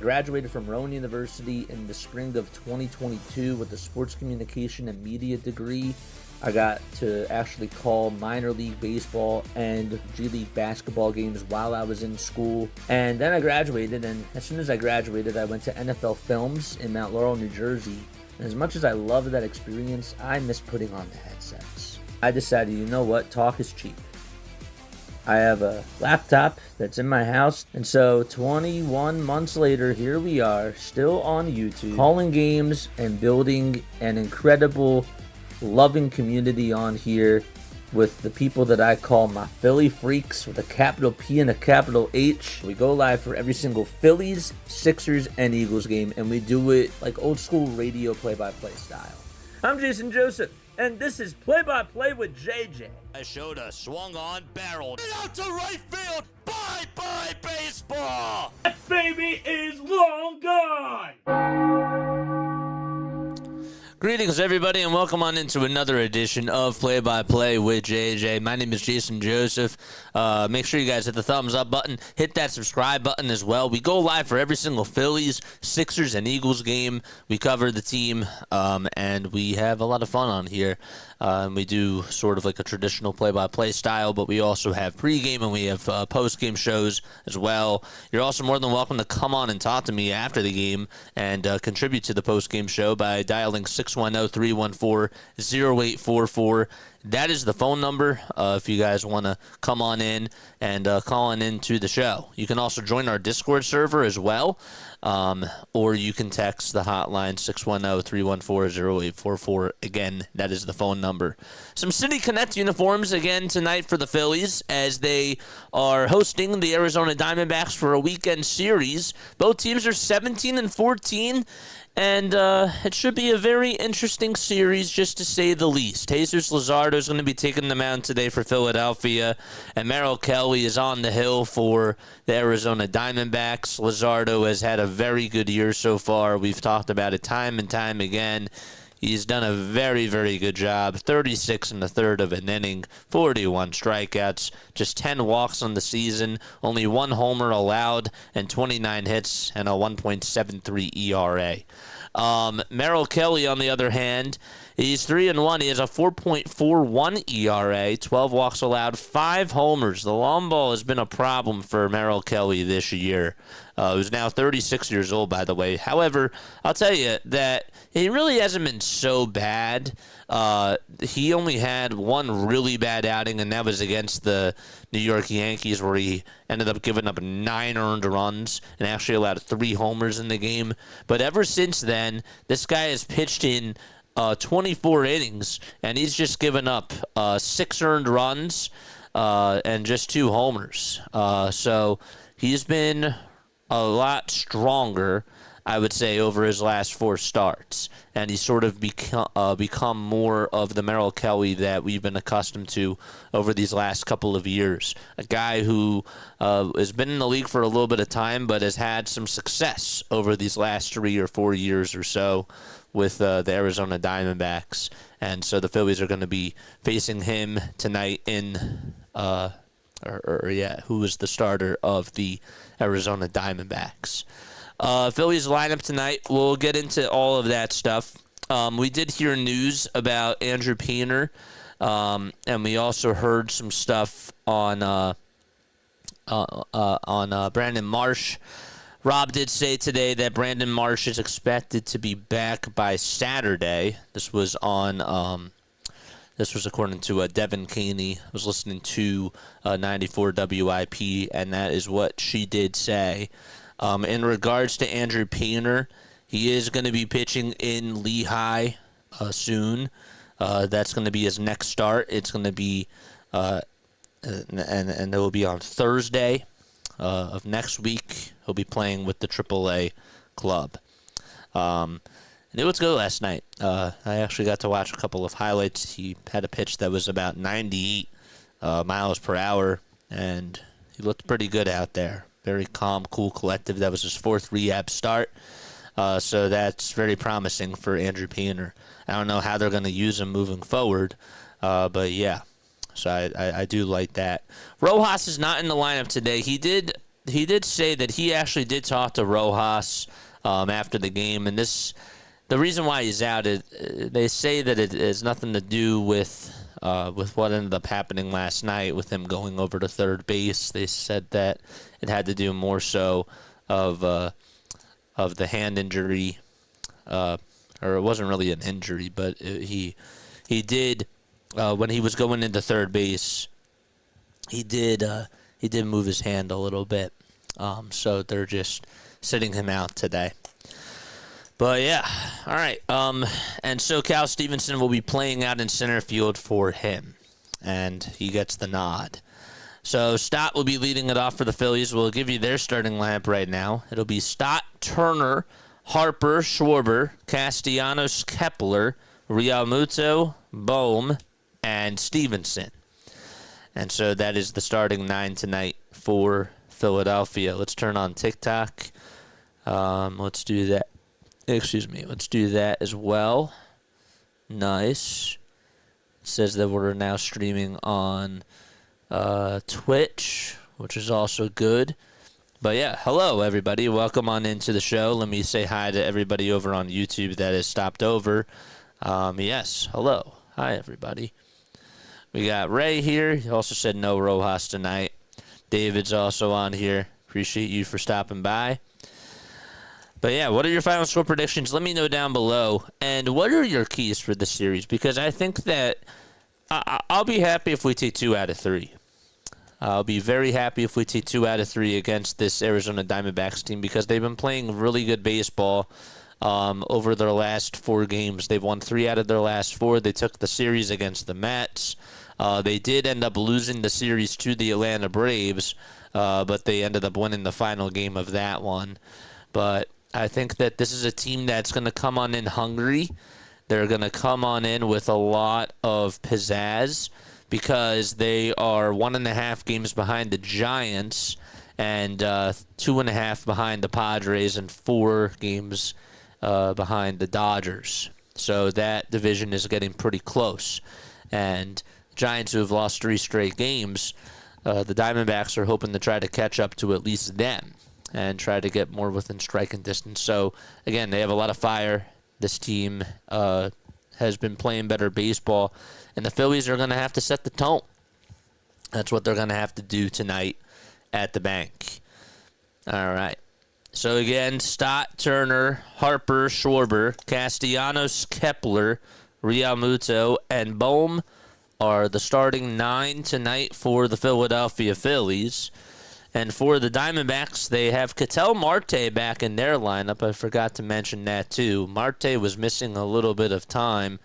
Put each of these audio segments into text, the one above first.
Graduated from Rowan University in the spring of 2022 with a sports communication and media degree. I got to actually call minor league baseball and G League basketball games while I was in school. And then I graduated, and as soon as I graduated, I went to NFL Films in Mount Laurel, New Jersey. And as much as I loved that experience, I miss putting on the headsets. I decided, you know what, talk is cheap. I have a laptop that's in my house, and so 21 months later, here we are, still on YouTube, calling games and building an incredible, loving community on here with the people that I call my Philly freaks with a capital P and a capital H. We go live for every single Phillies, Sixers, and Eagles game, and we do it like old school radio play-by-play style. I'm Jason Joseph, and this is Play-by-Play with JJ. I showed a swung on barrel. Get out to right field. Bye-bye baseball. That baby is long gone. Greetings, everybody, and welcome on into another edition of Play-by-Play with JJ. My name is Jason Joseph. Make sure you guys hit the thumbs up button. Hit that subscribe button as well. We go live for every single Phillies, Sixers, and Eagles game. We cover the team, and we have a lot of fun on here. We do sort of like a traditional play-by-play style, but we also have pregame and we have post-game shows as well. You're also more than welcome to come on and talk to me after the game and contribute to the post-game show by dialing 610-314-0844. That is the phone number if you guys want to come on in and call on into the show. You can also join our Discord server as well, or you can text the hotline 610-314-0844. Again, that is the phone number. Some City Connect uniforms again tonight for the Phillies as they are hosting the Arizona Diamondbacks for a weekend series. Both teams are 17-14. And it should be a very interesting series, just to say the least. Jesus Luzardo is going to be taking the mound today for Philadelphia, and Merrill Kelly is on the hill for the Arizona Diamondbacks. Luzardo has had a very good year so far. We've talked about it time and time again. He's done a very, very good job. 36 in the third of an inning, 41 strikeouts, just 10 walks on the season, only one homer allowed, and 29 hits, and a 1.73 ERA. Merrill Kelly, on the other hand, he's 3-1. He has a 4.41 ERA, 12 walks allowed, 5 homers. The long ball has been a problem for Merrill Kelly this year. Who's now 36 years old, by the way. However, I'll tell you that he really hasn't been so bad. He only had one really bad outing, and that was against the New York Yankees, where he ended up giving up 9 earned runs and actually allowed 3 homers in the game. But ever since then, this guy has pitched in 24 innings, and he's just given up 6 earned runs and just 2 homers. So he's been a lot stronger, I would say, over his last 4 starts. And he's sort of become more of the Merrill Kelly that we've been accustomed to over these last couple of years. A guy who has been in the league for a little bit of time, but has had some success over these last 3 or 4 years or so with the Arizona Diamondbacks. And so the Phillies are going to be facing him tonight in who is the starter of the Arizona Diamondbacks. Phillies lineup tonight, we'll get into all of that stuff. We did hear news about Andrew Painter, and we also heard some stuff on Brandon Marsh. Rob did say today that Brandon Marsh is expected to be back by Saturday. This was according to Devin Caney. I was listening to 94 WIP, and that is what she did say. In regards to Andrew Painter, he is going to be pitching in Lehigh soon. That's going to be his next start. It's going to be, and it will be on Thursday of next week. He'll be playing with the AAA club. And it was good last night. I actually got to watch a couple of highlights. He had a pitch that was about 98 miles per hour, and he looked pretty good out there. Very calm, cool, collective. That was his 4th rehab start. So that's very promising for Andrew Painter. I don't know how they're going to use him moving forward, but yeah. So I do like that. Rojas is not in the lineup today. He he did say that he actually did talk to Rojas after the game, and the reason why he's out is they say that it has nothing to do with what ended up happening last night with him going over to third base. They said that it had to do more so of the hand injury, or it wasn't really an injury, but he did when he was going into third base, he did move his hand a little bit. So they're just sitting him out today. But yeah, all right. And so Cal Stevenson will be playing out in center field for him, and he gets the nod. So Stott will be leading it off for the Phillies. We'll give you their starting lineup right now. It'll be Stott, Turner, Harper, Schwarber, Castellanos, Kepler, Realmuto, Bohm, and Stevenson. And so that is the starting 9 tonight for Philadelphia. Let's turn on TikTok. Let's do that. Let's do that as well. Nice. It says that we're now streaming on Twitch, which is also good. But yeah, hello everybody. Welcome on into the show. Let me say hi to everybody over on YouTube that has stopped over. Yes, hello. Hi everybody. We got Ray here. He also said no Rojas tonight. David's also on here. Appreciate you for stopping by. But yeah, what are your final score predictions? Let me know down below. And what are your keys for the series? Because I think that I'll be happy if we take 2 out of 3. I'll be very happy if we take 2 out of 3 against this Arizona Diamondbacks team because they've been playing really good baseball over their last 4 games. They've won 3 out of their last 4. They took the series against the Mets. They did end up losing the series to the Atlanta Braves, but they ended up winning the final game of that one. But I think that this is a team that's going to come on in hungry. They're going to come on in with a lot of pizzazz because they are 1.5 games behind the Giants and 2.5 behind the Padres and 4 games behind the Dodgers. So that division is getting pretty close. And Giants, who have lost 3 straight games, the Diamondbacks are hoping to try to catch up to at least them and try to get more within striking distance. So, again, they have a lot of fire. This team has been playing better baseball, and the Phillies are going to have to set the tone. That's what they're going to have to do tonight at the bank. All right. So, again, Stott, Turner, Harper, Schwarber, Castellanos, Kepler, Realmuto, and Bohm are the starting 9 tonight for the Philadelphia Phillies. And for the Diamondbacks, they have Ketel Marte back in their lineup. I forgot to mention that, too. Marte was missing a little bit of time,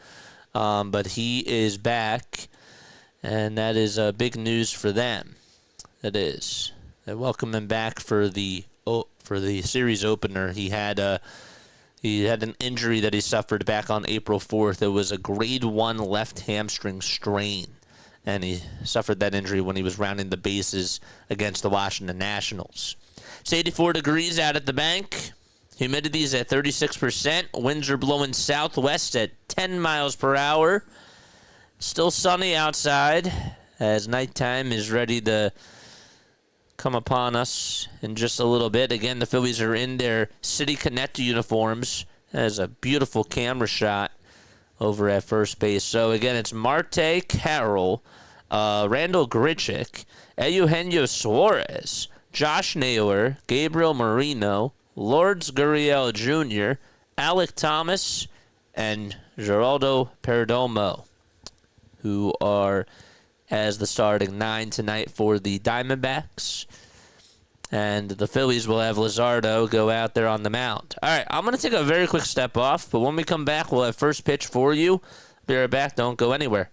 but he is back, and that is big news for them. It is. They welcome him back for the series opener. He had an injury that he suffered back on April 4th. It was a grade 1 left hamstring strain. And he suffered that injury when he was rounding the bases against the Washington Nationals. It's 84 degrees out at the bank. Humidity is at 36%. Winds are blowing southwest at 10 miles per hour. Still sunny outside as nighttime is ready to come upon us in just a little bit. Again, the Phillies are in their City Connect uniforms. There's a beautiful camera shot over at first base. So, again, it's Marte, Carroll, Randall Grichuk, Eugenio Suarez, Josh Naylor, Gabriel Marino, Lourdes Gurriel Jr., Alec Thomas, and Geraldo Perdomo, who are as the starting 9 tonight for the Diamondbacks. And the Phillies will have Luzardo go out there on the mound. All right, I'm going to take a very quick step off, but when we come back, we'll have first pitch for you. Be right back. Don't go anywhere.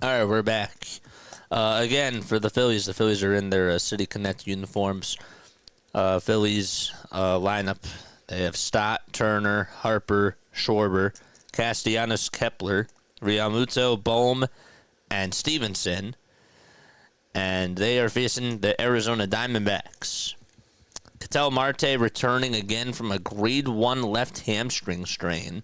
All right, we're back. Again, for the Phillies are in their City Connect uniforms. Phillies lineup, they have Stott, Turner, Harper, Schwarber, Castellanos, Kepler, Realmuto, Bohm, and Stevenson. And they are facing the Arizona Diamondbacks. Ketel Marte returning again from a grade 1 left hamstring strain.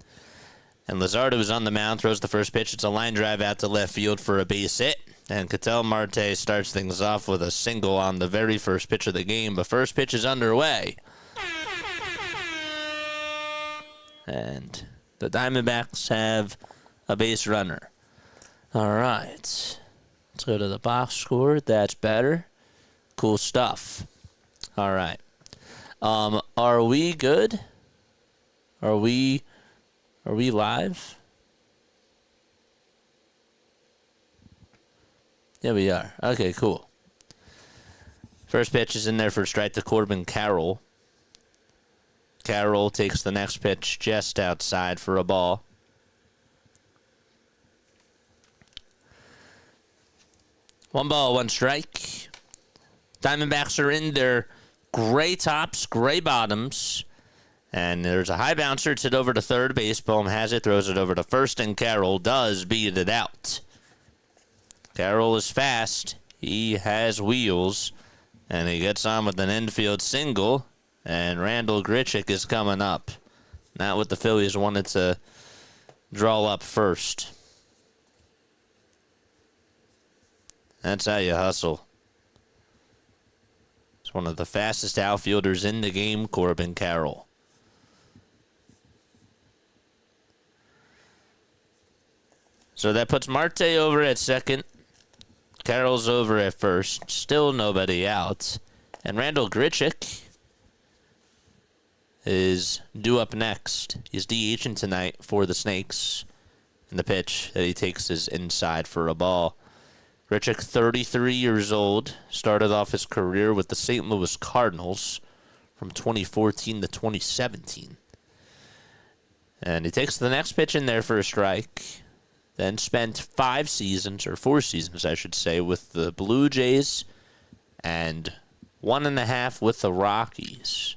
And Luzardo is on the mound, throws the first pitch. It's a line drive out to left field for a base hit. And Ketel Marte starts things off with a single on the very first pitch of the game. The first pitch is underway. And the Diamondbacks have a base runner. All right. Let's go to the box score. That's better. Cool stuff. All right. Are we good? Are we live? Yeah, we are. Okay, cool. First pitch is in there for a strike to Corbin Carroll. Carroll takes the next pitch just outside for a ball. One ball, one strike. Diamondbacks are in their gray tops, gray bottoms. And there's a high bouncer. It's hit over to third base. Bohm has it, throws it over to first, and Carroll does beat it out. Carroll is fast. He has wheels. And he gets on with an infield single. And Randall Grichuk is coming up. Not what the Phillies wanted to draw up first. That's how you hustle. It's one of the fastest outfielders in the game, Corbin Carroll. So that puts Marte over at second. Carroll's over at first. Still nobody out. And Randall Grichuk is due up next. He's DHing tonight for the Snakes. And the pitch that he takes is inside for a ball. Grichuk, 33 years old, started off his career with the St. Louis Cardinals from 2014 to 2017. And he takes the next pitch in there for a strike. Then spent 4 seasons, I should say, with the Blue Jays and 1.5 with the Rockies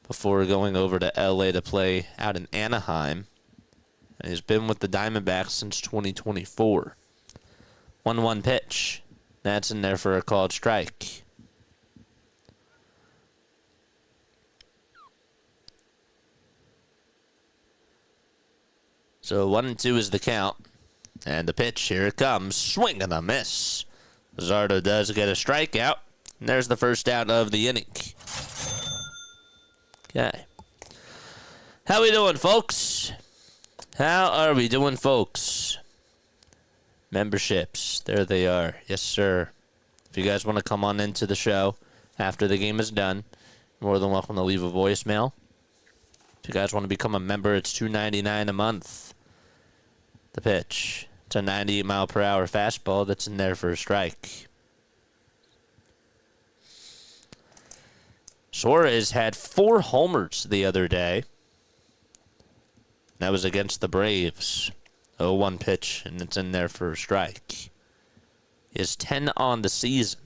before going over to LA to play out in Anaheim. And he's been with the Diamondbacks since 2024. 1-1 pitch. That's in there for a called strike. So 1-2 is the count. And the pitch, here it comes. Swing and a miss. Luzardo does get a strikeout. And there's the first out of the inning. Okay. How we doing, folks? How are we doing, folks? Memberships. There they are. Yes, sir. If you guys want to come on into the show after the game is done, you're more than welcome to leave a voicemail. If you guys want to become a member, it's $2.99 a month. The pitch. It's a 98-mile-per-hour fastball that's in there for a strike. Suarez had 4 homers the other day. That was against the Braves. 0-1 pitch, and it's in there for a strike. He has 10 on the season.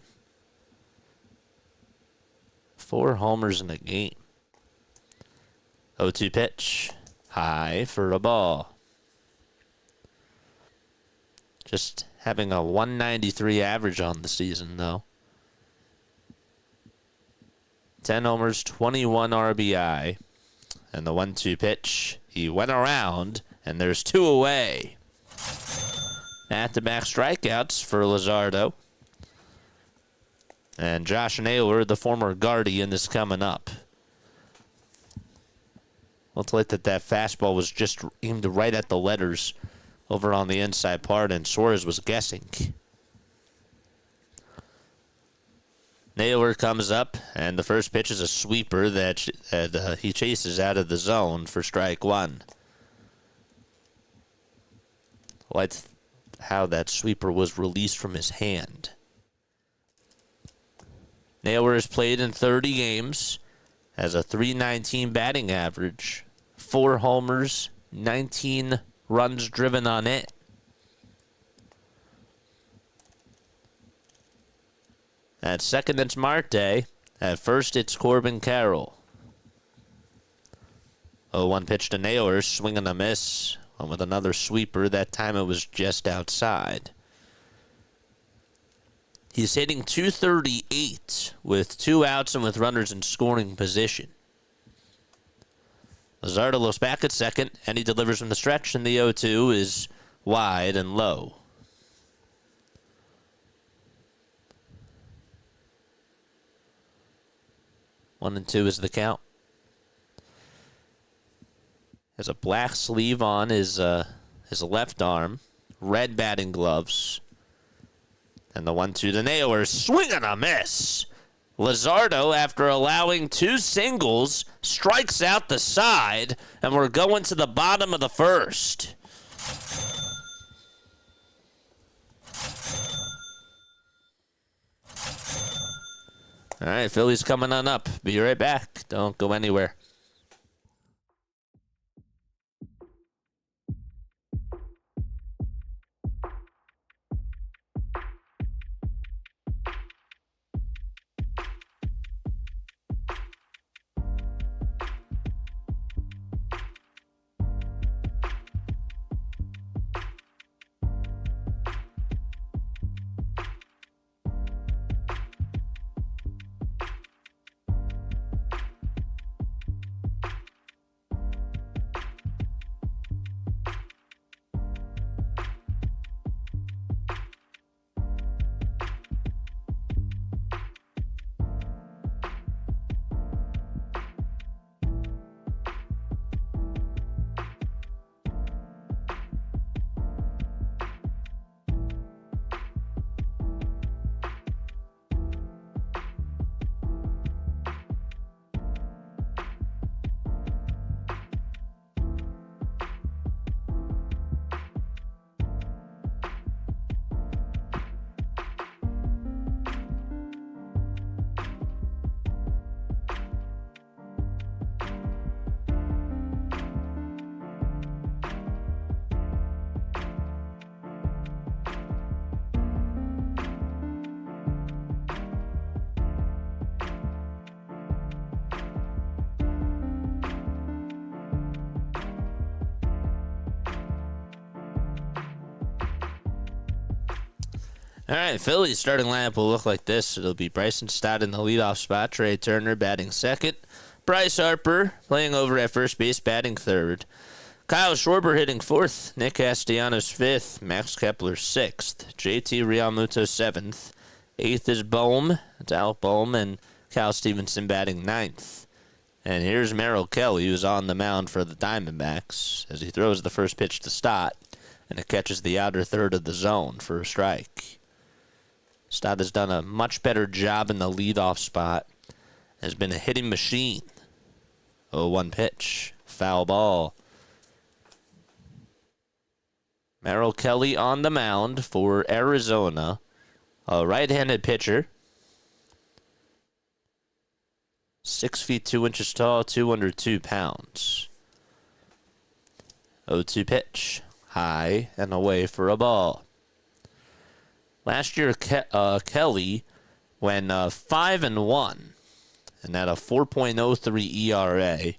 4 homers in a game. 0-2 pitch. High for a ball. Just having a 193 average on the season, though. 10 homers, 21 RBI. And the 1-2 pitch, he went around, and there's 2 away. Back-to-back strikeouts for Luzardo. And Josh Naylor, the former Guardian, is coming up. Looked like that fastball was just aimed right at the letters over on the inside part, and Suarez was guessing. Naylor comes up, and the first pitch is a sweeper that he chases out of the zone for strike 1. Liked how that sweeper was released from his hand. Naylor has played in 30 games, has a .319 batting average, 4 homers, 19 runs driven on it. At second, it's Marte. At first, it's Corbin Carroll. 0-1 pitch to Naylor, swing and a miss. Went with another sweeper. That time it was just outside. He's hitting .238 with 2 outs and with runners in scoring position. Luzardo looks back at second, and he delivers from the stretch, and the 0-2 is wide and low. 1-2 is the count. Has a black sleeve on his left arm, red batting gloves, and the 1-2 to Naylor, swing and a miss. Luzardo, after allowing 2 singles, strikes out the side, and we're going to the bottom of the first. All right, Phillies coming on up. Be right back. Don't go anywhere. All right, Phillies starting lineup will look like this. It'll be Bryson Stott in the leadoff spot, Trey Turner batting second, Bryce Harper playing over at first base, batting third, Kyle Schwarber hitting fourth, Nick Castellanos fifth, Max Kepler sixth, JT Realmuto seventh, eighth is Bohm, it's Alec Bohm, and Cal Stevenson batting ninth. And here's Merrill Kelly, who's on the mound for the Diamondbacks, as he throws the first pitch to Stott, and it catches the outer third of the zone for a strike. Stott has done a much better job in the leadoff spot. Has been a hitting machine. 0-1 pitch. Foul ball. Merrill Kelly on the mound for Arizona. A right-handed pitcher. 6 feet 2 inches tall, 202 pounds. 0-2 pitch. High and away for a ball. Last year, Kelly went 5-1 and had a 4.03 ERA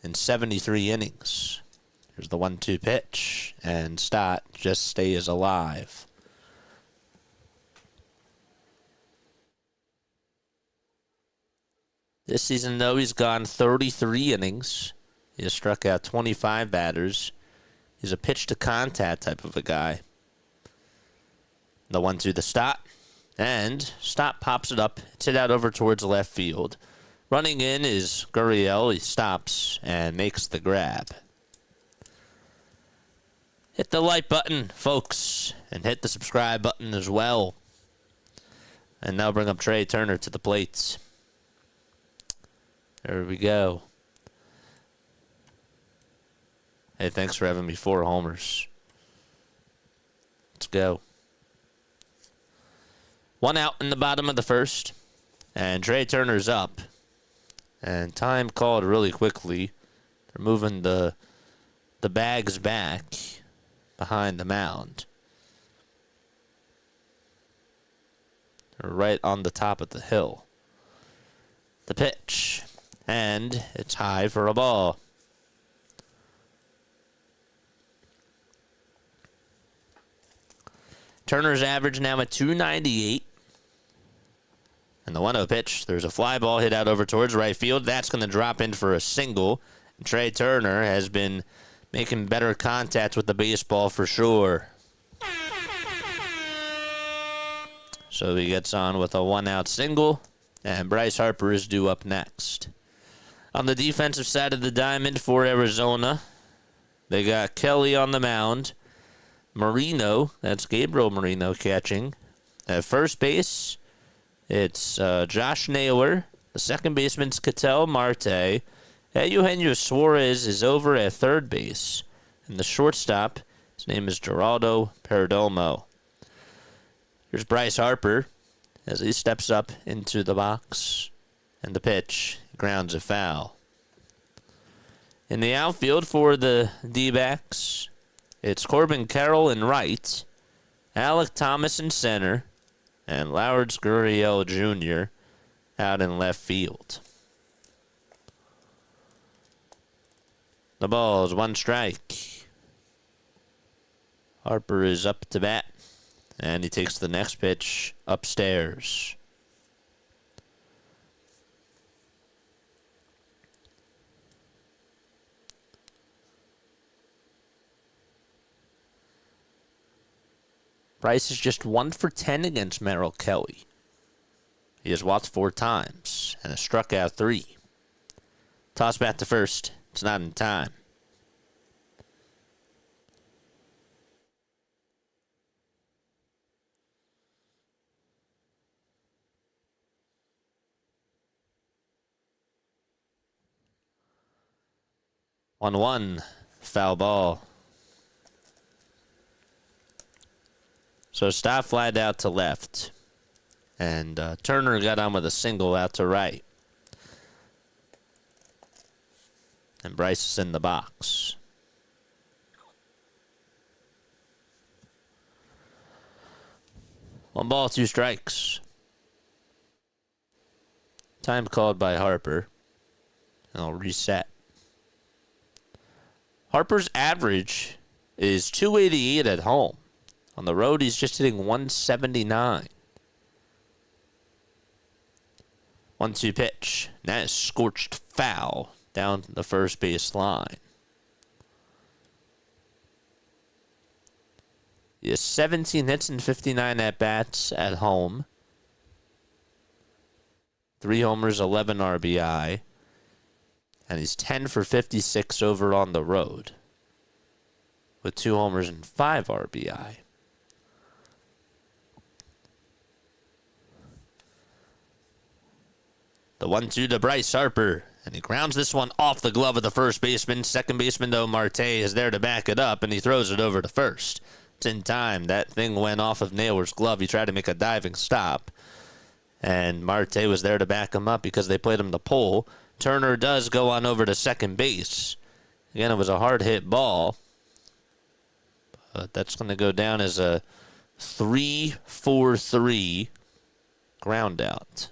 in 73 innings. Here's the 1-2 pitch, and Stott just stays alive. This season, though, he's gone 33 innings. He has struck out 25 batters. He's a pitch-to-contact type of a guy. The 1-2 to Stott, and Stott pops it up. It's hit out over towards left field. Running in is Gurriel. He stops and makes the grab. Hit the like button, folks, and hit the subscribe button as well. And now bring up Trey Turner to the plates. There we go. Hey, thanks for having me 4 homers. Let's go. 1 out in the bottom of the first, and Trey Turner's up. And time called really quickly. They're moving the bags back behind the mound. right on the top of the hill. The pitch, and it's high for a ball. Turner's average now at 298. And the 1-0 pitch, there's a fly ball hit out over towards right field. That's going to drop in for a single. And Trey Turner has been making better contact with the baseball for sure. So he gets on with a 1-out single. And Bryce Harper is due up next. On the defensive side of the diamond for Arizona, they got Kelly on the mound. Marino, that's Gabriel Marino catching. At first base, it's Josh Naylor. The second baseman's Ketel Marte. Eugenio Suarez is over at third base. And the shortstop, his name is Geraldo Perdomo. Here's Bryce Harper as he steps up into the box. And the pitch grounds a foul. In the outfield for the D-backs, it's Corbin Carroll in right, Alec Thomas in center, and Lourdes Gurriel Jr. out in left field. The ball is 1 strike. Harper is up to bat, and he takes the next pitch upstairs. Bryce is just 1 for 10 against Merrill Kelly. He has walked 4 times and has struck out 3. Toss back to first. It's not in time. One, foul ball. So stop flied out to left. And Turner got on with a single out to right. And Bryce is in the box. One ball, 2 strikes. Time called by Harper. And I'll reset. Harper's average is 288 at home. On the road, he's just hitting 179. 1-2 pitch. That is scorched foul down the first base line. He has 17 hits and 59 at-bats at home. 3 homers, 11 RBI. And he's 10 for 56 over on the road, with 2 homers and 5 RBI. The 1-2 to Bryce Harper, and he grounds this one off the glove of the first baseman. Second baseman, though, Marte is there to back it up, and he throws it over to first. It's in time. That thing went off of Naylor's glove. He tried to make a diving stop, and Marte was there to back him up because they played him the pole. Turner does go on over to second base. Again, it was a hard-hit ball, but that's going to go down as a 3-4-3 ground out.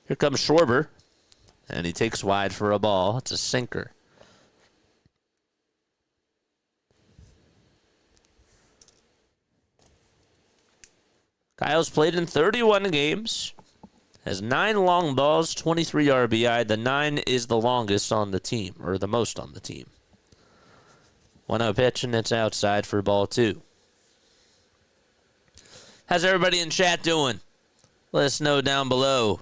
Here comes Schwarber, and he takes wide for a ball. It's a sinker. Kyle's played in 31 games, has 9 long balls, 23 RBI. The 9 is the longest on the team, or the most on the team. 1-0 pitch, and it's outside for ball 2. How's everybody in chat doing? Let us know down below.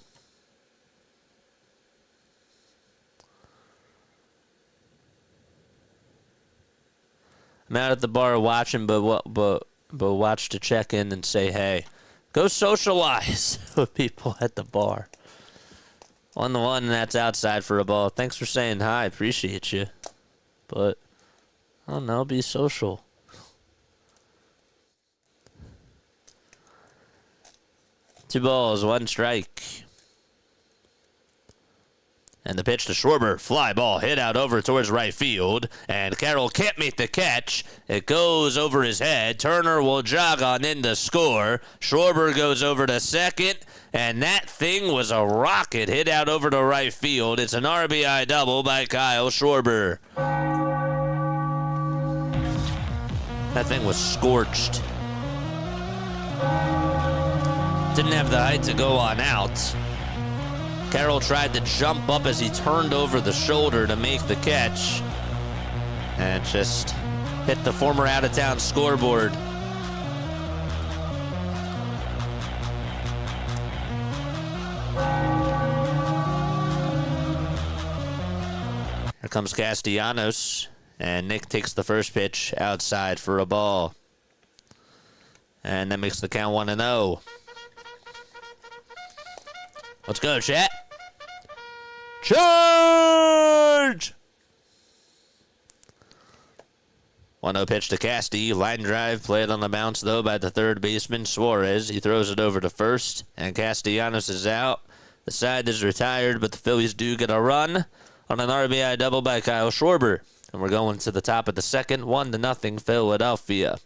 I'm out at the bar watching, but watch to check in and say hey. Go socialize with people at the bar. 1-1, and that's outside for a ball. Thanks for saying hi. Appreciate you. But, I don't know, be social. Two balls, 1 strike. And the pitch to Schwarber, fly ball hit out over towards right field, and Carroll can't make the catch. It goes over his head. Turner will jog on in to score. Schwarber goes over to second, and that thing was a rocket hit out over to right field. It's an RBI double by Kyle Schwarber. That thing was scorched. Didn't have the height to go on out. Carroll tried to jump up as he turned over the shoulder to make the catch and just hit the former out-of-town scoreboard. Here comes Castellanos, and Nick takes the first pitch outside for a ball. And that makes the count 1-0. Let's go, chat. Charge! 1-0 pitch to Casty. Line drive played on the bounce, though, by the third baseman, Suarez. He throws it over to first, and Castellanos is out. The side is retired, but the Phillies do get a run on an RBI double by Kyle Schwarber. And we're going to the top of the second, 1-0 Philadelphia.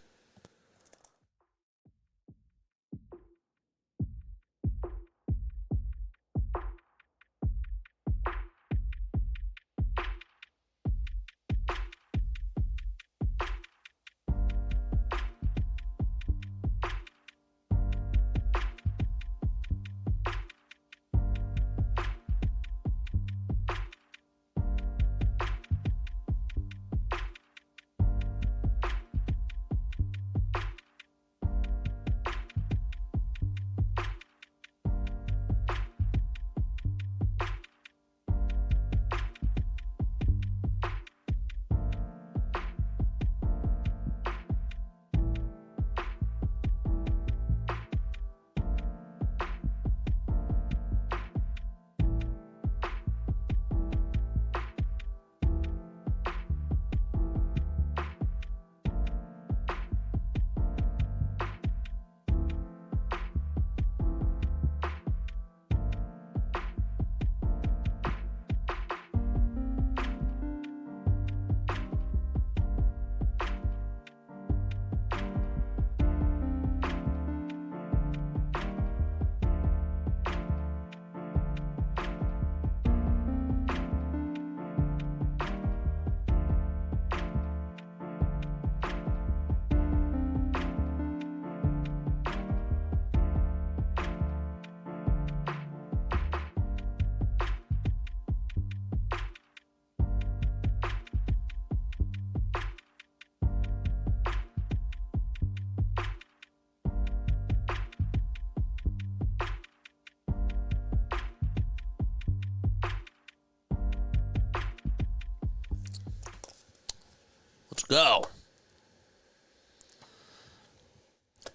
Let's go.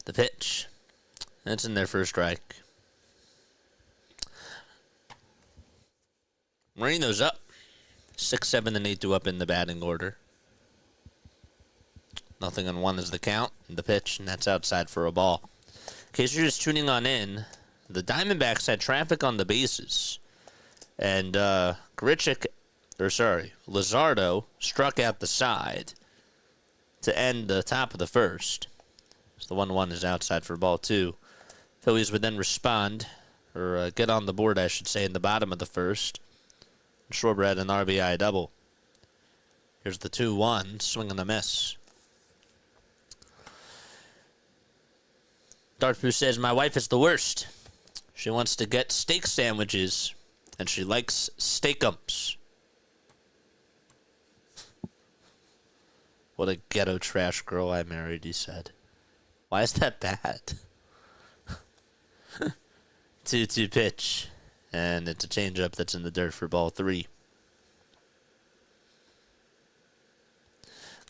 The pitch. That's in there for a strike. Marino's up. 6, 7, and 8 to up in the batting order. 0-1 is the count. The pitch, and that's outside for a ball. In case you're just tuning on in, the Diamondbacks had traffic on the bases. And Luzardo struck out the side to end the top of the first. So the 1-1 is outside for ball 2. Phillies would then respond, or get on the board, I should say, in the bottom of the first. Schwarber had an RBI double. Here's the 2-1, swing and a miss. Dartpoo says, my wife is the worst. She wants to get steak sandwiches, and she likes steakums. What a ghetto trash girl I married, he said. Why is that bad? 2-2 pitch. And it's a changeup that's in the dirt for ball 3.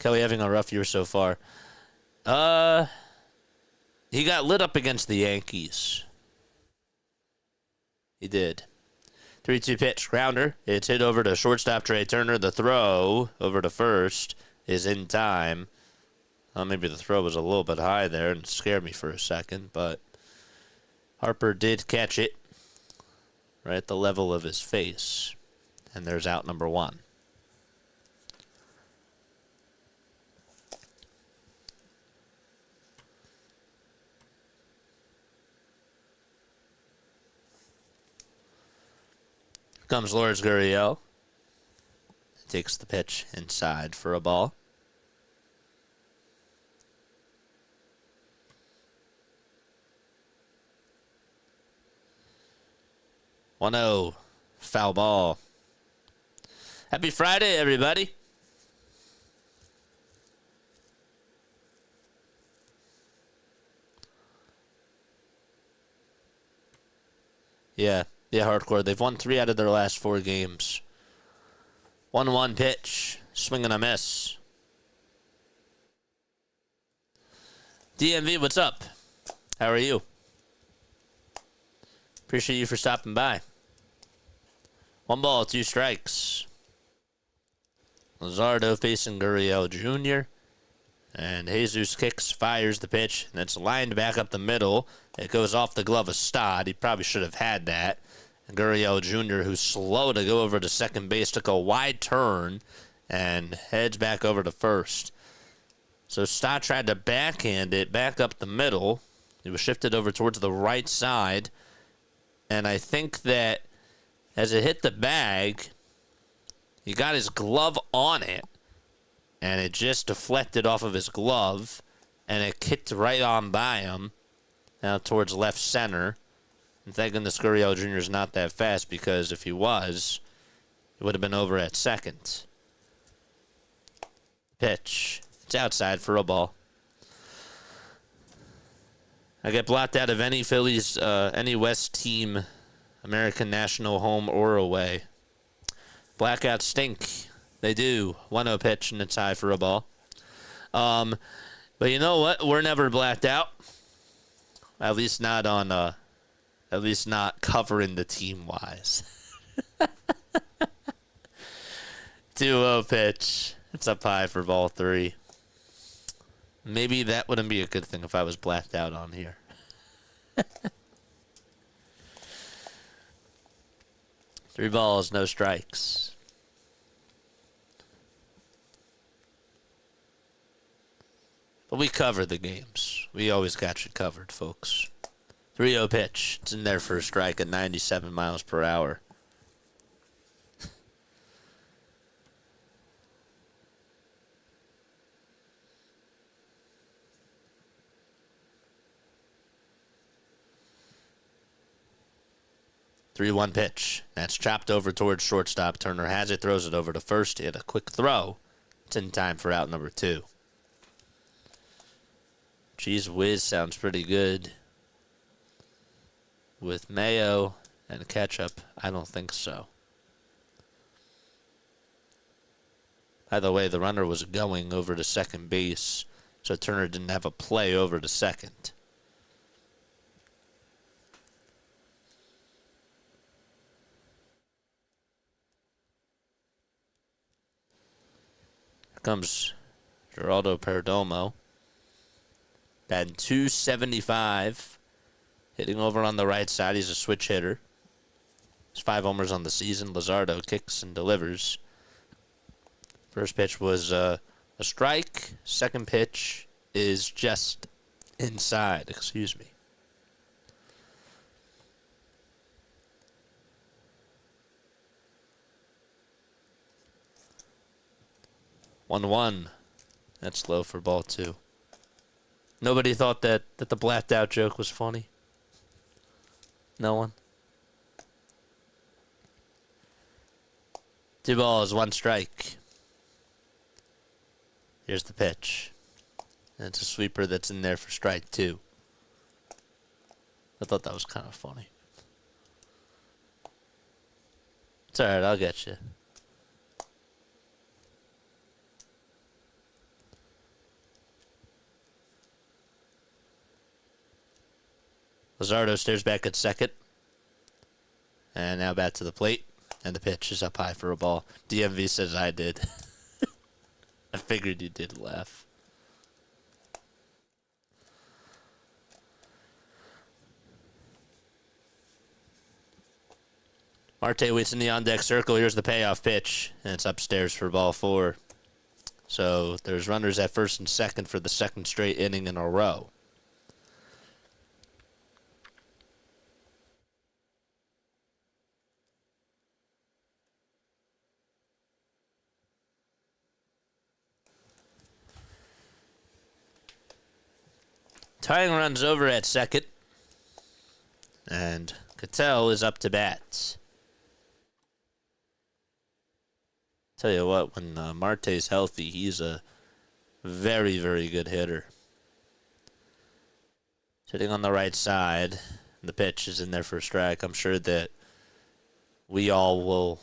Kelly having a rough year so far. He got lit up against the Yankees. He did. 3-2 pitch, grounder. It's hit over to shortstop Trey Turner. The throw over to first is in time. Maybe the throw was a little bit high there and scared me for a second, but Harper did catch it right at the level of his face. And there's out number 1. Comes Lourdes Gurriel. Takes the pitch inside for a ball. 1-0. Foul ball. Happy Friday, everybody. Yeah, hardcore. They've won 3 out of their last 4 games. 1-1 pitch. Swing and a miss. DMV, what's up? How are you? Appreciate you for stopping by. 1 ball, 2 strikes. Luzardo facing Gurriel Jr. And Jesus kicks, fires the pitch, and it's lined back up the middle. It goes off the glove of Stott. He probably should have had that. And Gurriel Jr., who's slow to go over to second base, took a wide turn and heads back over to first. So Stott tried to backhand it back up the middle. It was shifted over towards the right side. And I think that as it hit the bag, he got his glove on it. And it just deflected off of his glove, and it kicked right on by him, now towards left center. And thank goodness Gurriel Jr. is not that fast, because if he was, it would have been over at second. Pitch. It's outside for a ball. I get blocked out of any Phillies, any West team, American National, home or away. Blackouts stink. They do. 1-0 pitch, and it's high for a ball. But you know what? We're never blacked out. At least not on. At least not covering the team wise. 2-0 pitch. It's up high for ball 3. Maybe that wouldn't be a good thing if I was blacked out on here. 3 balls, no strikes. But we cover the games. We always got you covered, folks. 3-0 pitch. It's in there for a strike at 97 miles per hour. Three-one pitch. That's chopped over towards shortstop. Turner has it, throws it over to first. He had a quick throw. It's in time for out number 2. Cheese whiz sounds pretty good. With mayo and ketchup, I don't think so. By the way, the runner was going over to second base, so Turner didn't have a play over to second. Here comes Geraldo Perdomo. Batting .275. Hitting over on the right side. He's a switch hitter. He's 5 homers on the season. Luzardo kicks and delivers. First pitch was a strike. Second pitch is just inside. Excuse me. One. That's low for ball 2. Nobody thought that the blacked out joke was funny. No one. 2 balls, 1 strike. Here's the pitch. And it's a sweeper that's in there for strike 2. I thought that was kind of funny. It's alright, I'll get you. Luzardo stares back at second. And now back to the plate. And the pitch is up high for a ball. DMV says I did. I figured you did laugh. Marte waits in the on-deck circle. Here's the payoff pitch, and it's upstairs for ball 4. So there's runners at first and second for the second straight inning in a row. Tying runs over at second, and Cattell is up to bat. Tell you what, when Marte's healthy, he's a very, very good hitter. Sitting on the right side, the pitch is in there for a strike. I'm sure that we all will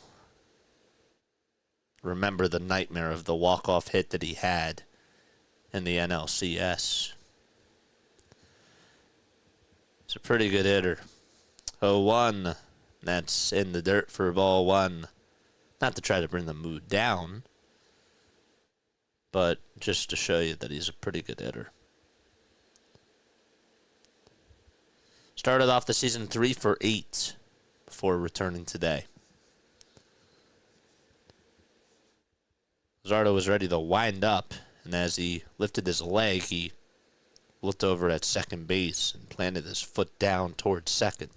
remember the nightmare of the walk-off hit that he had in the NLCS. It's a pretty good hitter. 0-1. That's in the dirt for ball 1. Not to try to bring the mood down, but just to show you that he's a pretty good hitter. Started off the season 3 for 8 before returning today. Luzardo was ready to wind up, and as he lifted his leg, he looked over at second base and planted his foot down towards second.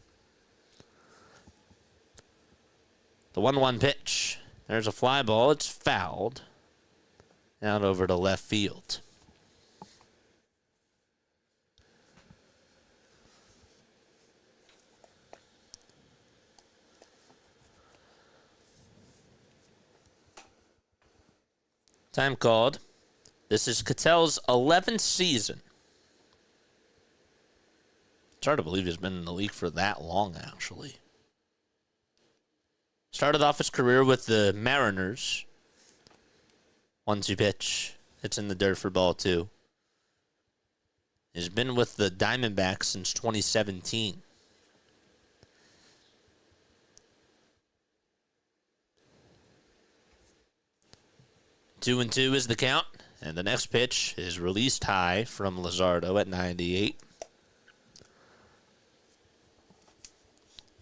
The 1-1 pitch. There's a fly ball. It's fouled. Out over to left field. Time called. This is Cattell's 11th season. It's hard to believe he's been in the league for that long, actually. Started off his career with the Mariners. 1-2 pitch. It's in the dirt for ball 2. He's been with the Diamondbacks since 2017. Two and 2 is the count. And the next pitch is released high from Luzardo at 98.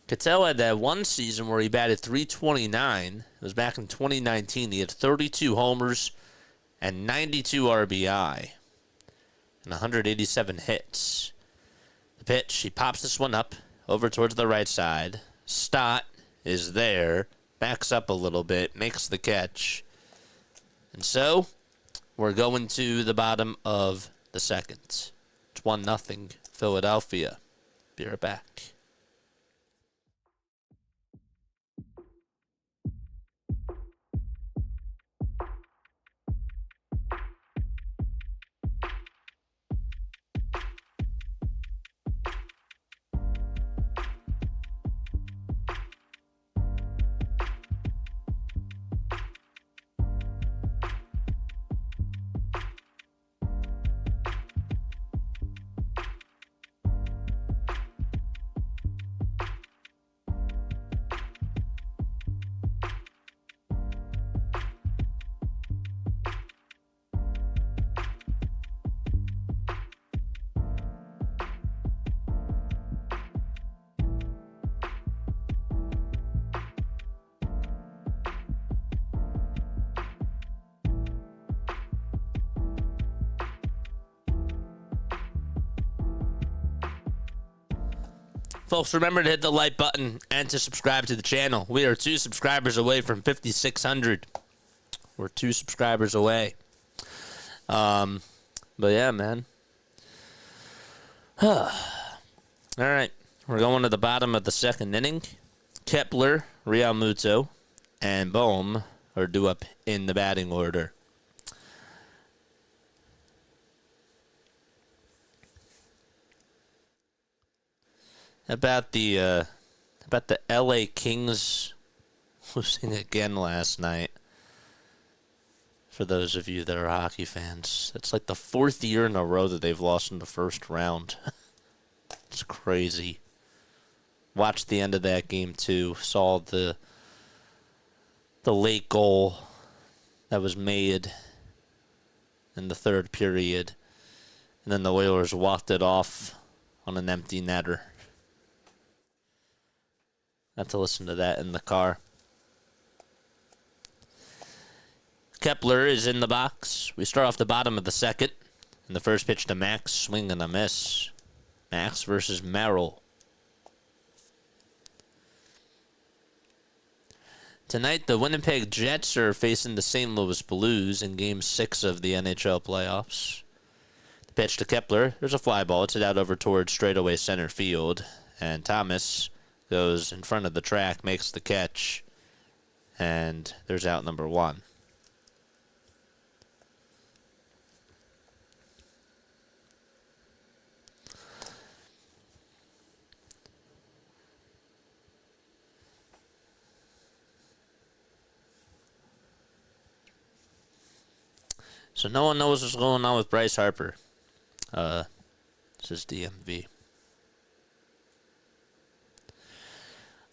Cattell had that one season where he batted .329. It was back in 2019. He had 32 homers and 92 RBI and 187 hits. The pitch, he pops this one up over towards the right side. Stott is there, backs up a little bit, makes the catch. And so, we're going to the bottom of the second. It's 1-0 Philadelphia. Be right back. Folks, remember to hit the like button and to subscribe to the channel. We are 2 subscribers away from 5,600. We're 2 subscribers away. But yeah, man. All right. We're going to the bottom of the second inning. Kepler, Realmuto, and Bohm are due up in the batting order. About the LA Kings losing again last night. For those of you that are hockey fans, it's like the 4th year in a row that they've lost in the first round. It's crazy. Watched the end of that game too. Saw the late goal that was made in the third period, and then the Oilers walked it off on an empty netter. Got to listen to that in the car. Kepler is in the box. We start off the bottom of the second. And the first pitch to Max, swing and a miss. Max versus Merrill. Tonight, the Winnipeg Jets are facing the St. Louis Blues in Game 6 of the NHL playoffs. The pitch to Kepler. There's a fly ball. It's hit out over towards straightaway center field. And Thomas goes in front of the track, makes the catch. And there's out number 1. So no one knows what's going on with Bryce Harper. This is DMV.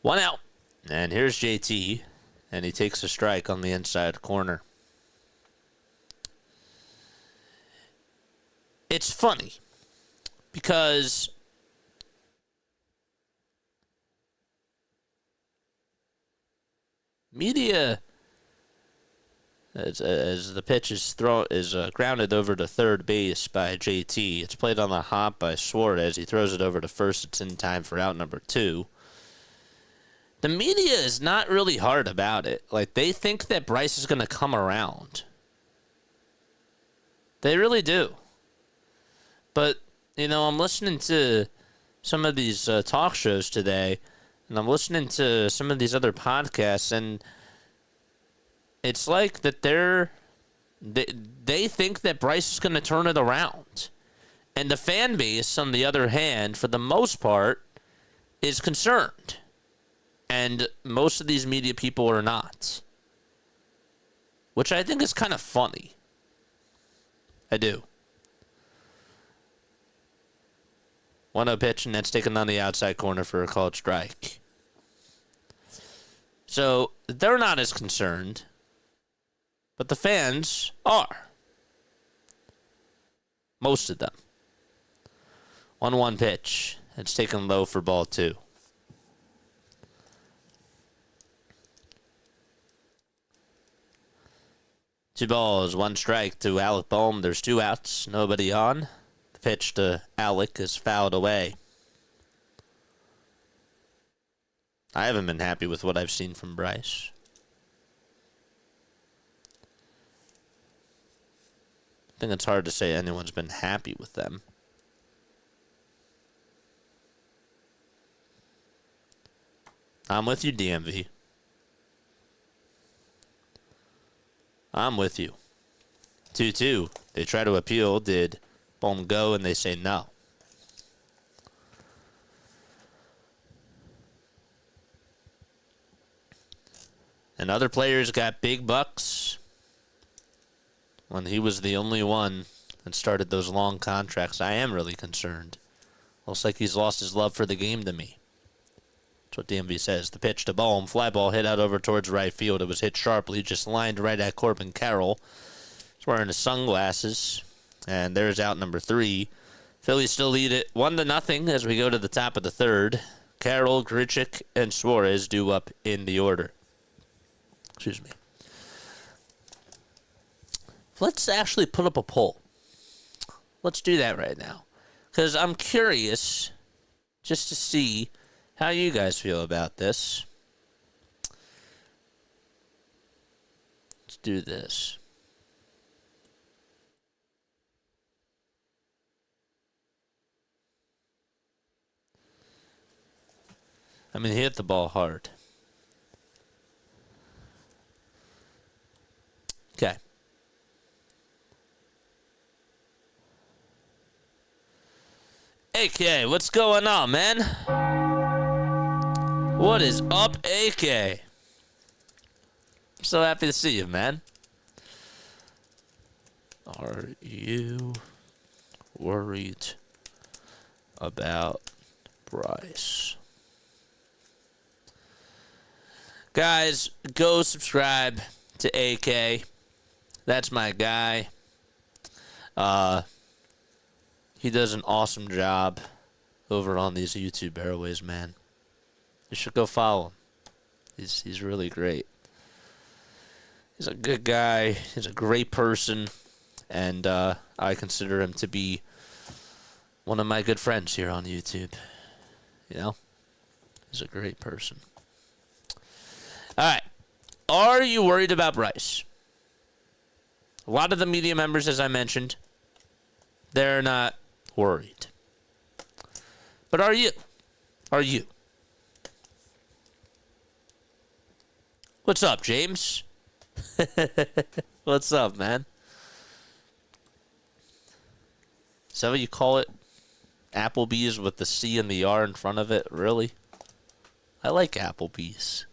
1 out. And here's JT. And he takes a strike on the inside corner. It's funny. Because media, as the pitch is grounded over to third base by JT. It's played on the hop by Suarez. He throws it over to first. It's in time for out number 2. The media is not really hard about it. Like, they think that Bryce is going to come around. They really do. But, I'm listening to some of these talk shows today, and I'm listening to some of these other podcasts, and it's like that they think that Bryce is going to turn it around. And the fan base, on the other hand, for the most part, is concerned. And most of these media people are not. Which I think is kind of funny. I do. 1-0 pitch, and that's taken on the outside corner for a called strike. So, they're not as concerned. But the fans are. Most of them. 1-1 pitch. It's taken low for ball 2. Two balls, 1 strike to Alec Bohm. There's 2 outs, nobody on. The pitch to Alec is fouled away. I haven't been happy with what I've seen from Bryce. I think it's hard to say anyone's been happy with them. I'm with you, DMV. I'm with you. 2-2. They try to appeal. Did Bohm go? And they say no. And other players got big bucks when he was the only one that started those long contracts. I am really concerned. Looks like he's lost his love for the game to me. That's what DMV says. The pitch to Bohm. Fly ball hit out over towards right field. It was hit sharply, just lined right at Corbin Carroll. He's wearing his sunglasses. And there's out number 3. Phillies still lead it 1-0 as we go to the top of the third. Carroll, Grichuk, and Suarez due up in the order. Excuse me. Let's actually put up a poll. Let's do that right now. Because I'm curious just to see how you guys feel about this. Let's do this. I mean, he hit the ball hard. Okay. AK, what's going on, man? What is up, AK? I'm so happy to see you, man. Are you worried about Bryce? Guys, go subscribe to AK. That's my guy. He does an awesome job over on these YouTube airways, man. You should go follow him. He's really great. He's a good guy. He's a great person, and I consider him to be one of my good friends here on YouTube. You know, he's a great person. All right, are you worried about Bryce? A lot of the media members, as I mentioned, they're not worried. But are you? Are you? What's up, James? What's up, man? Is that what you call it? Applebee's with the C and the R in front of it? Really? I like Applebee's.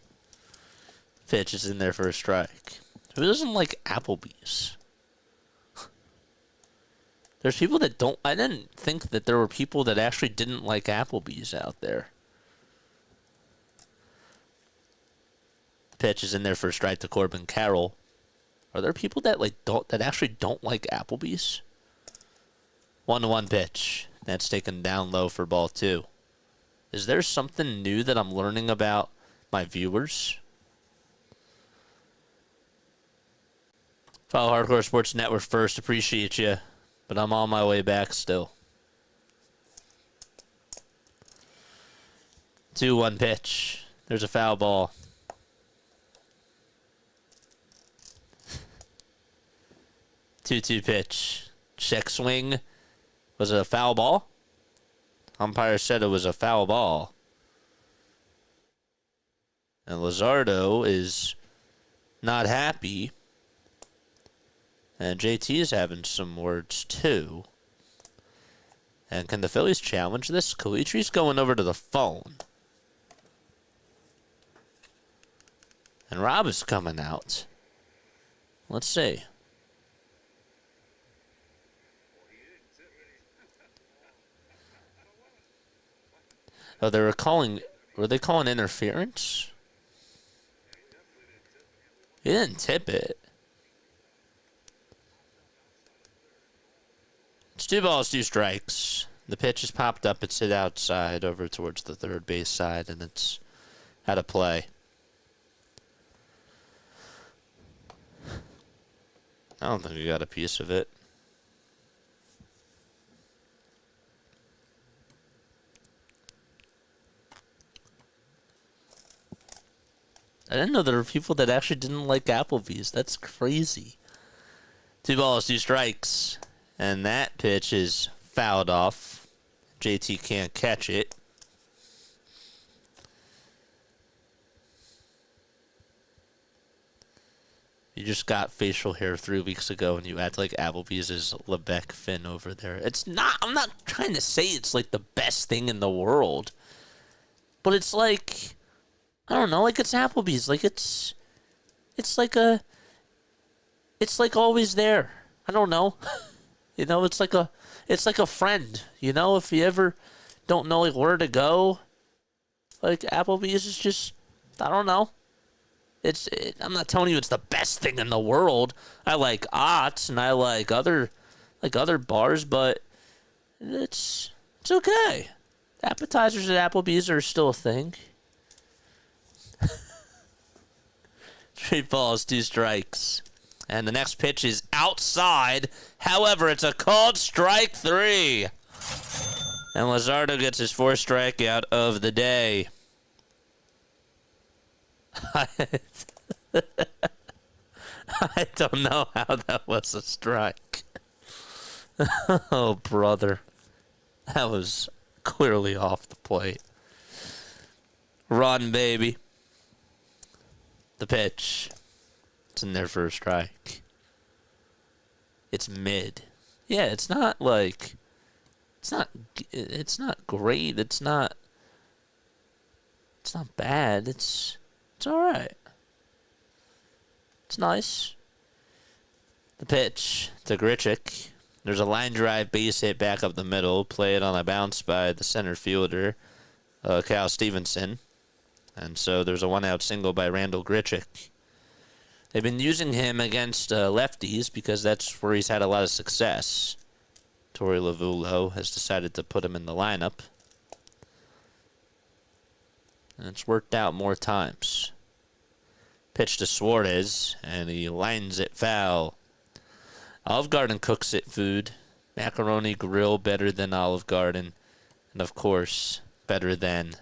Pitch is in there for a strike. Who doesn't like Applebee's? There's people that don't... I didn't think that there were people that actually didn't like Applebee's out there. Pitch is in there for a strike to Corbin Carroll. Are there people that actually don't like Applebee's? 1-1 pitch. That's taken down low for ball 2. Is there something new that I'm learning about my viewers? Follow Hardcore Sports Network first. Appreciate you. But I'm on my way back still. 2-1 pitch. There's a foul ball. 2-2 pitch. Check swing. Was it a foul ball? Umpire said it was a foul ball. And Luzardo is not happy. And JT is having some words too. And can the Phillies challenge this? Calitre's going over to the phone. And Rob is coming out. Let's see. Oh, were they calling interference? He didn't tip it. It's 2 balls, 2 strikes. The pitch has popped up. It's hit outside over towards the third base side, and it's out of play. I don't think we got a piece of it. I didn't know there were people that actually didn't like Applebee's. That's crazy. 2 balls, 2 strikes. And that pitch is fouled off. JT can't catch it. You just got facial hair 3 weeks ago and you act like Applebee's is Lebec Finn over there. It's not, I'm not trying to say it's like the best thing in the world. But it's like, I don't know, like it's Applebee's. Like it's like always there. I don't know. You know, it's like a friend. You know, if you ever don't know like where to go, like Applebee's is just, I don't know. I'm not telling you it's the best thing in the world. I like Ott's and I like other bars, but it's okay. Appetizers at Applebee's are still a thing. 3 balls, 2 strikes. And the next pitch is outside. However, it's a called strike 3. And Luzardo gets his 4th strikeout of the day. I don't know how that was a strike. Oh, brother. That was clearly off the plate. Run, baby. The pitch. It's in there for a strike. It's mid. Yeah, it's not like... It's not great. It's not bad. It's alright. It's nice. The pitch to Grichuk. There's a line drive base hit back up the middle. Play it on a bounce by the center fielder, Cal Stevenson. And so there's a 1-out single by Randall Grichuk. They've been using him against lefties because that's where he's had a lot of success. Torey Lovullo has decided to put him in the lineup. And it's worked out more times. Pitch to Suarez, and he lines it foul. Olive Garden cooks it food. Macaroni Grill better than Olive Garden. And, of course, better than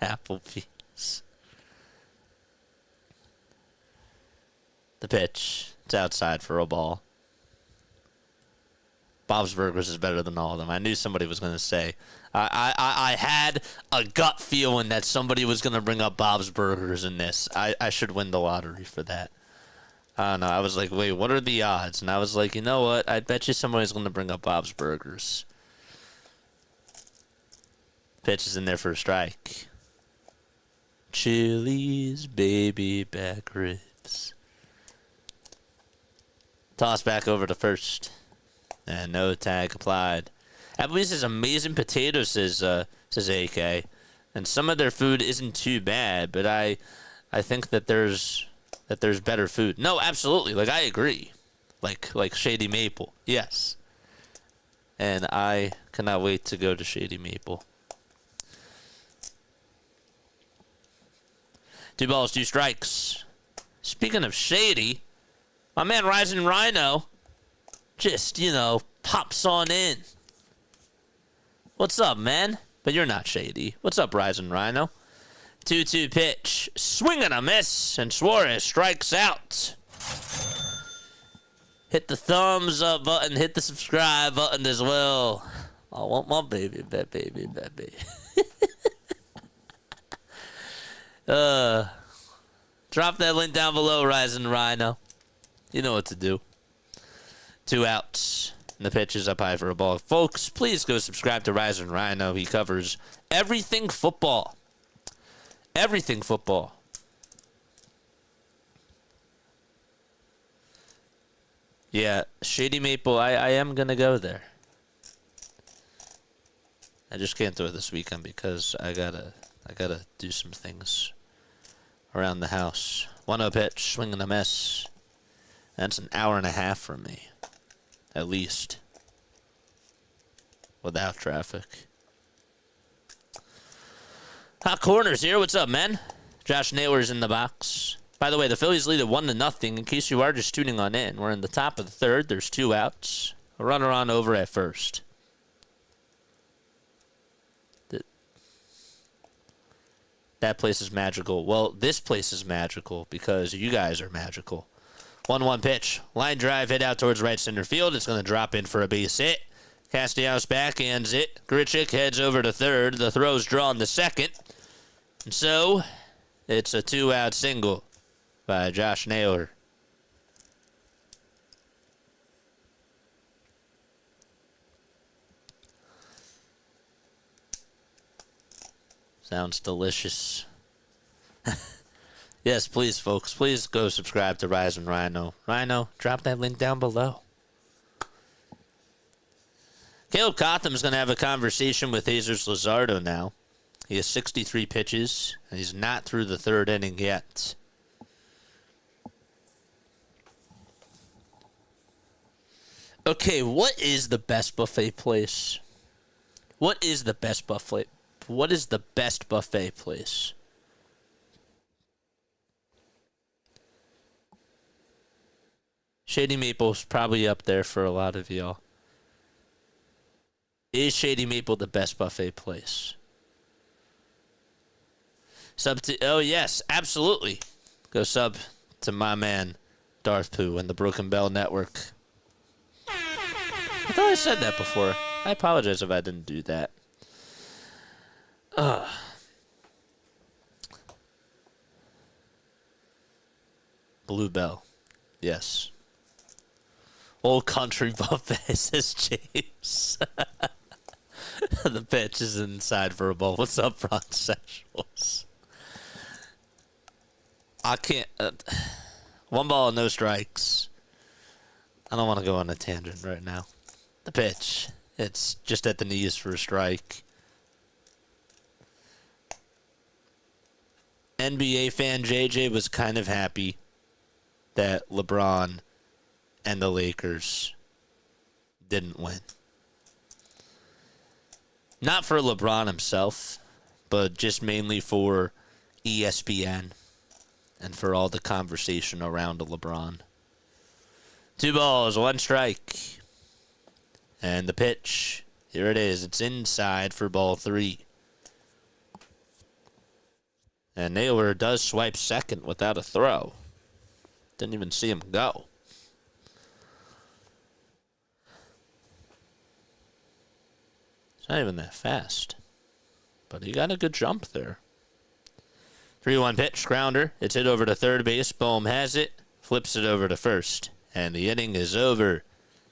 Applebee's. The pitch. It's outside for a ball. Bob's Burgers is better than all of them. I knew somebody was going to say. I had a gut feeling that somebody was going to bring up Bob's Burgers in this. I should win the lottery for that. I don't know. I was like, wait, what are the odds? And I was like, you know what? I bet you somebody's going to bring up Bob's Burgers. Pitch is in there for a strike. Chili's baby back ribs. Toss back over to first. And no tag applied. Applebee's has amazing potatoes, says AK. And some of their food isn't too bad, but I think that there's better food. No, absolutely. Like, I agree. Like Shady Maple. Yes. And I cannot wait to go to Shady Maple. 2 balls, 2 strikes. Speaking of Shady, my man Rising Rhino just, pops on in. What's up, man? But you're not Shady. What's up, Rising Rhino? 2-2 pitch. Swing and a miss, and Suarez strikes out. Hit the thumbs up button. Hit the subscribe button as well. I want my baby, that baby, that baby. Drop that link down below, Rising Rhino. You know what to do. 2 outs. And the pitch is up high for a ball. Folks, please go subscribe to Rising Rhino. He covers everything football. Everything football. Yeah, Shady Maple, I am going to go there. I just can't do it this weekend because I gotta do some things around the house. 1-0 pitch, swing and a miss. That's an hour and a half from me, at least, without traffic. Hot Corners here. What's up, man? Josh Naylor's in the box. By the way, the Phillies lead at 1-0. In case you are just tuning on in, we're in the top of the third. There's 2 outs. A runner on over at first. That place is magical. Well, this place is magical because you guys are magical. 1-1 pitch. Line drive, hit out towards right center field. It's going to drop in for a base hit. Castellanos backhands it. Grichuk heads over to third. The throw's drawn to second. And so, it's a 2-out single by Josh Naylor. Sounds delicious. Yes, please, folks. Please go subscribe to Rising Rhino. Rhino, drop that link down below. Caleb Cotham's going to have a conversation with Jesus Luzardo now. He has 63 pitches, and he's not through the third inning yet. Okay, what is the best buffet place? What is the best buffet? What is the best buffet place? Shady Maple's probably up there for a lot of y'all. Is Shady Maple the best buffet place? Oh, yes, absolutely. Go sub to my man, Darth Pooh, and the Broken Bell Network. I thought I said that before. I apologize if I didn't do that. Bluebell. Yes. Old Country Buffet, says James. The pitch is inside for a ball. What's up, Ron Sexuals? I can't. 1 ball, no strikes. I don't want to go on a tangent right now. The pitch. It's just at the knees for a strike. NBA fan JJ was kind of happy that LeBron and the Lakers didn't win. Not for LeBron himself, but just mainly for ESPN and for all the conversation around LeBron. 2 balls, 1 strike. And the pitch, here it is. It's inside for ball 3. And Naylor does swipe second without a throw. Didn't even see him go. It's not even that fast. But he got a good jump there. 3-1 pitch, grounder. It's hit over to third base. Bohm has it. Flips it over to first. And the inning is over.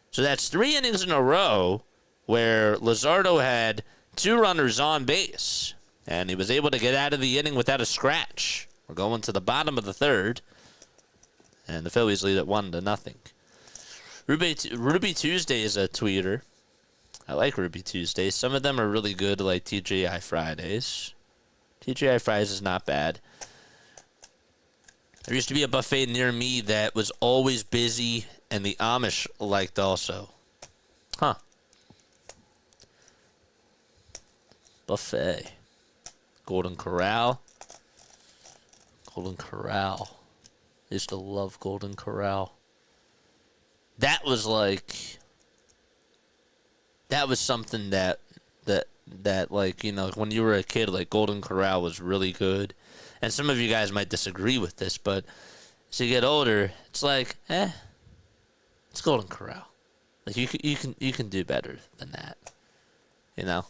So that's 3 innings in a row where Luzardo had 2 runners on base. And he was able to get out of the inning without a scratch. We're going to the bottom of the 3rd. And the Phillies lead at 1-0. Ruby Tuesday is a tweeter. I like Ruby Tuesdays. Some of them are really good, like TGI Fridays. TGI Fridays is not bad. There used to be a buffet near me that was always busy, and the Amish liked also. Huh. Buffet. Golden Corral. Golden Corral. I used to love Golden Corral. That was like... That was something that like, you know, when you were a kid, like Golden Corral was really good. And some of you guys might disagree with this, but as you get older, it's like, it's Golden Corral. Like you can do better than that, you know.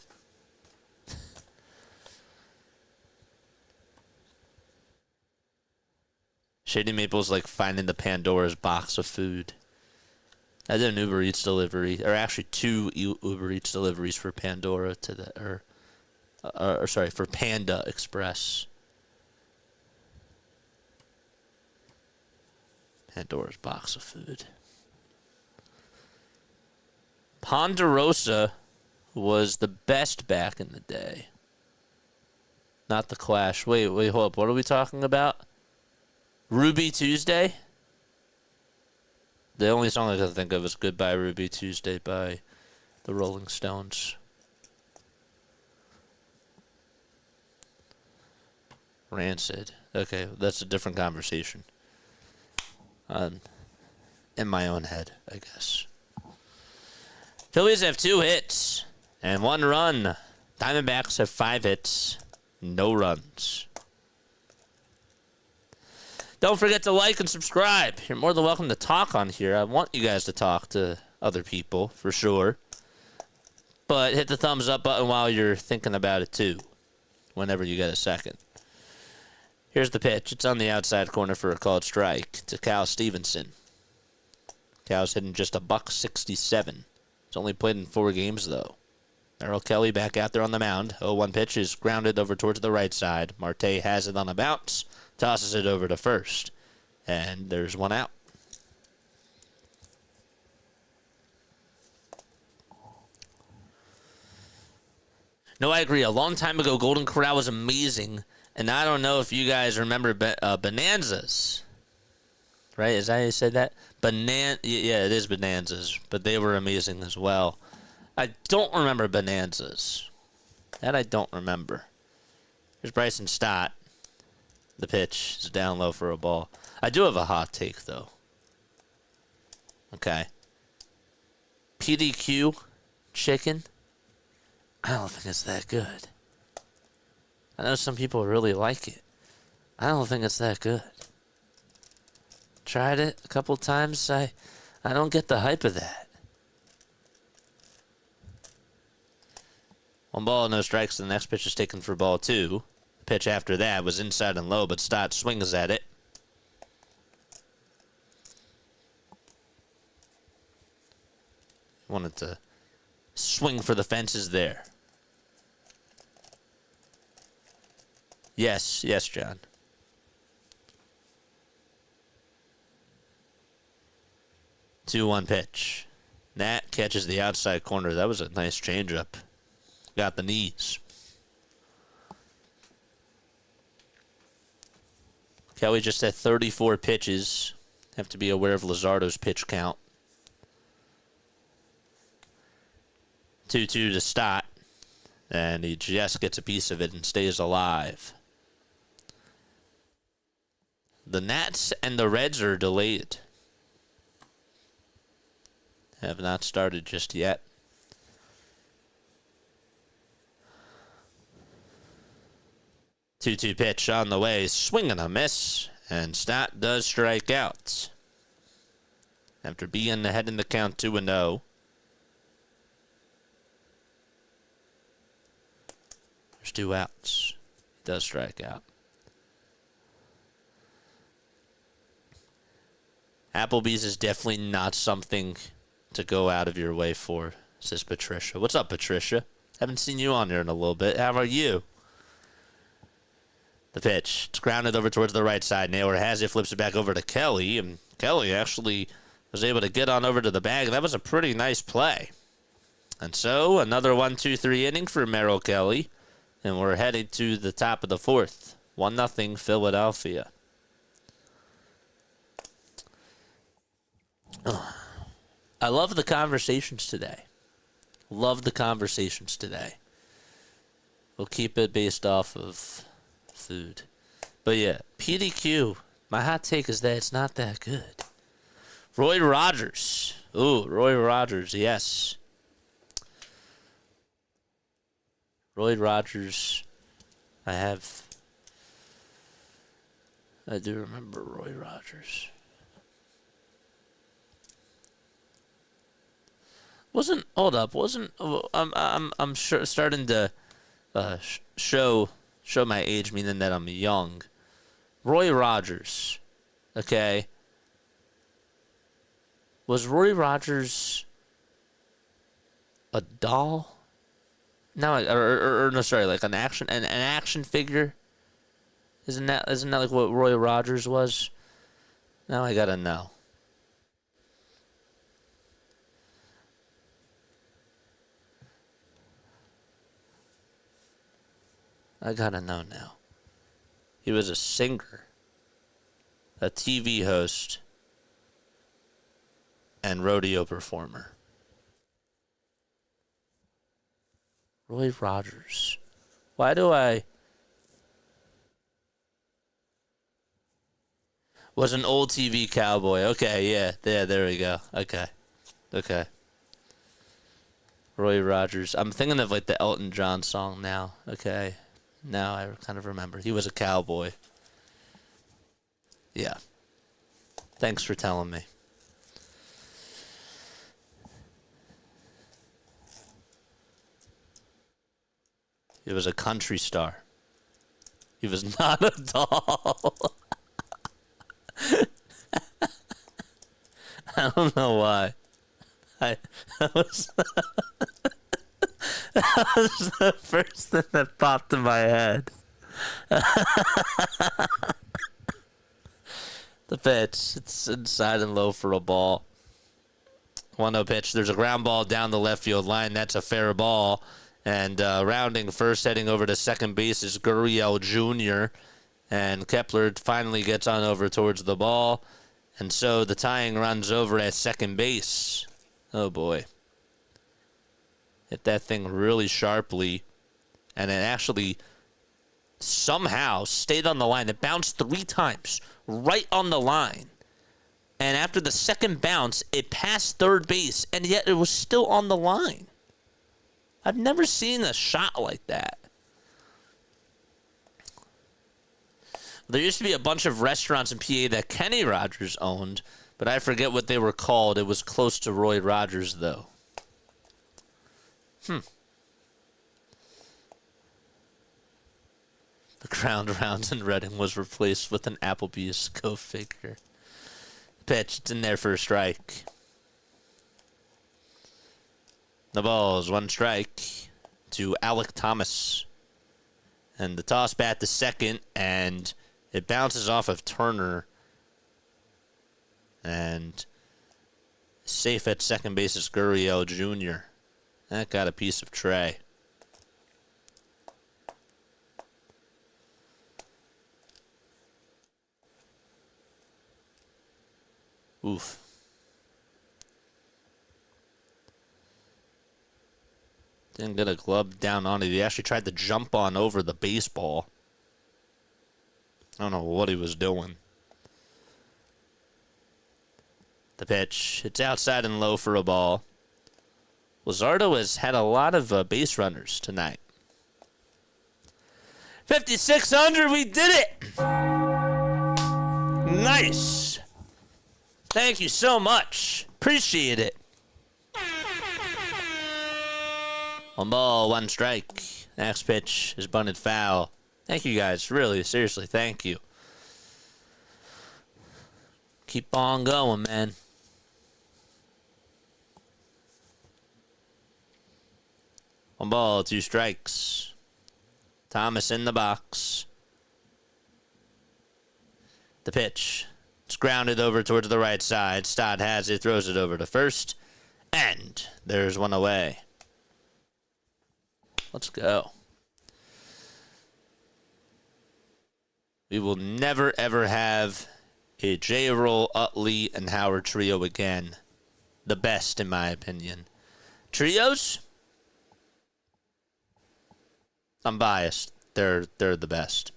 Shady Maple's like finding the Pandora's box of food. I did an Uber Eats delivery, or actually 2 Uber Eats deliveries for Pandora to the, for Panda Express. Pandora's box of food. Ponderosa was the best back in the day. Not the Clash. Wait, hold up. What are we talking about? Ruby Tuesday? The only song I can think of is Goodbye Ruby Tuesday by the Rolling Stones. Rancid. Okay, that's a different conversation. In my own head, I guess. Phillies have 2 hits and 1 run. Diamondbacks have 5 hits, no runs. Don't forget to like and subscribe. You're more than welcome to talk on here. I want you guys to talk to other people, for sure. But hit the thumbs up button while you're thinking about it, too, whenever you get a second. Here's the pitch. It's on the outside corner for a called strike to Cal Stevenson. Cal's hitting just $167. He's only played in 4 games, though. Merrill Kelly back out there on the mound. 0-1 pitch is grounded over towards the right side. Marte has it on a bounce. Tosses it over to first. And there's 1 out. No, I agree. A long time ago, Golden Corral was amazing. And I don't know if you guys remember Bonanzas. Right? Is that how you said that? Yeah, it is Bonanzas. But they were amazing as well. I don't remember Bonanzas. That I don't remember. Here's Bryson Stott. The pitch is down low for a ball. I do have a hot take, though. Okay. PDQ chicken. I don't think it's that good. I know some people really like it. I don't think it's that good. Tried it a couple times. I don't get the hype of that. 1 ball, no strikes. The next pitch is taken for ball 2. The pitch after that was inside and low, but Stott swings at it. Wanted to swing for the fences there. Yes, John. Two-one pitch. Nat catches the outside corner. That was a nice changeup. Got the knees. Kelly just had 34 pitches. Have to be aware of Luzardo's pitch count. 2-2 to Stott. And he just gets a piece of it and stays alive. The Nats and the Reds are delayed. Have not started just yet. Two-two pitch on the way. Swing and a miss. And Stott does strike out. After being ahead in the count 2-0. There's 2 outs. He does strike out. Applebee's is definitely not something to go out of your way for, says Patricia. What's up, Patricia? Haven't seen you on here in a little bit. How are you? The pitch. It's grounded over towards the right side. Naylor has it, flips it back over to Kelly, and Kelly actually was able to get on over to the bag. That was a pretty nice play. And so, another 1-2-3 inning for Merrill Kelly, and we're headed to the top of the 4th. 1-0 Philadelphia. I love the conversations today. Love the conversations today. We'll keep it based off of food. But yeah, PDQ, my hot take is that it's not that good. Roy Rogers. Ooh, Roy Rogers, yes. Roy Rogers, I do remember Roy Rogers. I'm sure starting to show my age, meaning that I'm young. Roy Rogers, okay. Was Roy Rogers a doll? No, no, sorry, like an action figure. Isn't that like what Roy Rogers was? Now I gotta know. I gotta know now. He was a singer, a TV host, and rodeo performer. Roy Rogers. Why do I... Was an old TV cowboy. Okay, yeah, there we go. Okay. Roy Rogers. I'm thinking of like the Elton John song now. Okay. Now I kind of remember. He was a cowboy. Yeah. Thanks for telling me. He was a country star. He was not a doll. I don't know why. That was the first thing that popped in my head. The pitch. It's inside and low for a ball. 1-0 pitch. There's a ground ball down the left field line. That's a fair ball. And rounding first, heading over to second base is Gurriel Jr. And Kepler finally gets on over towards the ball. And so the tying runs over at second base. Oh, boy. Hit that thing really sharply. And it actually somehow stayed on the line. It bounced 3 times right on the line. And after the second bounce, it passed third base. And yet it was still on the line. I've never seen a shot like that. There used to be a bunch of restaurants in PA that Kenny Rogers owned, but I forget what they were called. It was close to Roy Rogers, though. The ground round in Reading was replaced with an Applebee's go-figure. Pitch, it's in there for a strike. The ball is 1 strike to Alec Thomas. And the toss bat to second, and it bounces off of Turner. And safe at second base is Gurriel Jr. That got a piece of tray. Oof. Didn't get a glove down on it. He actually tried to jump on over the baseball. I don't know what he was doing. The pitch. It's outside and low for a ball. Luzardo has had a lot of base runners tonight. 5,600. We did it. Nice. Thank you so much. Appreciate it. 1 ball, 1 strike. Next pitch is bunted foul. Thank you guys. Really, seriously, thank you. Keep on going, man. One ball, 2 strikes. Thomas in the box. The pitch. It's grounded over towards the right side. Stott has it, throws it over to first. And there's one away. Let's go. We will never, ever have a J-Roll, Utley, and Howard trio again. The best, in my opinion. Trios? I'm biased. They're the best.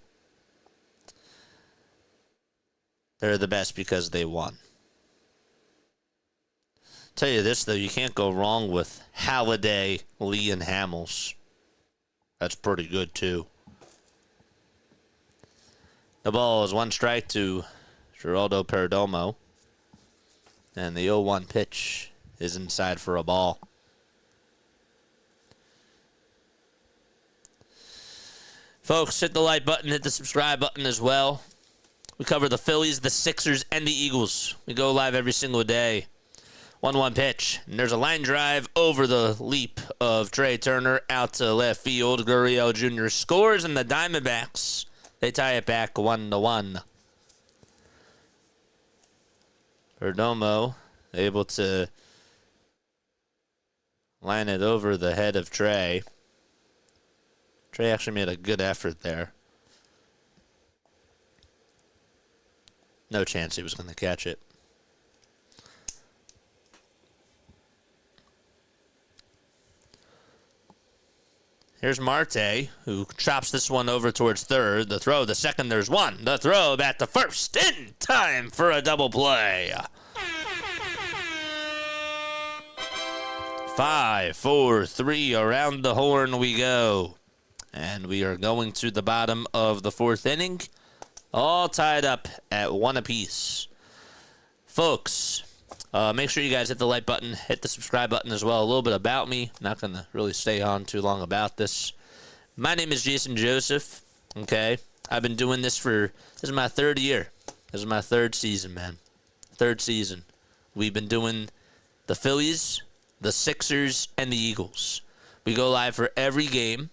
They're the best because they won. Tell you this, though, you can't go wrong with Halladay, Lee, and Hamels. That's pretty good, too. The ball is 1 strike to Geraldo Perdomo. And the 0-1 pitch is inside for a ball. Folks, hit the like button, hit the subscribe button as well. We cover the Phillies, the Sixers, and the Eagles. We go live every single day. 1-1 pitch. And there's a line drive over the leap of Trey Turner out to left field. Gurriel Jr. scores, and the Diamondbacks, they tie it back 1-1. Perdomo able to line it over the head of Trey. Trey actually made a good effort there. No chance he was going to catch it. Here's Marte, who chops this one over towards third. The throw, the second, there's one. The throw back to first. In time for a double play. 5, 4, 3, around the horn we go. And we are going to the bottom of the 4th inning. All tied up at 1 apiece. Folks, make sure you guys hit the like button, hit the subscribe button as well. A little bit about me. Not going to really stay on too long about this. My name is Jason Joseph. Okay? I've been doing this this is my 3rd year. This is my 3rd season, man. 3rd season. We've been doing the Phillies, the Sixers, and the Eagles. We go live for every game.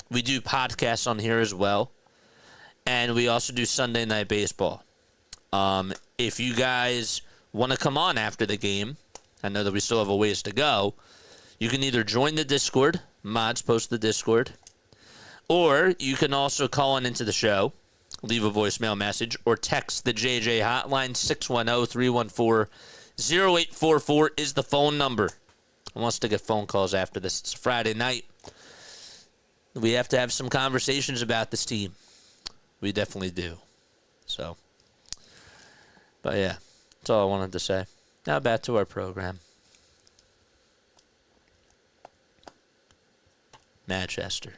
We do podcasts on here as well. And we also do Sunday Night Baseball. If you guys want to come on after the game, I know that we still have a ways to go, you can either join the Discord, mods post the Discord, or you can also call into the show, leave a voicemail message, or text the JJ hotline. 610-314-0844 is the phone number. I want us to get phone calls after this. It's Friday night. We have to have some conversations about this team. We definitely do. So, but yeah, that's all I wanted to say. Now back to our program. Manchester.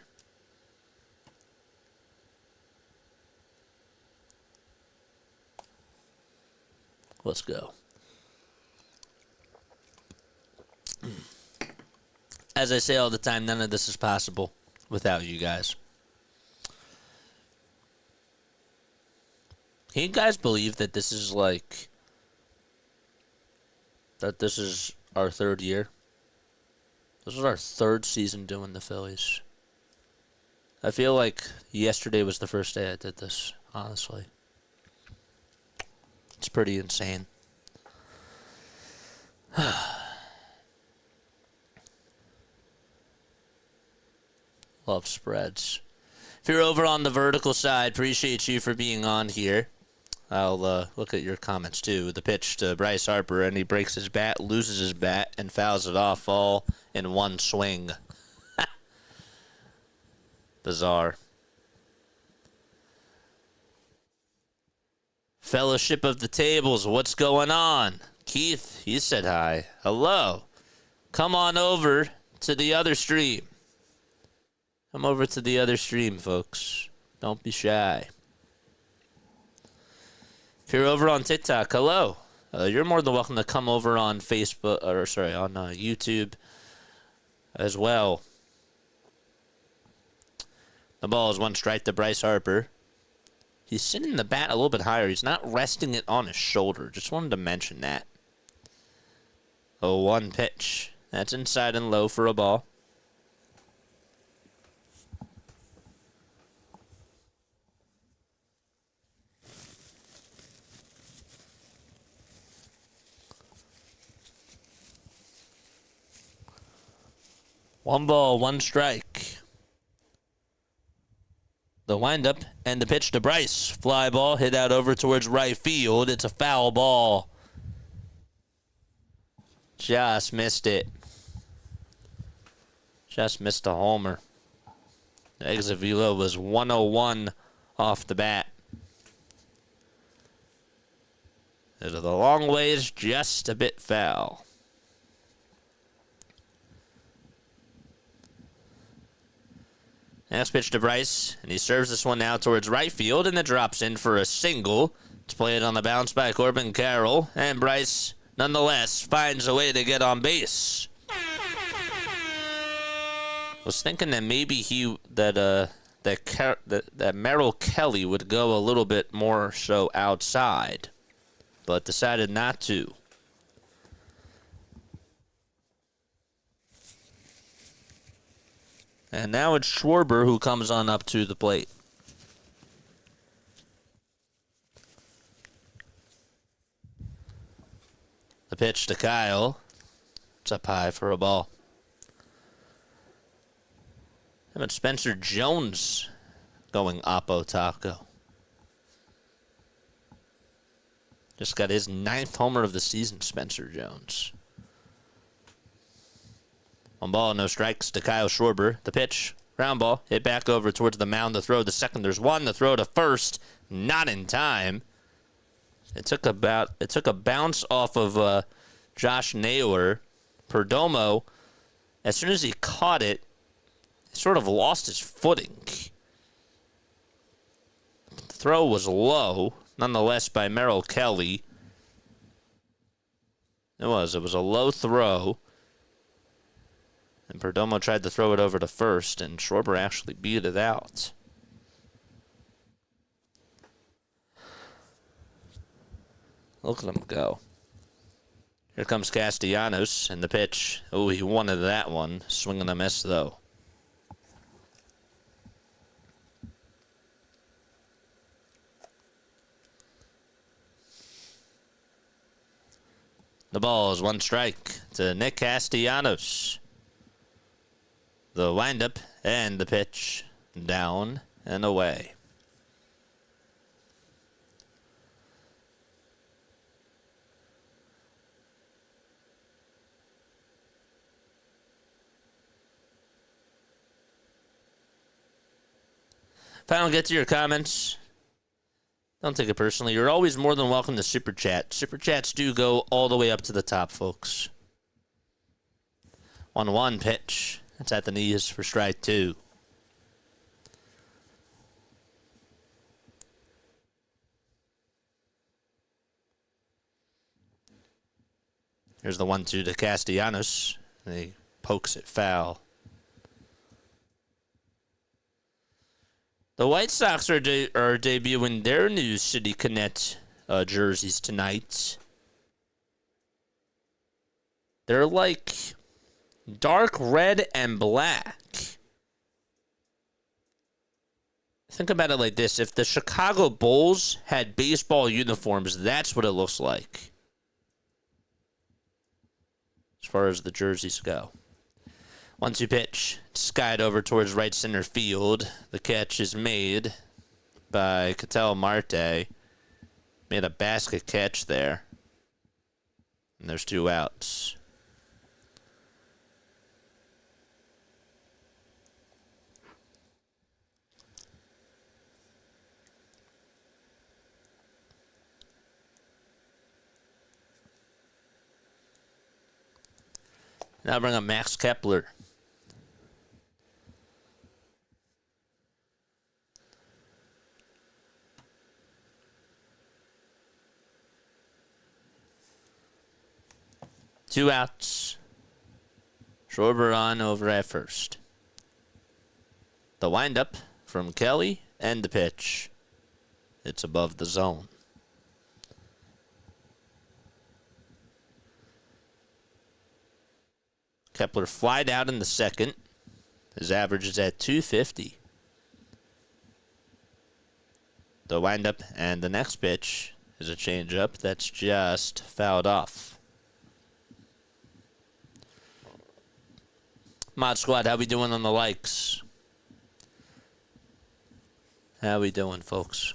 Let's go. As I say all the time, none of this is possible without you guys. Can you guys believe that this is our 3rd year? This is our 3rd season doing the Phillies. I feel like yesterday was the first day I did this, honestly. It's pretty insane. Love spreads. If you're over on the vertical side, appreciate you for being on here. I'll look at your comments, too. The pitch to Bryce Harper, and he breaks his bat, loses his bat, and fouls it off all in one swing. Bizarre. Fellowship of the Tables, what's going on? Keith, he said hi. Hello. Come on over to the other stream. Come over to the other stream, folks. Don't be shy. If you're over on TikTok, hello. You're more than welcome to come over on Facebook, on YouTube as well. The ball is 1 strike to Bryce Harper. He's sitting the bat a little bit higher. He's not resting it on his shoulder. Just wanted to mention that. 0-1 pitch. That's inside and low for a ball. One ball, 1 strike. The windup and the pitch to Bryce. Fly ball hit out over towards right field. It's a foul ball. Just missed it. Just missed a homer. The exit velo was 101 off the bat. The long way is just a bit foul. Next pitch to Bryce, and he serves this one out towards right field, and it drops in for a single. It's played on the bounce by Corbin Carroll, and Bryce, nonetheless, finds a way to get on base. I was thinking that maybe that Merrill Kelly would go a little bit more so outside, but decided not to. And now it's Schwarber who comes on up to the plate. The pitch to Kyle. It's up high for a ball. How about Spencer Jones going oppo taco? Just got his 9th homer of the season, Spencer Jones. 1 ball, no strikes to Kyle Schwarber. The pitch, ground ball, hit back over towards the mound. The throw to second. There's 1. The throw to first, not in time. It took a bounce off of Josh Naylor. Perdomo, as soon as he caught it, he sort of lost his footing. The throw was low, nonetheless, by Merrill Kelly. It was a low throw. And Perdomo tried to throw it over to first, and Schwarber actually beat it out. Look at him go. Here comes Castellanos, and the pitch. Oh, he wanted that one. Swing and a miss, though. The ball is 1 strike to Nick Castellanos. The windup and the pitch, down and away. If I don't get to your comments, don't take it personally. You're always more than welcome to Super Chat. Super Chats do go all the way up to the top, folks. 1-1 pitch. That's at the knees for strike 2. Here's the 1-2 to Castellanos. He pokes it foul. The White Sox are debuting their new City Connect jerseys tonight. They're like dark red and black. Think about it like this. If the Chicago Bulls had baseball uniforms, that's what it looks like. As far as the jerseys go. 1-2 pitch. Skied over towards right center field. The catch is made by Ketel Marte. Made a basket catch there. And there's 2 outs. Now bring up Max Kepler. Two outs. Schwarber on over at first. The windup from Kelly and the pitch. It's above the zone. Kepler flied out in the second. His average is at 250. The windup and the next pitch is a changeup that's just fouled off. Mod Squad, how we doing on the likes? How we doing, folks?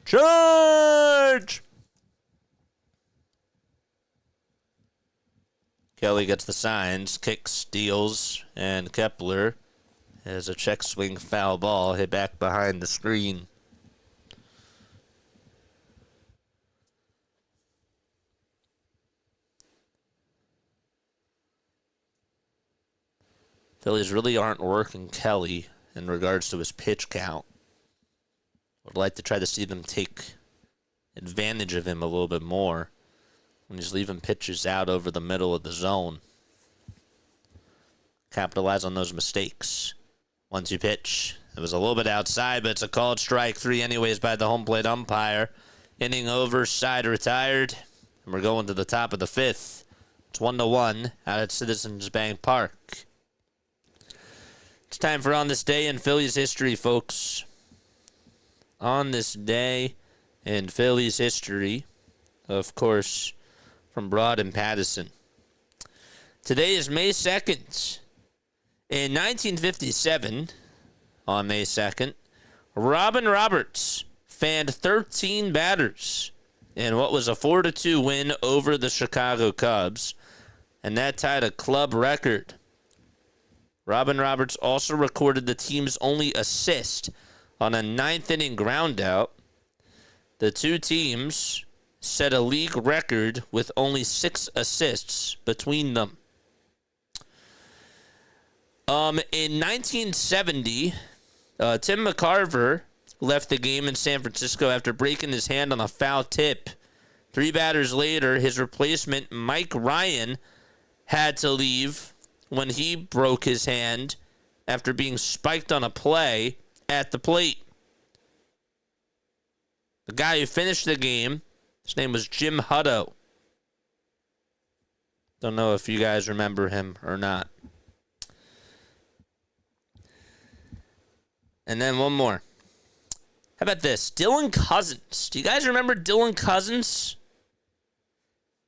Charge! Kelly gets the signs, kicks, steals, and Kepler has a check swing foul ball hit back behind the screen. Phillies really aren't working Kelly in regards to his pitch count. Would like to try to see them take advantage of him a little bit more when he's leaving pitches out over the middle of the zone. Capitalize on those mistakes. 1-2 pitch. It was a little bit outside, but it's a called strike 3 anyways by the home plate umpire. Inning over, side retired, and we're going to the top of the 5th. It's 1-1 out at Citizens Bank Park. It's time for On This Day in Phillies History, folks. On this day in Phillies history, of course, from Broad and Pattison. Today is May 2nd. In 1957, on May 2nd, Robin Roberts fanned 13 batters in what was a 4-2 win over the Chicago Cubs, and that tied a club record. Robin Roberts also recorded the team's only assist on a 9th-inning groundout. The two teams set a league record with only 6 assists between them. In 1970, Tim McCarver left the game in San Francisco after breaking his hand on a foul tip. 3 batters later, his replacement, Mike Ryan, had to leave when he broke his hand after being spiked on a play at the plate. The guy who finished the game, his name was Jim Hutto. Don't know if you guys remember him or not. And then one more. How about this? Dylan Cousins. Do you guys remember Dylan Cousins?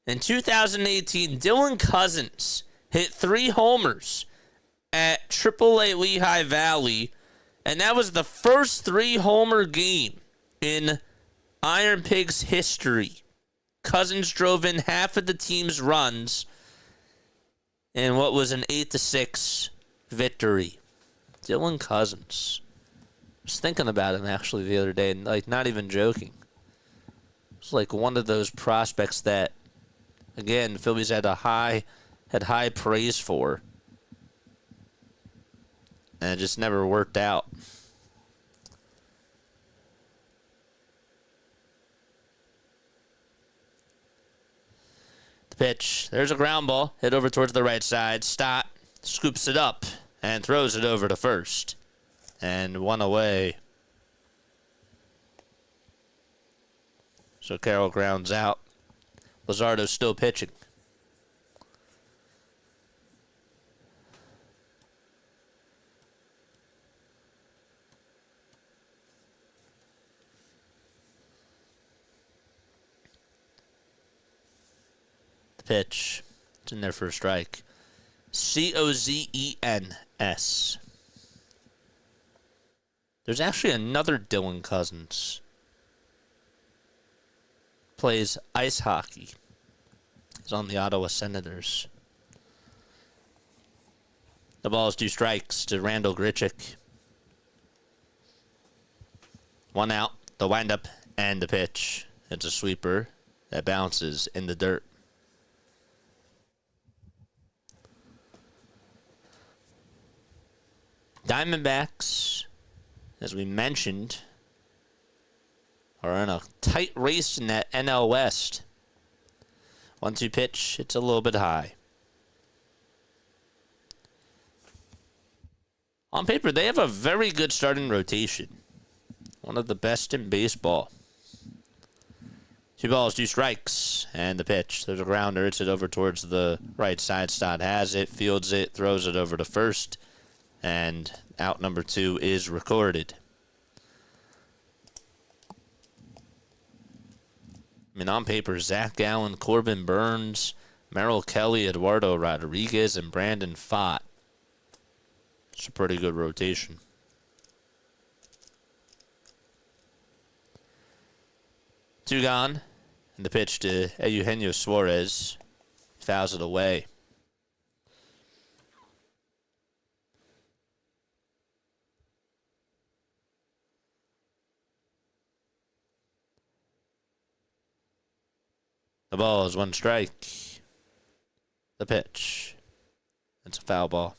In 2018, Dylan Cousins hit 3 homers at AAA Lehigh Valley, and that was the first 3-homer game in Iron Pigs history. Cousins drove in half of the team's runs in what was an 8-6 victory. Dylan Cousins. I was thinking about him actually the other day, and like not even joking. It's like one of those prospects that, again, the Phillies had high praise for, and it just never worked out. The pitch. There's a ground ball hit over towards the right side. Stott scoops it up and throws it over to first. And 1 away. So Carroll grounds out. Luzardo's still pitching. The pitch. It's in there for a strike. Cozeens. There's actually another Dylan Cousins. Plays ice hockey. He's on the Ottawa Senators. The ball is 2 strikes to Randall Grichuk. 1 out, the windup, and the pitch. It's a sweeper that bounces in the dirt. Diamondbacks, as we mentioned, are in a tight race in that NL West. 1-2 pitch, it's a little bit high. On paper, they have a very good starting rotation. One of the best in baseball. 2 balls, 2 strikes, and the pitch. There's a grounder. It's it over towards the right side. Stott has it, fields it, throws it over to first, and out number 2 is recorded. I mean, on paper, Zach Gallen, Corbin Burns, Merrill Kelly, Eduardo Rodriguez, and Brandon Pfaadt. It's a pretty good rotation. Two gone. And the pitch to Eugenio Suarez. Fouls it away. The ball is 1 strike. The pitch. It's a foul ball.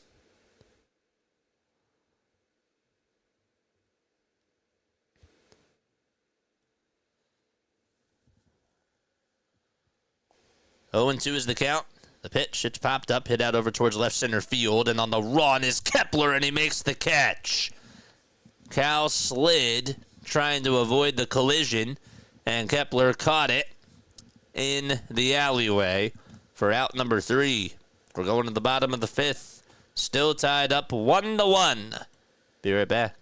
Oh, 0-2 is the count. The pitch, it's popped up, hit out over towards left center field, and on the run is Kepler, and he makes the catch. Cal slid, trying to avoid the collision, and Kepler caught it in the alleyway for out number 3. We're going to the bottom of the 5th. Still tied up 1-1. Be right back.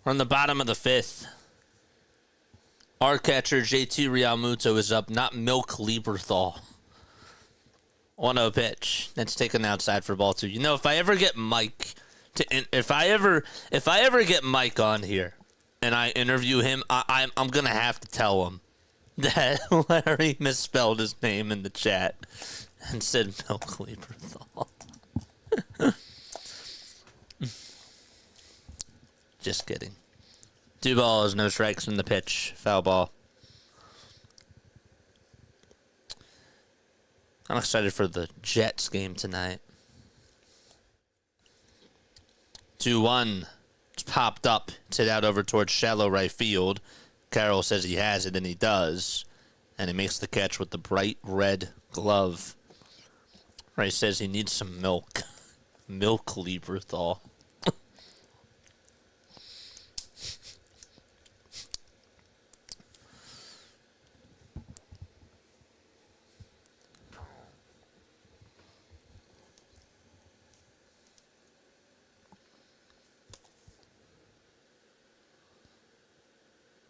We're on the bottom of the 5th. Our catcher, JT Realmuto, is up, not Milk Lieberthal. 1-0 pitch. That's taken outside for ball 2. You know, if I ever get Mike if I ever get Mike on here and I interview him, I'm gonna have to tell him that Larry misspelled his name in the chat and said Milk Lieberthal. Just kidding. 2 balls, no strikes in the pitch. Foul ball. I'm excited for the Jets game tonight. 2-1. It's popped up. It's hit out over towards shallow right field. Carroll says he has it, and he does. And he makes the catch with the bright red glove. Right, he says he needs some milk. Milk Lieberthal.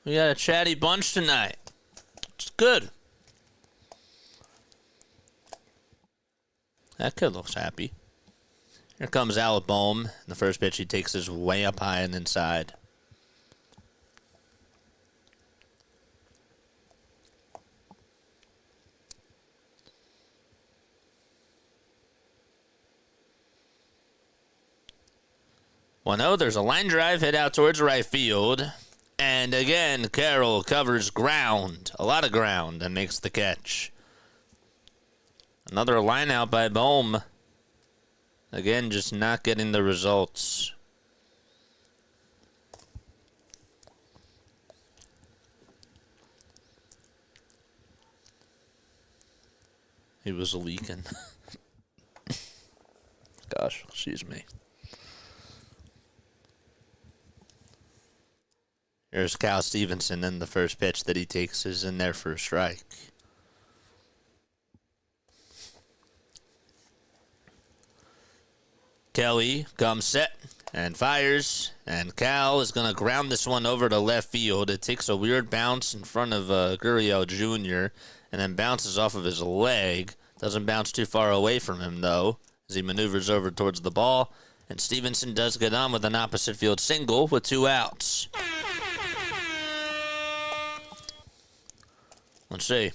We got a chatty bunch tonight. It's good. That kid looks happy. Here comes Alec Bohm. The first pitch he takes is way up high and inside. Well, no, there's a line drive hit out towards right field. And again, Carroll covers ground, a lot of ground, and makes the catch. Another line out by Bohm. Again, just not getting the results. He was leaking. Gosh, excuse me. Here's Cal Stevenson, and the first pitch that he takes is in there for a strike. Kelly comes set and fires, and Cal is going to ground this one over to left field. It takes a weird bounce in front of Gurriel Jr., and then bounces off of his leg. Doesn't bounce too far away from him, though, as he maneuvers over towards the ball. And Stevenson does get on with an opposite field single with 2 outs. Let's see.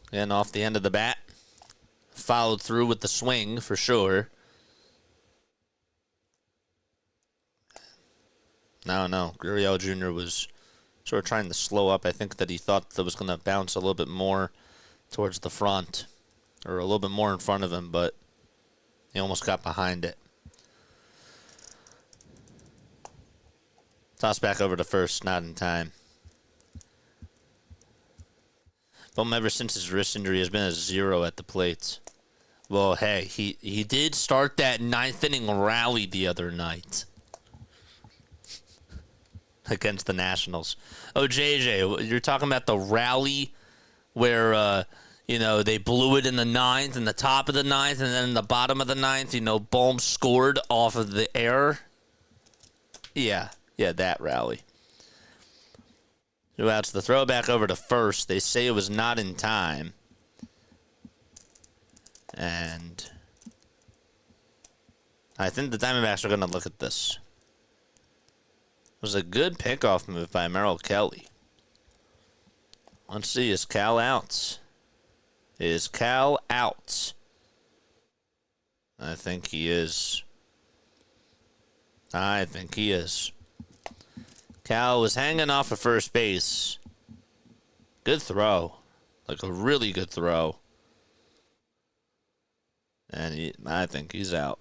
Again, off the end of the bat. Followed through with the swing for sure. No. Gurriel Jr. was sort of trying to slow up. I think that he thought that was going to bounce a little bit more towards the front. Or a little bit more in front of him, but he almost got behind it. Toss back over to first, not in time. Bohm, ever since his wrist injury, has been a 0 at the plate. Well, hey, he did start that 9th inning rally the other night against the Nationals. Oh, JJ, you're talking about the rally where, they blew it in the 9th, in the top of the 9th, and then in the bottom of the 9th, Bohm scored off of the air? Yeah, that rally. 2 outs, the throw back over to first. They say it was not in time. And I think the Diamondbacks are going to look at this. It was a good pickoff move by Merrill Kelly. Let's see, is Cal out? Is Cal out? I think he is. Cal was hanging off of first base. Good throw. Like a really good throw. And I think he's out.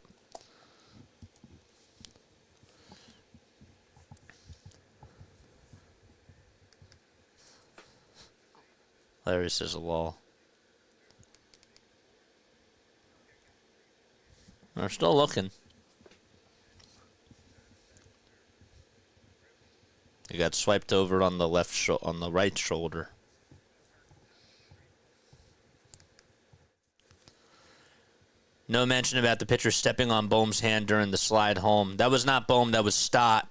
Larry says a lull. We're still looking. He got swiped over on the on the right shoulder. No mention about the pitcher stepping on Bohm's hand during the slide home. That was not Bohm, that was Stott.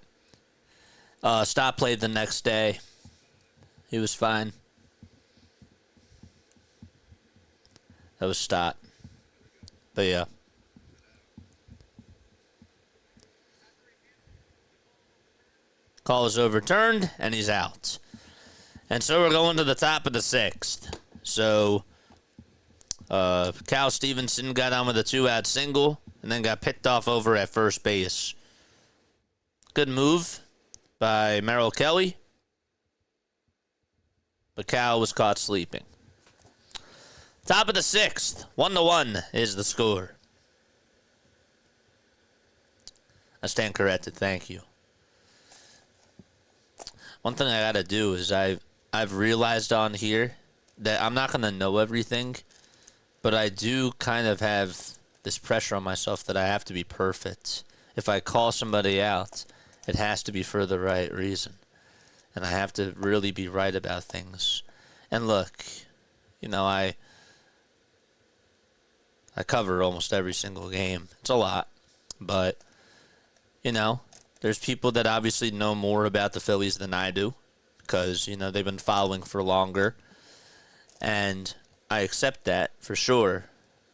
Stott played the next day. He was fine. That was Stott. But yeah. Call is overturned, and he's out. And so we're going to the top of the 6th. So Cal Stevenson got on with a 2-out single and then got picked off over at first base. Good move by Merrill Kelly. But Cal was caught sleeping. Top of the 6th. 1-1 is the score. I stand corrected. Thank you. One thing I got to do is I I've realized on here that I'm not going to know everything, but I do kind of have this pressure on myself that I have to be perfect. If I call somebody out, it has to be for the right reason. And I have to really be right about things. And look, you know, I cover almost every single game. It's a lot. But, you know, there's people that obviously know more about the Phillies than I do because, you know, they've been following for longer. And I accept that for sure.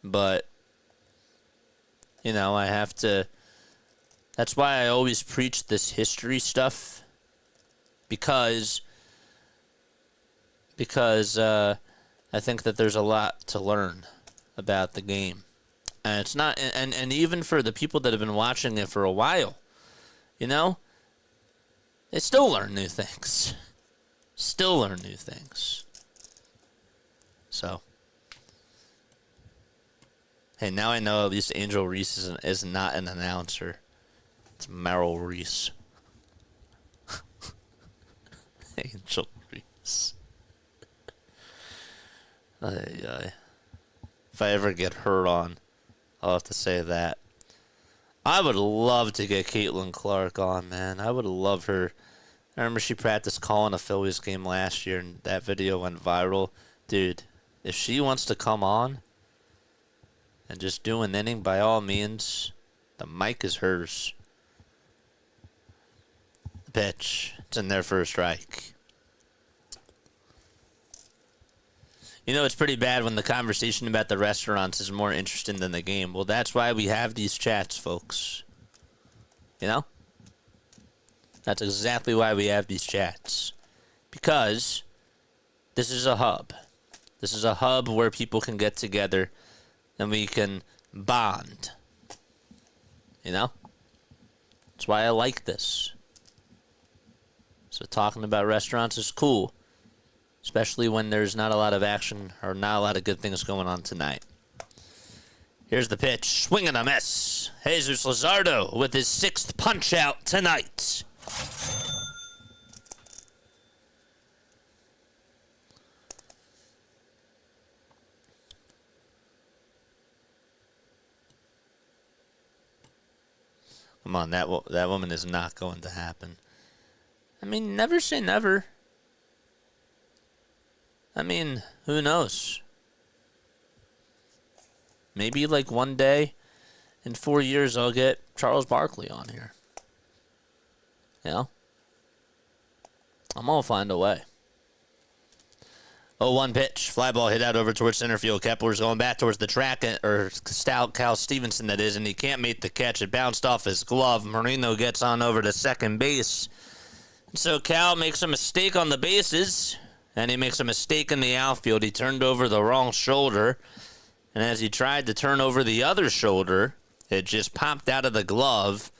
But, you know, I have to... That's why I always preach this history stuff. Because I think that there's a lot to learn about the game. And it's not... And even for the people that have been watching it for a while, you know, they still learn new things. Still learn new things. So... Hey, now I know at least Angel Reese is not an announcer. It's Merrill Reese. Angel Reese. If I ever get hurt on, I'll have to say that. I would love to get Caitlin Clark on, man. I would love her. I remember she practiced calling a Phillies game last year, and that video went viral. Dude, if she wants to come on and just do an inning, by all means, the mic is hers. The pitch, it's in there for a strike. You know, it's pretty bad when the conversation about the restaurants is more interesting than the game. Well, that's why we have these chats, folks. You know? That's exactly why we have these chats. Because this is a hub. This is a hub where people can get together and we can bond. You know? That's why I like this. So talking about restaurants is cool. Especially when there's not a lot of action or not a lot of good things going on tonight. Here's the pitch. Swing and a miss. Jesus Luzardo with his 6th punch out tonight. Come on, that woman is not going to happen. I mean, never say never. I mean, who knows? Maybe like one day in 4 years I'll get Charles Barkley on here. You know? I'm gonna find a way. 0-1 pitch. Fly ball hit out over towards center field. Kepler's going back towards the track, or Cal Stevenson that is, and he can't make the catch. It bounced off his glove. Marino gets on over to second base. So Cal makes a mistake on the bases, and he makes a mistake in the outfield. He turned over the wrong shoulder, and as he tried to turn over the other shoulder, it just popped out of the glove.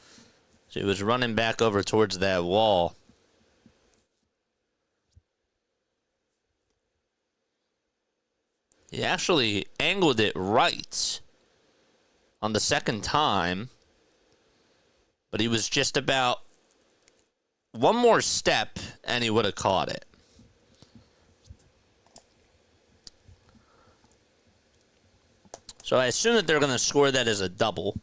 So he was running back over towards that wall. He actually angled it right on the second time, but he was just about one more step and he would have caught it. So I assume that they're going to score that as a double.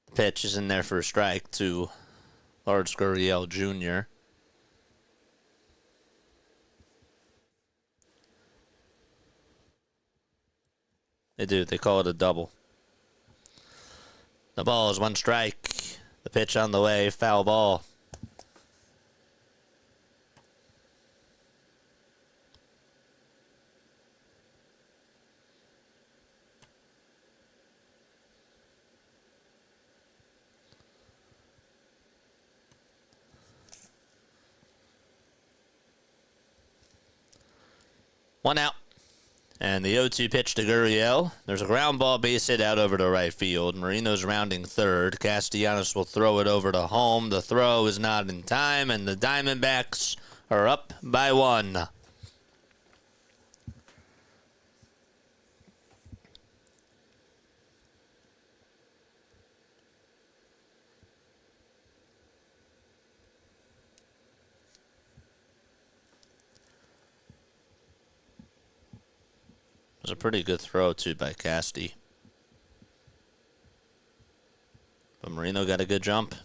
The pitch is in there for a strike to Lawrence Gurriel Jr. They do. They call it a double. The ball is 1 strike. The pitch on the way. Foul ball. One out. And the 0-2 pitch to Gurriel. There's a ground ball base hit out over to right field. Marino's rounding third. Castellanos will throw it over to home. The throw is not in time, and the Diamondbacks are up by 1. was a pretty good throw, too, by Casty. But Marino got a good jump.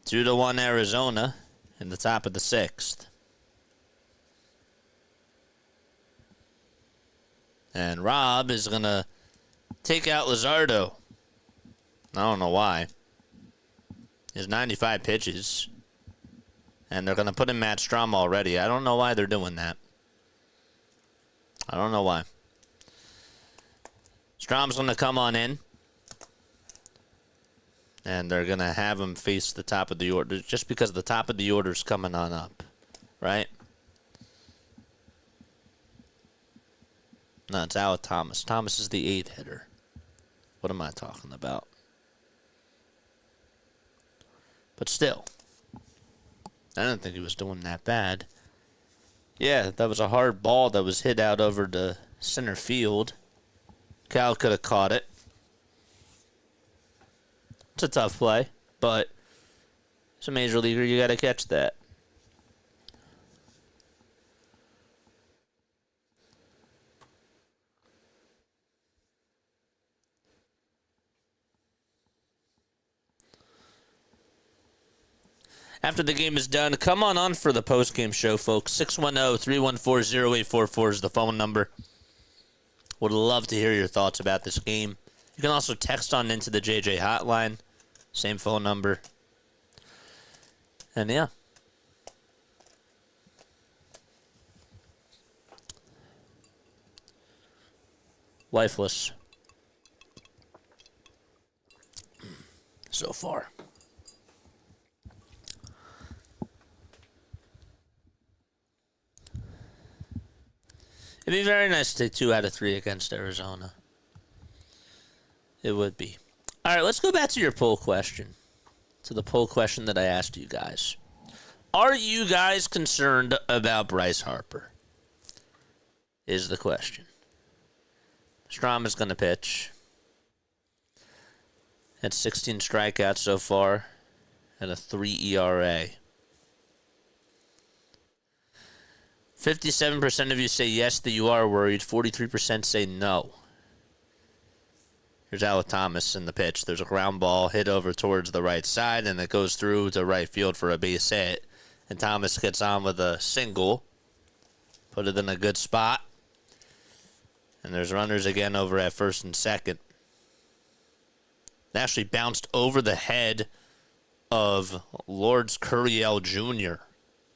Two to 1 Arizona in the top of the 6th. And Rob is going to take out Luzardo. I don't know why. He has 95 pitches. And they're going to put in Matt Strom already. I don't know why they're doing that. I don't know why. Strom's going to come on in. And they're going to have him face the top of the order. Just because the top of the order is coming on up. Right? No, it's Alec Thomas. Thomas is the 8th hitter. What am I talking about? But still. I didn't think he was doing that bad. Yeah, that was a hard ball that was hit out over to center field. Cal could have caught it. It's a tough play, but as a major leaguer, you got to catch that. After the game is done, come on for the post-game show, folks. 610-314-0844 is the phone number. Would love to hear your thoughts about this game. You can also text on into the JJ hotline. Same phone number. And yeah. Lifeless. So far. It'd be very nice to take 2 out of 3 against Arizona. It would be. All right, let's go back to your poll question. To the poll question that I asked you guys. Are you guys concerned about Bryce Harper? Is the question. Strom is going to pitch. Had 16 strikeouts so far. And a 3 ERA. 57% of you say yes, that you are worried. 43% say no. Here's Alec Thomas in the pitch. There's a ground ball hit over towards the right side, and it goes through to right field for a base hit. And Thomas gets on with a single. Put it in a good spot. And there's runners again over at first and second. It actually bounced over the head of Lourdes Gurriel Jr.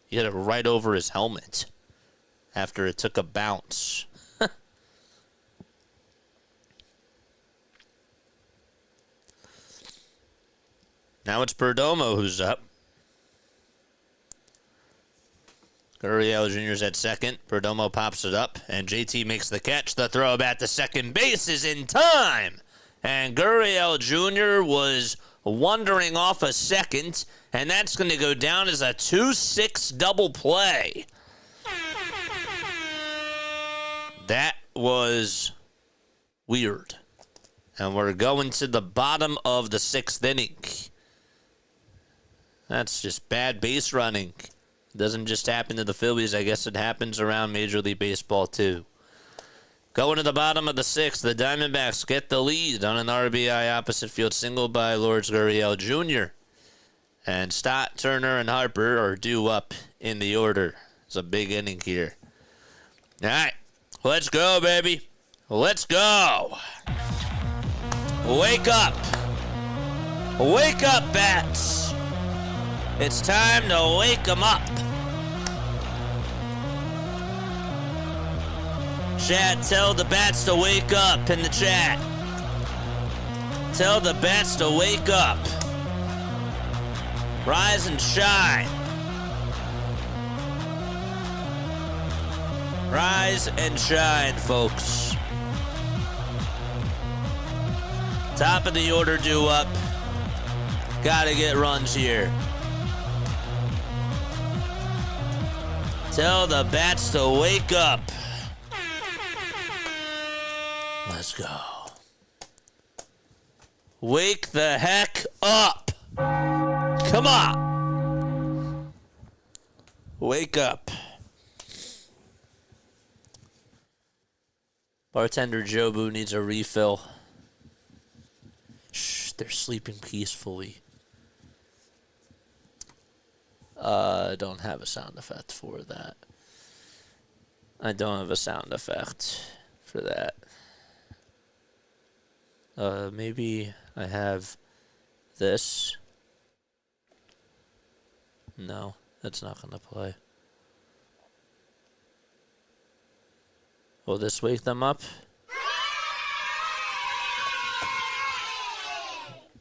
He hit it right over his helmet after it took a bounce. Now it's Perdomo who's up. Gurriel Jr.'s at second. Perdomo pops it up, and JT makes the catch. The throw back to second base is in time. And Gurriel Jr. was wandering off a second, and that's going to go down as a 2-6 double play. That was weird. And we're going to the bottom of the 6th inning. That's just bad base running. Doesn't just happen to the Phillies. I guess it happens around Major League Baseball, too. Going to the bottom of the 6th, the Diamondbacks get the lead on an RBI opposite field single by Lourdes Gurriel Jr. And Stott, Turner, and Harper are due up in the order. It's a big inning here. All right. Let's go, baby. Let's go. Wake up. Wake up, bats. It's time to wake them up. Chat, tell the bats to wake up in the chat. Tell the bats to wake up. Rise and shine. Rise and shine, folks. Top of the order due up. Gotta get runs here. Tell the bats to wake up. Let's go. Wake the heck up. Come on. Wake up. Bartender Jobu needs a refill. Shh, they're sleeping peacefully. I don't have a sound effect for that. Maybe I have this. No, that's not going to play. Will this wake them up?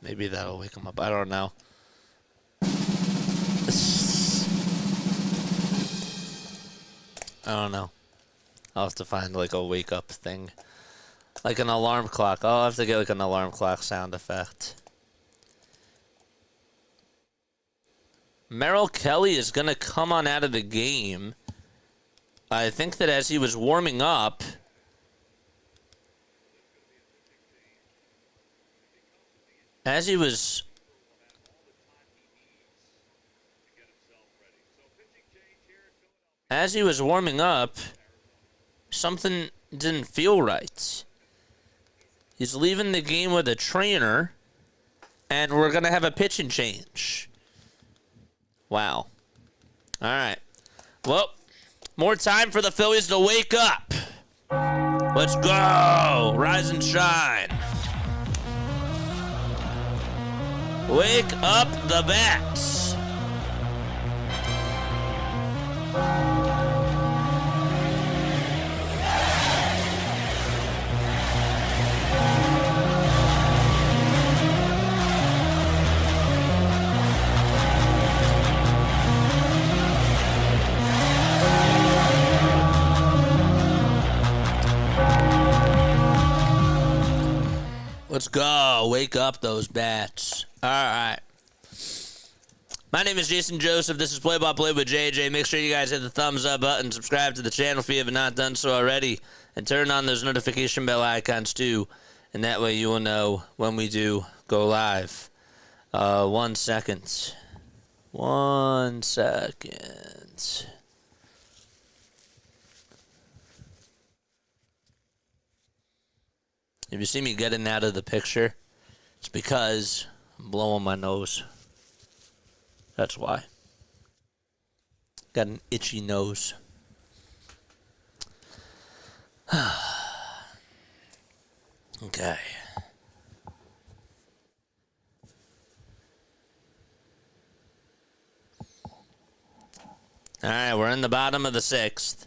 Maybe that'll wake them up. I don't know. I don't know. I'll have to find like a wake up thing. Like an alarm clock. I'll have to get like an alarm clock sound effect. Merrill Kelly is going to come on out of the game. I think that as he was warming up, as he was warming up, something didn't feel right. He's leaving the game with a trainer, and we're going to have a pitching change. Wow. All right. Well, more time for the Phillies to wake up. Let's go. Rise and shine. Wake up the bats. Let's go. Wake up those bats. All right. My name is Jason Joseph. This is Play by Play with JJ. Make sure you guys hit the thumbs up button, subscribe to the channel if you have not done so already, and turn on those notification bell icons too. And that way you will know when we do go live. 1 second. 1 second. If you see me getting out of the picture, it's because I'm blowing my nose. That's why. Got an itchy nose. Okay. All right, we're in the bottom of the 6th.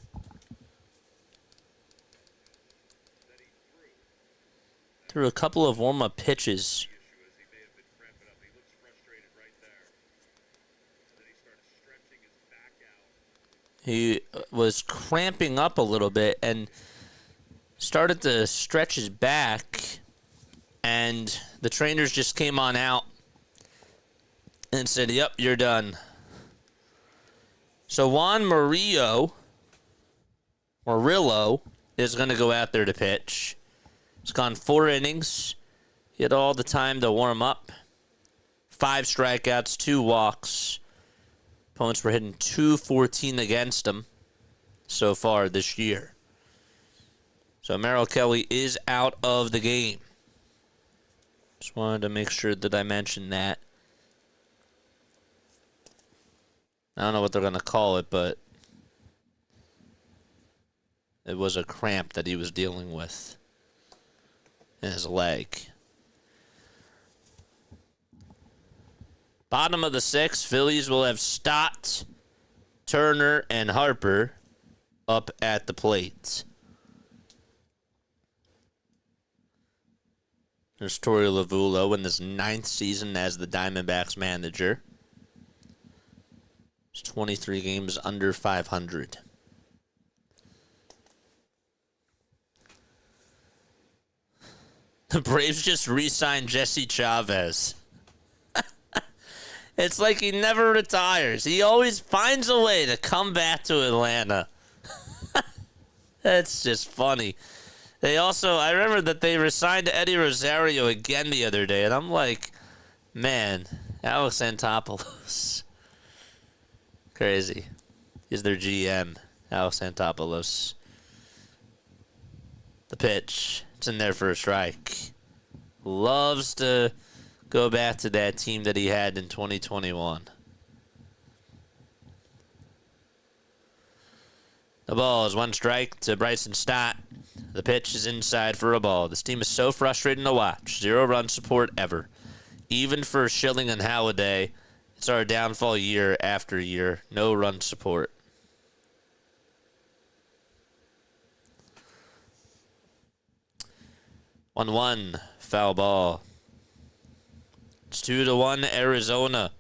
Threw a couple of warm-up pitches. He was cramping up a little bit and started to stretch his back, and the trainers just came on out and said, "Yep, you're done." So Juan Murillo is going to go out there to pitch. He's gone 4 innings. He had all the time to warm up. 5 strikeouts, 2 walks. Opponents were hitting .214 against him so far this year. So Merrill Kelly is out of the game. Just wanted to make sure that I mentioned that. I don't know what they're going to call it, but it was a cramp that he was dealing with in his leg. Bottom of the 6th, Phillies will have Stott, Turner, and Harper up at the plate. There's Torey Lovullo in his 9th season as the Diamondbacks manager. It's 23 games under 500. The Braves just re-signed Jesse Chavez. It's like he never retires. He always finds a way to come back to Atlanta. That's just funny. They also, I remember that they resigned Eddie Rosario again the other day, and I'm like, man, Alex Antopoulos. Crazy. is their GM, Alex Antopoulos. The pitch. It's in there for a strike. Loves to go back to that team that he had in 2021. The ball is 1 strike to Bryson Stott. The pitch is inside for a ball. This team is so frustrating to watch. 0 run support ever. Even for Schilling and Halladay, it's our downfall year after year. No run support. One, foul ball. It's 2-1 Arizona.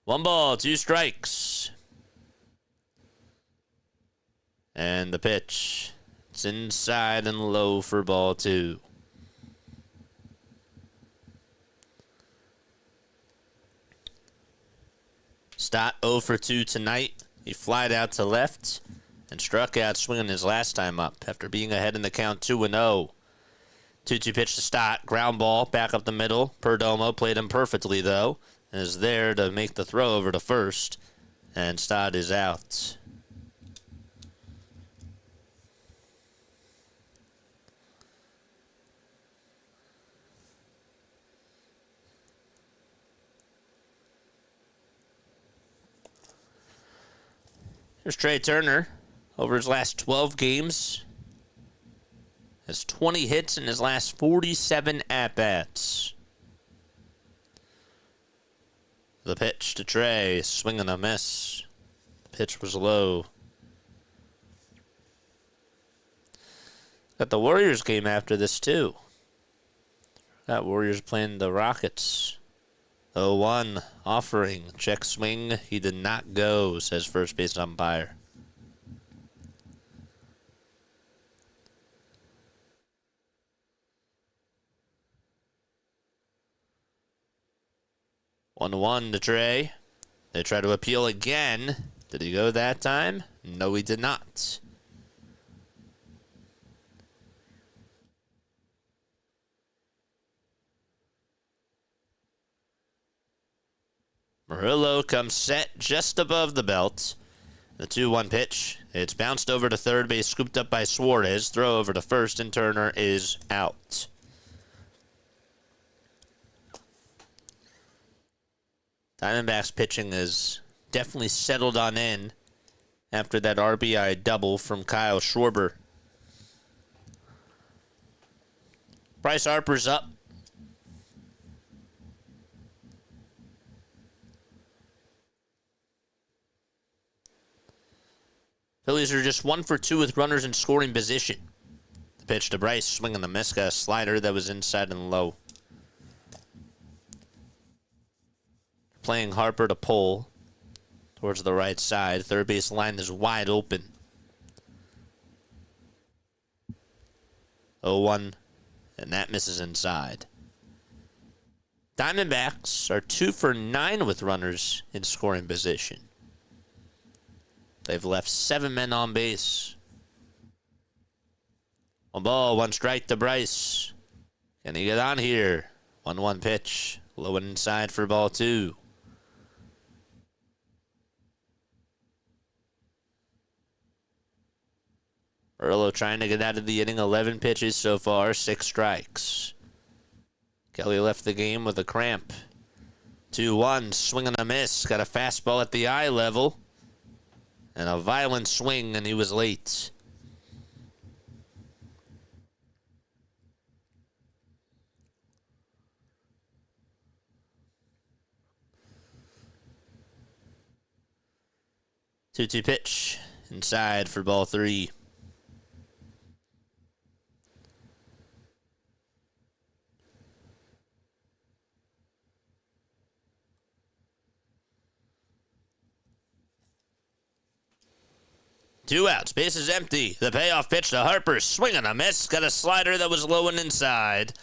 One ball, 2 strikes. And the pitch. It's inside and low for ball 2. Stott 0 for 2 tonight. He flied out to left and struck out swinging his last time up after being ahead in the count 2-0. 2-2 pitch to Stott. Ground ball back up the middle. Perdomo played him perfectly, though, and is there to make the throw over to first. And Stott is out. Here's Trey Turner. Over his last 12 games, has 20 hits in his last 47 at-bats. The pitch to Trey, swing and a miss. The pitch was low. Got the Warriors game after this, too. Got Warriors playing the Rockets. 0-1, offering, check swing. He did not go, says first base umpire. One to Trey. They try to appeal again. Did he go that time? No, he did not. Murillo comes set just above the belt. The 2-1 pitch. It's bounced over to third base, scooped up by Suarez. Throw over to first, and Turner is out. Diamondbacks pitching is definitely settled on in after that RBI double from Kyle Schwarber. Bryce Harper's up. Phillies are just 1 for 2 with runners in scoring position. The pitch to Bryce, swing and the miss, got a slider that was inside and low. Playing Harper to pull towards the right side. Third base line is wide open. 0-1, and that misses inside. Diamondbacks are 2 for 9 with runners in scoring position. They've left 7 men on base. 1 ball, 1 strike to Bryce. Can he get on here? 1-1 pitch. Low and inside for ball 2. Merrill trying to get out of the inning. 11 pitches so far, 6 strikes. Kelly left the game with a cramp. 2-1, swing and a miss. Got a fastball at the eye level. And a violent swing, and he was late. Two-two pitch inside for ball 3. Two outs, base is empty. The payoff pitch to Harper, swing and a miss. Got a slider that was low and inside.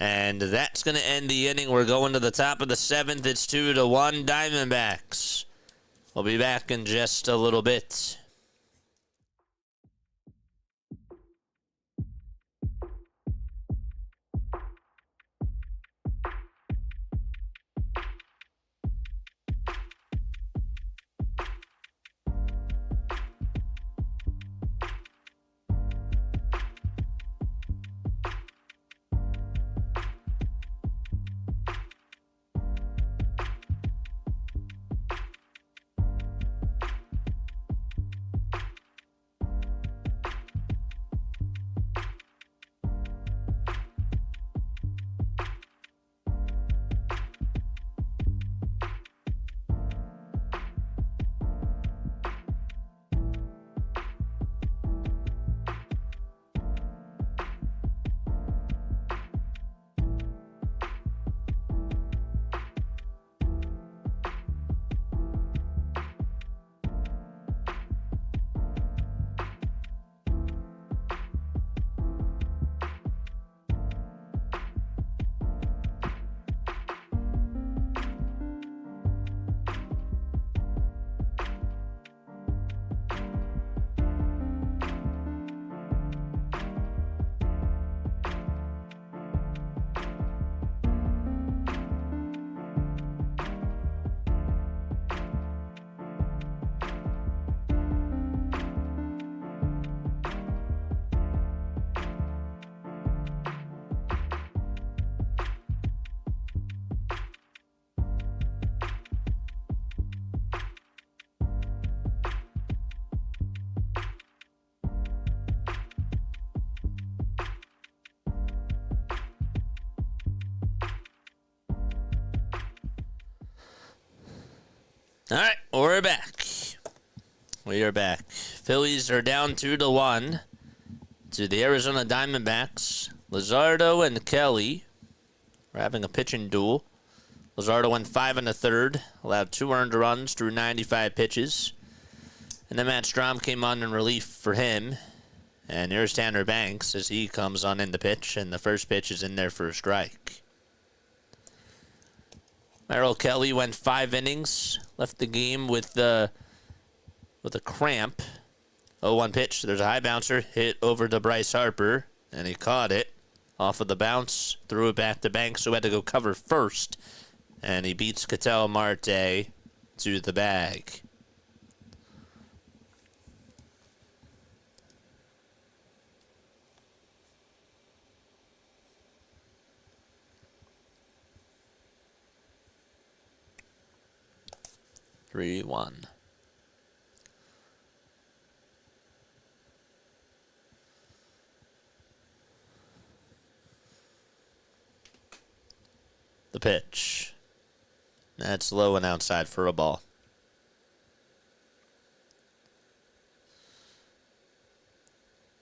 And that's going to end the inning. We're going to the top of the 7th. It's 2-1 Diamondbacks. We'll be back in just a little bit. All right, we're back. We are back. Phillies are down 2-1 to the Arizona Diamondbacks. Luzardo and Kelly are having a pitching duel. Luzardo went 5 1/3, allowed 2 earned runs through 95 pitches. And then Matt Strom came on in relief for him. And here's Tanner Banks as he comes on in the pitch, and the first pitch is in there for a strike. Merrill Kelly went 5 innings, left the game with a cramp. 0-1 pitch. There's a high bouncer hit over to Bryce Harper, and he caught it off of the bounce, threw it back to Banks, who had to go cover first, and he beats Ketel Marte to the bag. Three, 1. The pitch. That's low and outside for a ball.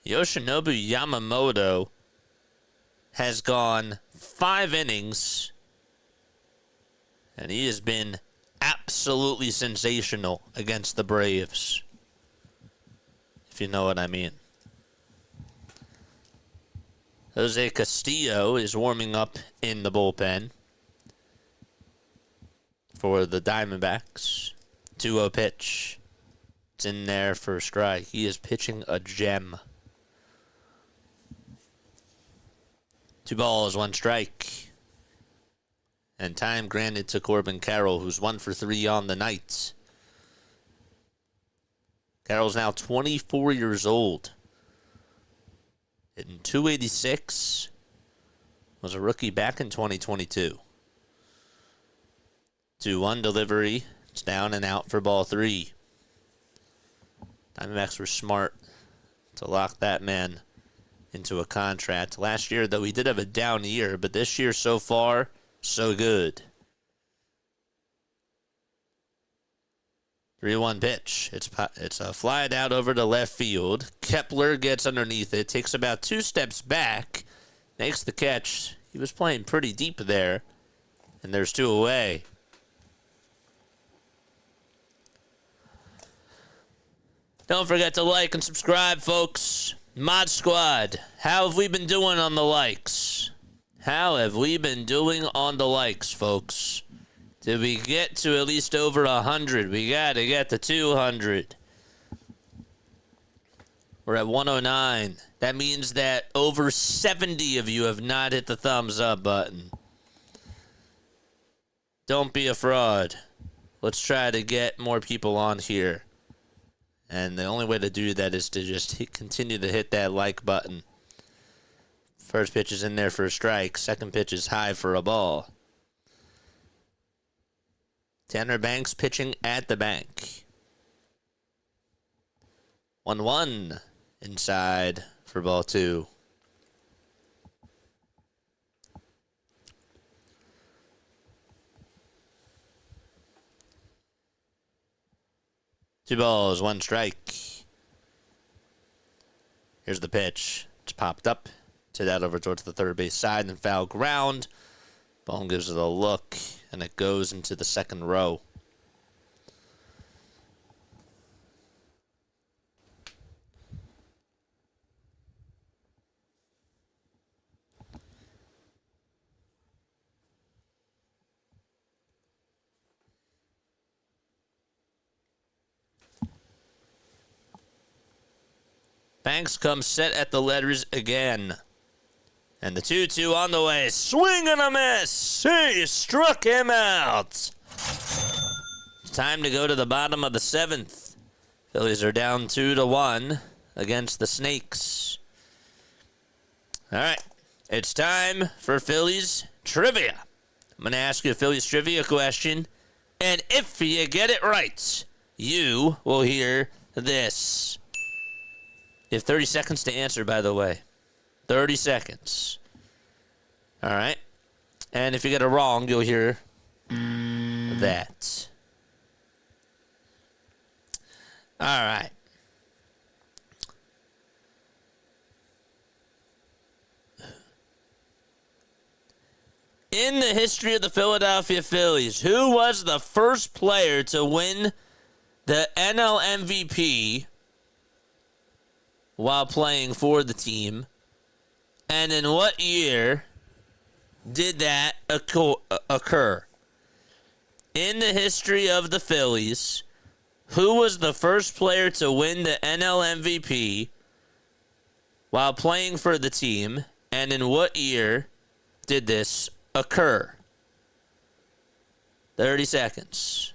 Yoshinobu Yamamoto has gone 5 innings, and he has been absolutely sensational against the Braves, if you know what I mean. Jose Castillo is warming up in the bullpen for the Diamondbacks. 2-0 pitch. It's in there for a strike. He is pitching a gem. 2 balls, 1 strike. And time granted to Corbin Carroll, who's 1 for 3 on the night. Carroll's now 24 years old. Hitting .286. Was a rookie back in 2022. 2-1 delivery. It's down and out for ball 3. Diamondbacks were smart to lock that man into a contract. Last year, though, he did have a down year, but this year so far, so good. 3-1 pitch. It's a fly out over to left field. Kepler gets underneath it, takes about 2 steps back, makes the catch. He was playing pretty deep there, and there's 2 away. Don't forget to like and subscribe, folks. Mod Squad, how have we been doing on the likes? How have we been doing on the likes, folks? Did we get to at least over 100? We got to get to 200. We're at 109. That means that over 70 of you have not hit the thumbs up button. Don't be a fraud. Let's try to get more people on here. And the only way to do that is to just continue to hit that like button. First pitch is in there for a strike. Second pitch is high for a ball. Tanner Banks pitching at the bank. 1-1 inside for ball 2. Two balls, 1 strike. Here's the pitch. It's popped up to that over towards the third base side and foul ground. Ball gives it a look, and it goes into the second row. Banks comes set at the letters again. And the 2-2 on the way. Swing and a miss. He struck him out. It's time to go to the bottom of the 7th. Phillies are down 2-1 against the Snakes. All right. It's time for Phillies trivia. I'm going to ask you a Phillies trivia question. And if you get it right, you will hear this. You have 30 seconds to answer, by the way. 30 seconds. All right. And if you get it wrong, you'll hear that. All right. In the history of the Philadelphia Phillies, who was the first player to win the NL MVP while playing for the team? And in what year did that occur? In the history of the Phillies, who was the first player to win the NL MVP while playing for the team? And in what year did this occur? 30 seconds.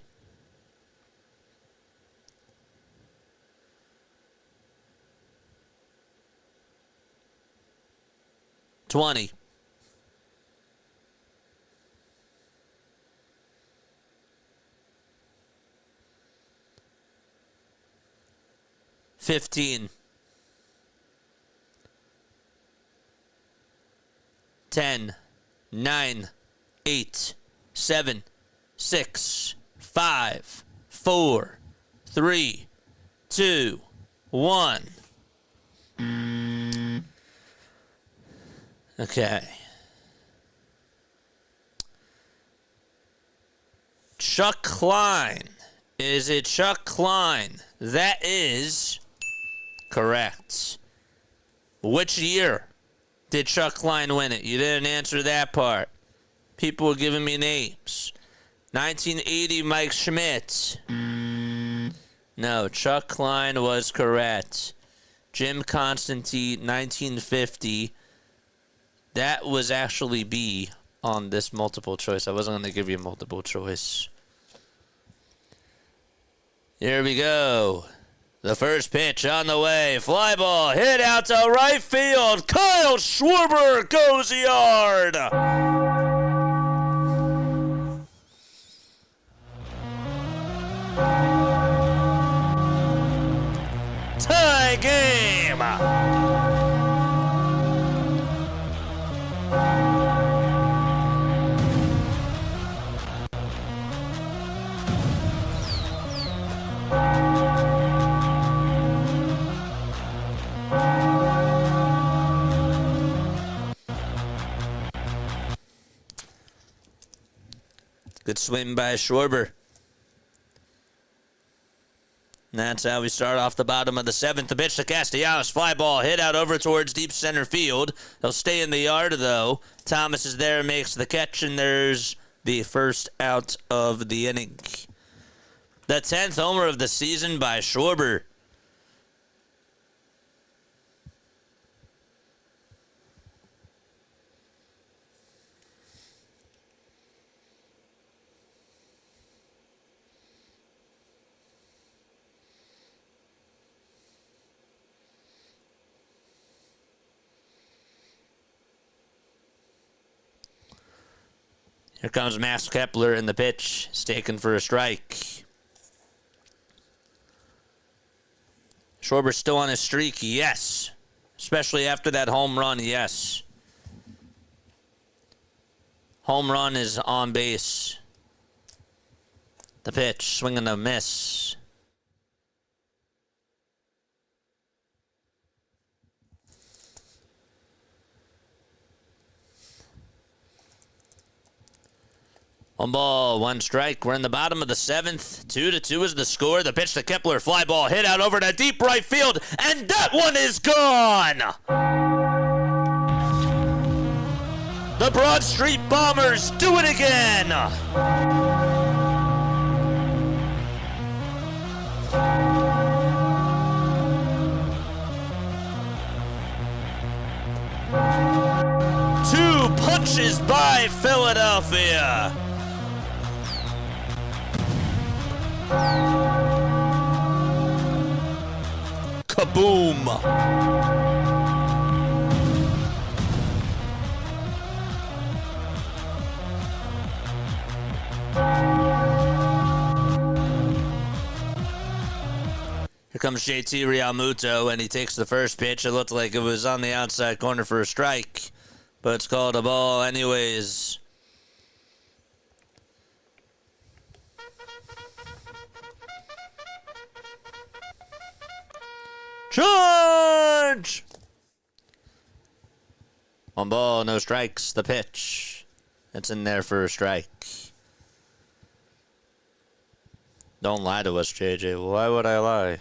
$20. 15. 10. 9. 8. 7. 6. 5. 4. 3. 2. 1. Okay. Chuck Klein. Is it Chuck Klein? That is correct. Which year did Chuck Klein win it? You didn't answer that part. People were giving me names. 1980, Mike Schmidt. No, Chuck Klein was correct. Jim Constantine, 1950. That was actually B on this multiple choice. I wasn't going to give you multiple choice. Here we go. The first pitch on the way. Fly ball hit out to right field. Kyle Schwarber goes yard. Tie game. Good swing by Schwarber. And that's how we start off the bottom of the seventh. The pitch to Castellanos. Fly ball hit out over towards deep center field. He'll stay in the yard, though. Thomas is there, makes the catch, and there's the first out of the inning. The 10th homer of the season by Schwarber. Here comes Max Kepler in the pitch. It's taken for a strike. Schwarber's still on his streak, yes. Especially after that home run, yes. Home run is on base. The pitch, swing and a miss. One ball, one strike. We're in the bottom of the seventh. 2-2 is the score. The pitch to Kepler. Fly ball hit out over to deep right field. And that one is gone. The Broad Street Bombers do it again. Two punches by Philadelphia. Kaboom! Here comes JT Realmuto, and he takes the first pitch. It looked like it was on the outside corner for a strike, but it's called a ball anyways. Charge! 1 ball, no strikes. The pitch. It's in there for a strike. Don't lie to us, JJ. Why would I lie?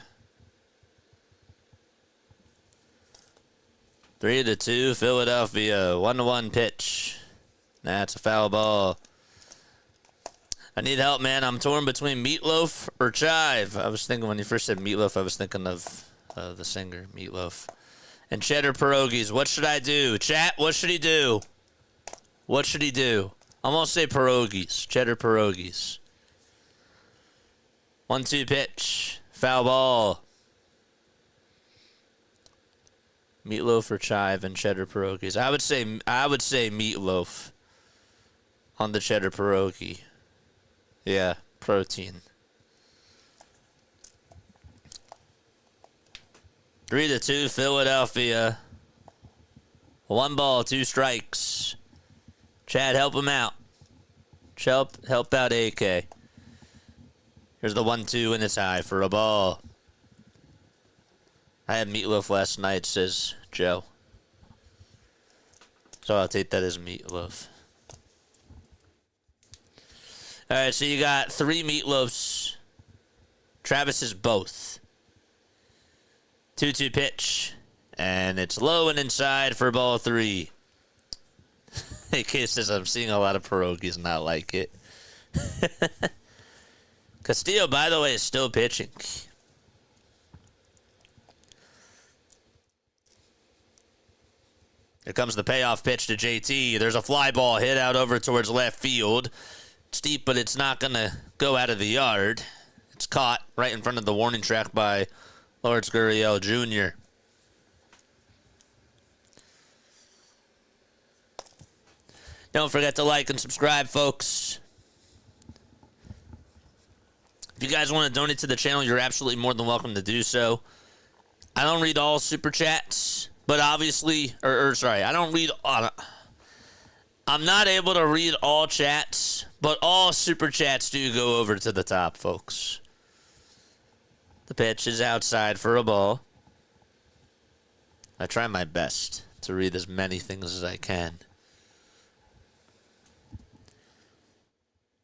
3-2, Philadelphia. 1-1 pitch. That's a foul ball. I need help, man. I'm torn between Meatloaf or Chive. I was thinking when you first said Meatloaf, I was thinking of the singer, Meatloaf. And cheddar pierogies. What should I do? Chat, what should he do? What should he do? I'm going to say pierogies. Cheddar pierogies. 1-2 pitch. Foul ball. Meatloaf or chive and cheddar pierogies. I would say meatloaf on the cheddar pierogi. Yeah, protein. 3-2 Philadelphia. 1 ball, 2 strikes. Chad, help him out. Help out AK. Here's the 1-2 and it's high for a ball. I had meatloaf last night, says Joe. So I'll take that as meatloaf. All right, so you got 3 meatloafs. Travis is both. 2-2 pitch. And it's low and inside for ball 3. AK says I'm seeing a lot of pierogies and I like it. Castillo, by the way, is still pitching. Here comes the payoff pitch to JT. There's a fly ball hit out over towards left field. It's deep, but it's not going to go out of the yard. It's caught right in front of the warning track by Lawrence Gurriel Jr. Don't forget to like and subscribe, folks. If you guys want to donate to the channel, you're absolutely more than welcome to do so. I don't read all super chats, but obviously, I don't read all. I'm not able to read all chats, but all super chats do go over to the top, folks. The pitch is outside for a ball. I try my best to read as many things as I can.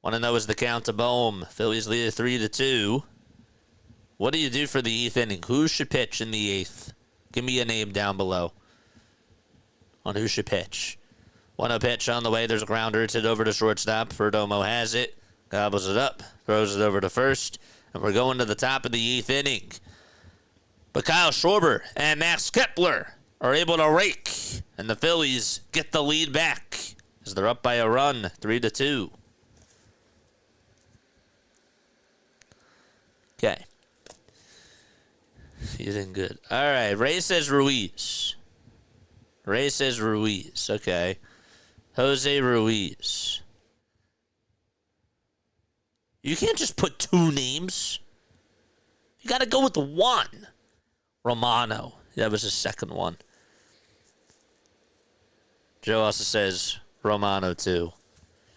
Want to know is the count to Bohm. Phillies lead 3-2. What do you do for the 8th inning? Who should pitch in the 8th? Give me a name down below on who should pitch. 1-0 pitch on the way. There's a grounder. It's hit over to shortstop. Perdomo has it. Gobbles it up. Throws it over to first. And we're going to the top of the 8th inning. But Kyle Schwarber and Max Kepler are able to rake. And the Phillies get the lead back as they're up by a run. 3-2. Okay. You did good. All right. Ray says Ruiz. Ray says Ruiz. Okay. Jose Ruiz. You can't just put 2 names. You got to go with 1. Romano. That was his second one. Joe also says Romano too.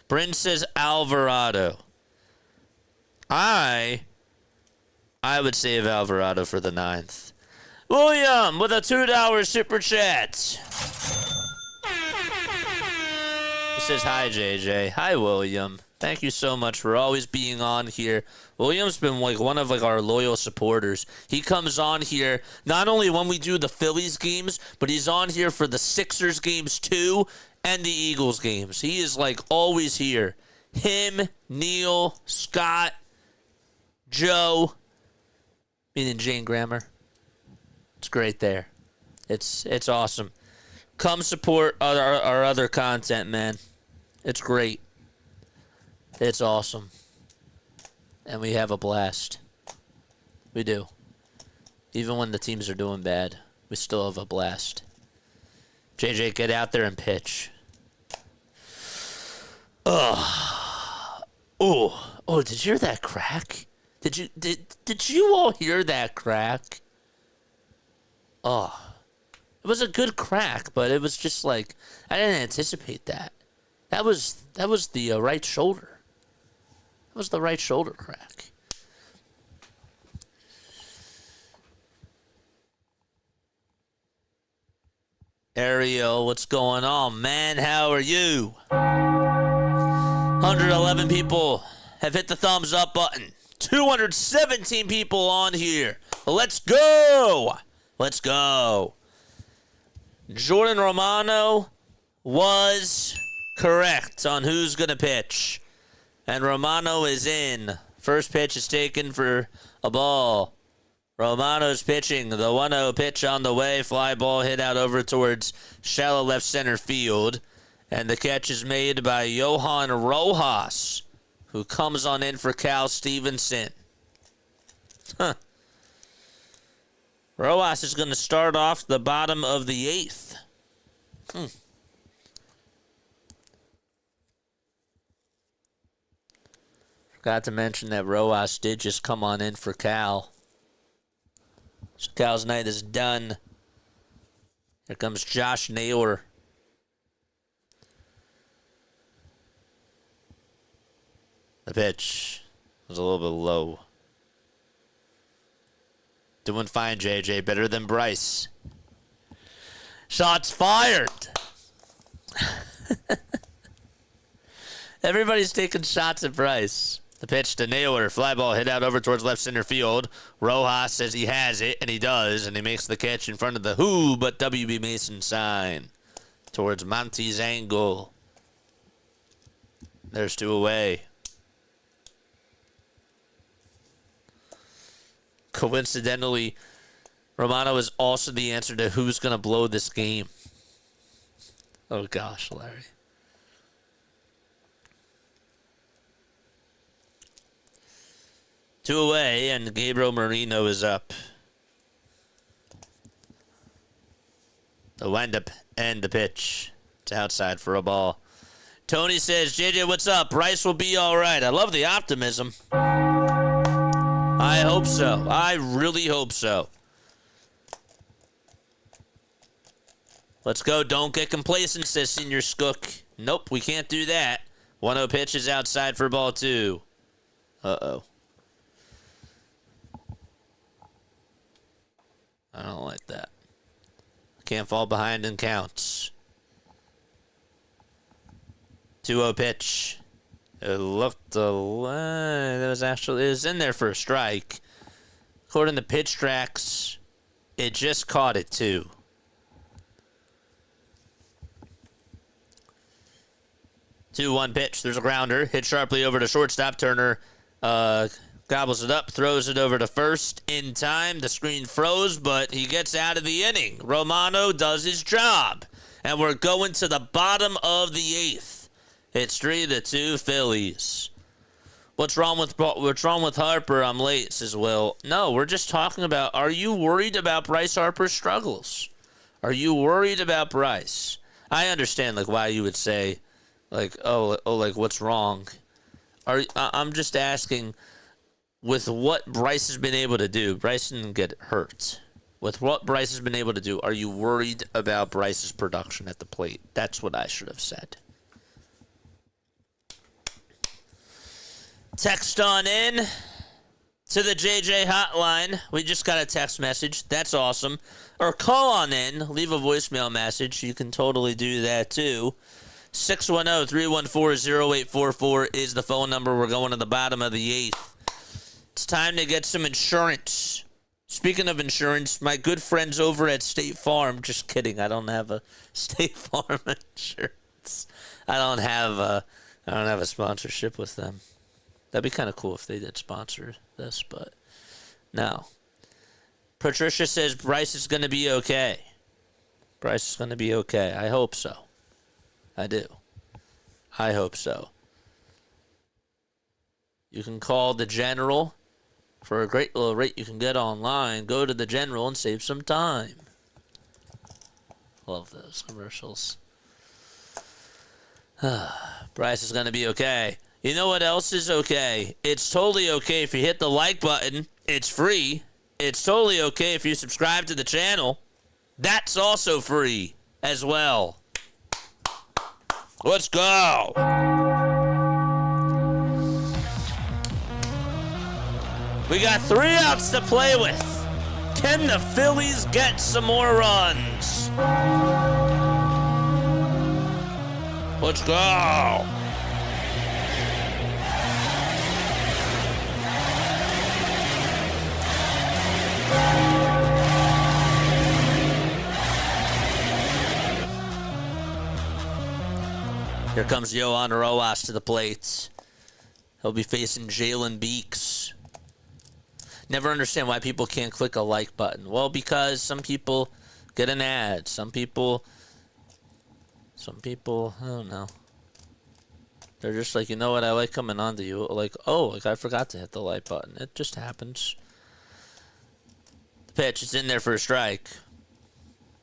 Bryn says Alvarado. I would save Alvarado for the 9th. William with a $2 super chat. He says, hi, JJ. Hi, William. Thank you so much for always being on here. William's been like one of our loyal supporters. He comes on here not only when we do the Phillies games, but he's on here for the Sixers games too and the Eagles games. He is like always here. Him, Neil, Scott, Joe, meaning Jane Grammer. It's great there. It's awesome. Come support our other content, man. It's great. It's awesome. And we have a blast. We do. Even when the teams are doing bad, we still have a blast. JJ, get out there and pitch. Oh, did you hear that crack? Did you all hear that crack? Oh, it was a good crack, but it was just like I didn't anticipate that. That was the right shoulder. That was the right shoulder crack. Ariel, what's going on, man? How are you? 111 people have hit the thumbs up button. 217 people on here. Let's go. Let's go. Jordan Romano was correct on who's going to pitch. And Romano is in. First pitch is taken for a ball. Romano's pitching. The 1-0 pitch on the way. Fly ball hit out over towards shallow left center field. And the catch is made by Johan Rojas, who comes on in for Cal Stevenson. Huh. Rojas is going to start off the bottom of the 8th. Forgot to mention that Rojas did just come on in for Cal. So Cal's night is done. Here comes Josh Naylor. The pitch was a little bit low. Doing fine, JJ. Better than Bryce. Shots fired. Everybody's taking shots at Bryce. The pitch to Naylor. Fly ball hit out over towards left center field. Rojas says he has it, and he does, and he makes the catch in front of the who but WB Mason sign towards Monty's angle. There's 2 away. Coincidentally, Romano is also the answer to who's going to blow this game. Oh, gosh, Larry. Two away, and Gabriel Marino is up. The windup and the pitch. It's outside for a ball. Tony says, JJ, what's up? Bryce will be all right. I love the optimism. I hope so. I really hope so. Let's go. Don't get complacent, says Senior Skook. Nope, we can't do that. 1-0 pitch is outside for ball 2. Uh-oh. I don't like that. Can't fall behind and counts. 2-0 pitch. It looked it was in there for a strike. According to pitch tracks, it just caught it too. Two one pitch. There's a grounder. Hit sharply over to shortstop. Turner gobbles it up, throws it over to first in time. The screen froze, but he gets out of the inning. Romano does his job. And we're going to the bottom of the 8th. It's 3-2 Phillies. What's wrong with Harper? I'm late, says Will. No, we're just talking about, are you worried about Bryce Harper's struggles? Are you worried about Bryce? I understand like why you would say like, like what's wrong? I'm just asking, with what Bryce has been able to do, Bryce didn't get hurt. With what Bryce has been able to do, are you worried about Bryce's production at the plate? That's what I should have said. Text on in to the JJ hotline. We just got a text message. That's awesome. Or call on in. Leave a voicemail message. You can totally do that too. 610-314-0844 is the phone number. We're going to the bottom of the 8th. It's time to get some insurance. Speaking of insurance, my good friends over at State Farm. Just kidding. I don't have a State Farm insurance. I don't have a sponsorship with them. That'd be kind of cool if they did sponsor this, but no. Patricia says Bryce is going to be okay. Bryce is going to be okay. I hope so. I do. I hope so. You can call the General for a great little rate you can get online. Go to the General and save some time. Love those commercials. Bryce is going to be okay. You know what else is okay? It's totally okay if you hit the like button. It's free. It's totally okay if you subscribe to the channel. That's also free as well. Let's go. We got 3 outs to play with. Can the Phillies get some more runs? Let's go. Here comes Yohan Rojas to the plate. He'll be facing Jalen Beeks. Never understand why people can't click a like button. Well, because some people get an ad. Some people, I don't know. They're just like, you know what, I like coming on to you. Like, oh, like I forgot to hit the like button. It just happens. The pitch, it's in there for a strike.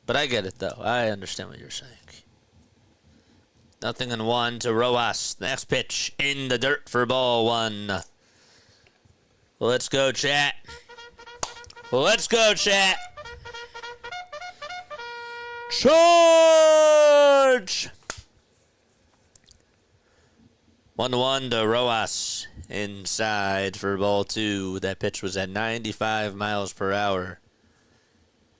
But I get it, though. I understand what you're saying. 0-1 to Rojas. Next pitch in the dirt for ball one. Let's go, chat. Let's go, chat. Charge! 1-1 to Rojas. Inside for ball two. That pitch was at 95 miles per hour.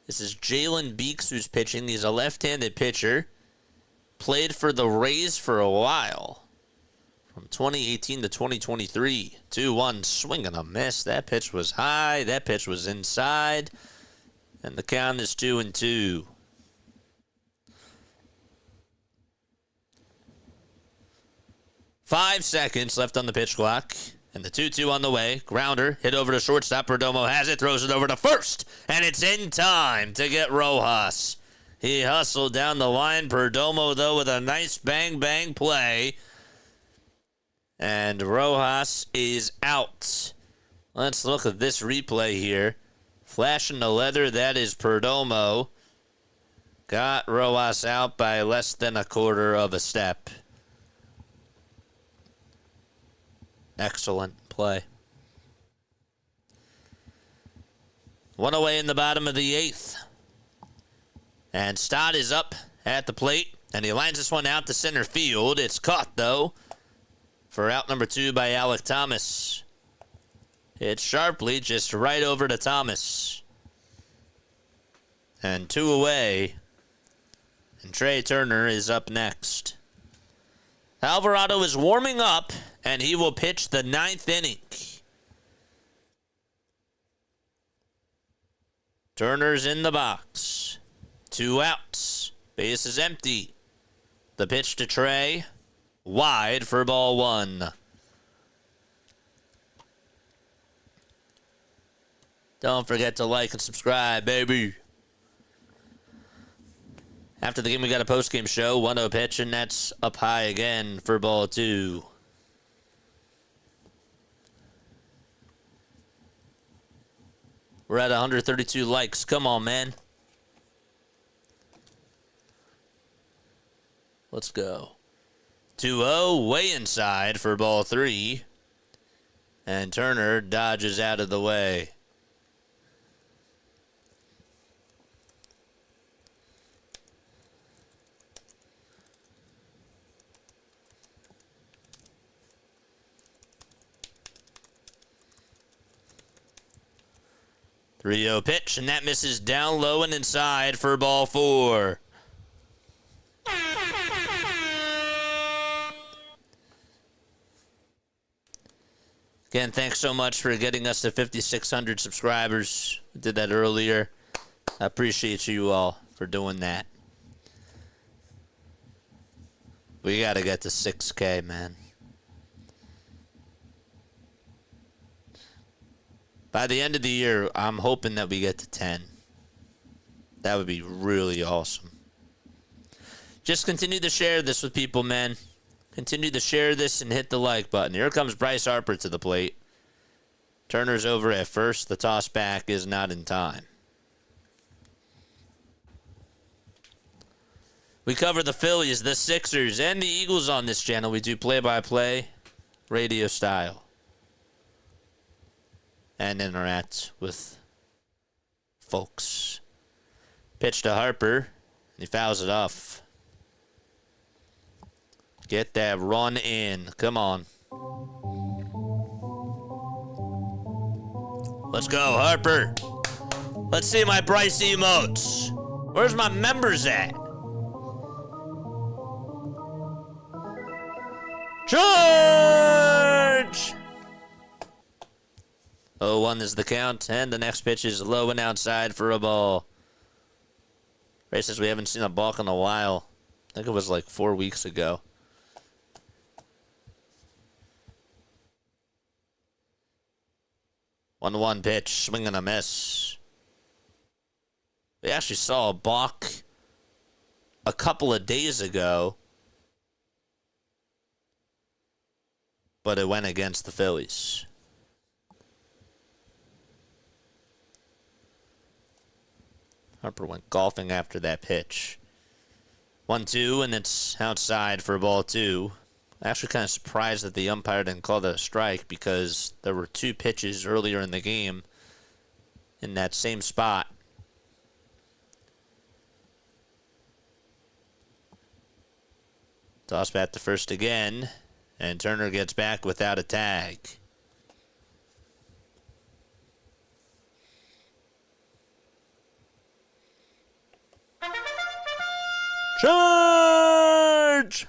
This is Jalen Beeks who's pitching. He's a left-handed pitcher. Played for the Rays for a while. From 2018 to 2023. 2-1, swing and a miss. That pitch was high. That pitch was inside. And the count is 2-2. Five seconds left on the pitch clock. And the 2-2 on the way. Grounder, hit over to shortstop. Perdomo has it, throws it over to first. And it's in time to get Rojas. He hustled down the line. Perdomo, though, with a nice bang-bang play. And Rojas is out. Let's look at this replay here. Flashing the leather, that is Perdomo. Got Rojas out by less than a quarter of a step. Excellent play. One away in the bottom of the eighth. And Stott is up at the plate, and he lines this one out to center field. It's caught, though, for out number 2 by Alec Thomas. It's sharply just right over to Thomas. And 2 away. And Trey Turner is up next. Alvarado is warming up, and he will pitch the 9th inning. Turner's in the box. 2 outs. Base is empty. The pitch to Trey. Wide for ball one. Don't forget to like and subscribe, baby. After the game, we got a post-game show. 1-0 pitch, and that's up high again for ball two. We're at 132 likes. Come on, man. Let's go. 2-0, way inside for ball three. And Turner dodges out of the way. Three-0 pitch, and that misses down low and inside for ball four. Again, thanks so much for getting us to 5,600 subscribers. I did that earlier. I appreciate you all for doing that. We got to get to 6K, man. By the end of the year, I'm hoping that we get to 10. That would be really awesome. Just continue to share this with people, man. Continue to share this and hit the like button. Here comes Bryce Harper to the plate. Turner's over at first. The toss back is not in time. We cover the Phillies, the Sixers, and the Eagles on this channel. We do play-by-play, radio style. And interact with folks. Pitch to Harper. And he fouls it off. Get that run in. Come on. Let's go, Harper. Let's see my Bryce emotes. Where's my members at? Charge! 0-1 is the count, and the next pitch is low and outside for a ball. Ray says we haven't seen a balk in a while. I think it was like 4 weeks ago. One pitch, swing and a miss. We actually saw a balk a couple of days ago, but it went against the Phillies. Harper went golfing after that pitch. 1-2, and it's outside for ball 2. Actually kind of surprised that the umpire didn't call that a strike because there were 2 pitches earlier in the game in that same spot. Toss back to first again, and Turner gets back without a tag. Charge!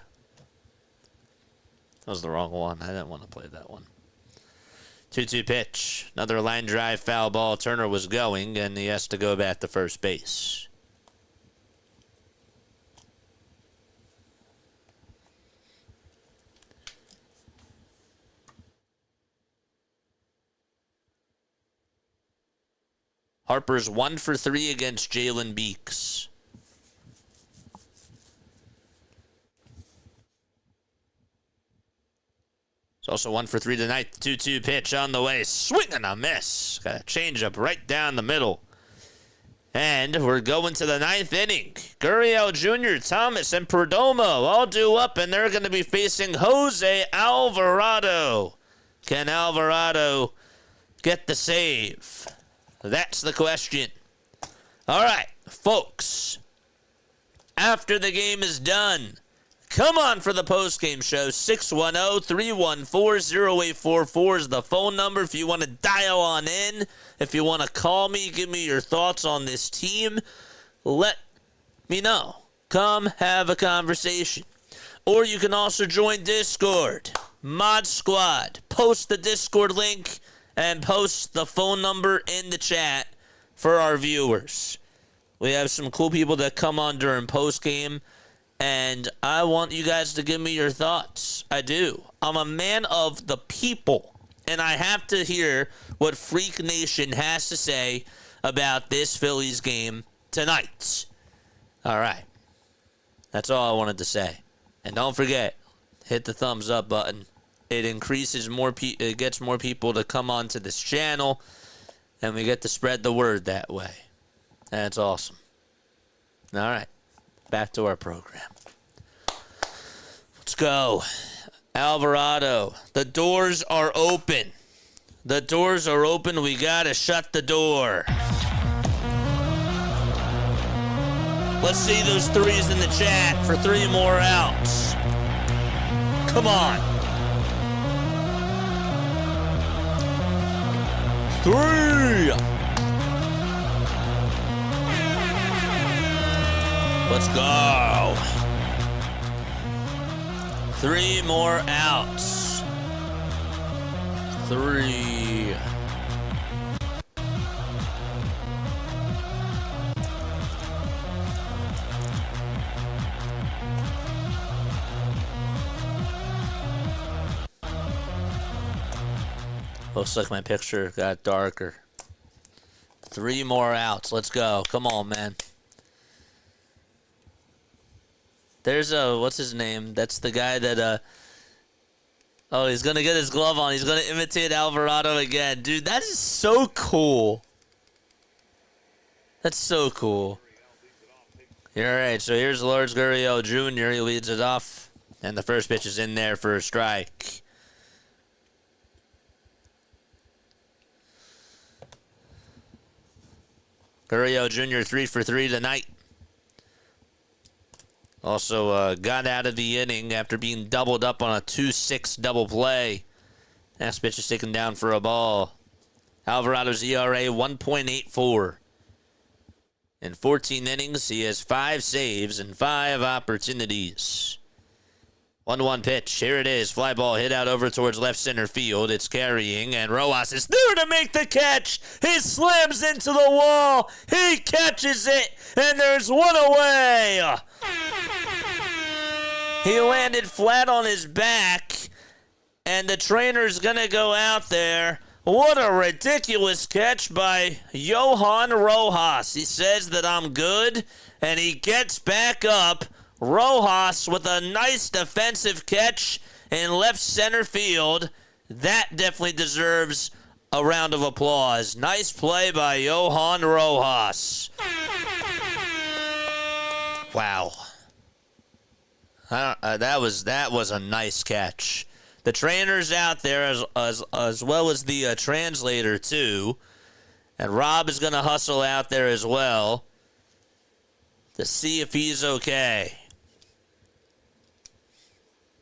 That was the wrong one. I didn't want to play that one. 2-2 pitch. Another line drive foul ball. Turner was going, and he has to go back to first base. Harper's 1 for 3 against Jalen Beeks. It's also 1 for 3 tonight. 2-2 pitch on the way. Swing and a miss. Got a changeup right down the middle. And we're going to the 9th inning. Gurriel Jr., Thomas, and Perdomo all due up, and they're going to be facing Jose Alvarado. Can Alvarado get the save? That's the question. All right, folks. After the game is done, come on for the post-game show. 610-314-0844 is the phone number if you want to dial on in. If you want to call me, give me your thoughts on this team, let me know. Come have a conversation. Or you can also join Discord, Mod Squad. Post the Discord link and post the phone number in the chat for our viewers. We have some cool people that come on during post-game, and I want you guys to give me your thoughts. I do. I'm a man of the people, and I have to hear what Freak Nation has to say about this Phillies game tonight. All right. That's all I wanted to say. And don't forget, hit the thumbs up button. It increases it gets more people to come onto this channel, and we get to spread the word that way. That's awesome. All right. Back to our program. Let's go. Alvarado. The doors are open. The doors are open. We got to shut the door. Let's see those threes in the chat for 3 more outs. Come on. 3. Let's go. 3 more outs. 3. Looks like my picture got darker. 3 more outs. Let's go. Come on, man. There's what's his name? That's the guy that, oh, he's going to get his glove on. He's going to imitate Alvarado again. Dude, that is so cool. That's so cool. All right, so here's Lourdes Gurriel Jr. He leads it off, and the first pitch is in there for a strike. Gurriel Jr. 3 for 3 tonight. Also got out of the inning after being doubled up on a 2-6 double play. Next pitch is taken down for a ball. Alvarado's ERA 1.84. In 14 innings, he has 5 saves and 5 opportunities. 1-1 pitch. Here it is. Fly ball hit out over towards left center field. It's carrying, and Rojas is there to make the catch. He slams into the wall. He catches it, and there's one away. He landed flat on his back, and the trainer's going to go out there. What a ridiculous catch by Johan Rojas. He says that I'm good, and he gets back up. Rojas with a nice defensive catch in left center field. That definitely deserves a round of applause. Nice play by Johan Rojas. Wow. That was a nice catch. The trainer's out there as well as the translator too. And Rob is going to hustle out there as well to see if he's okay.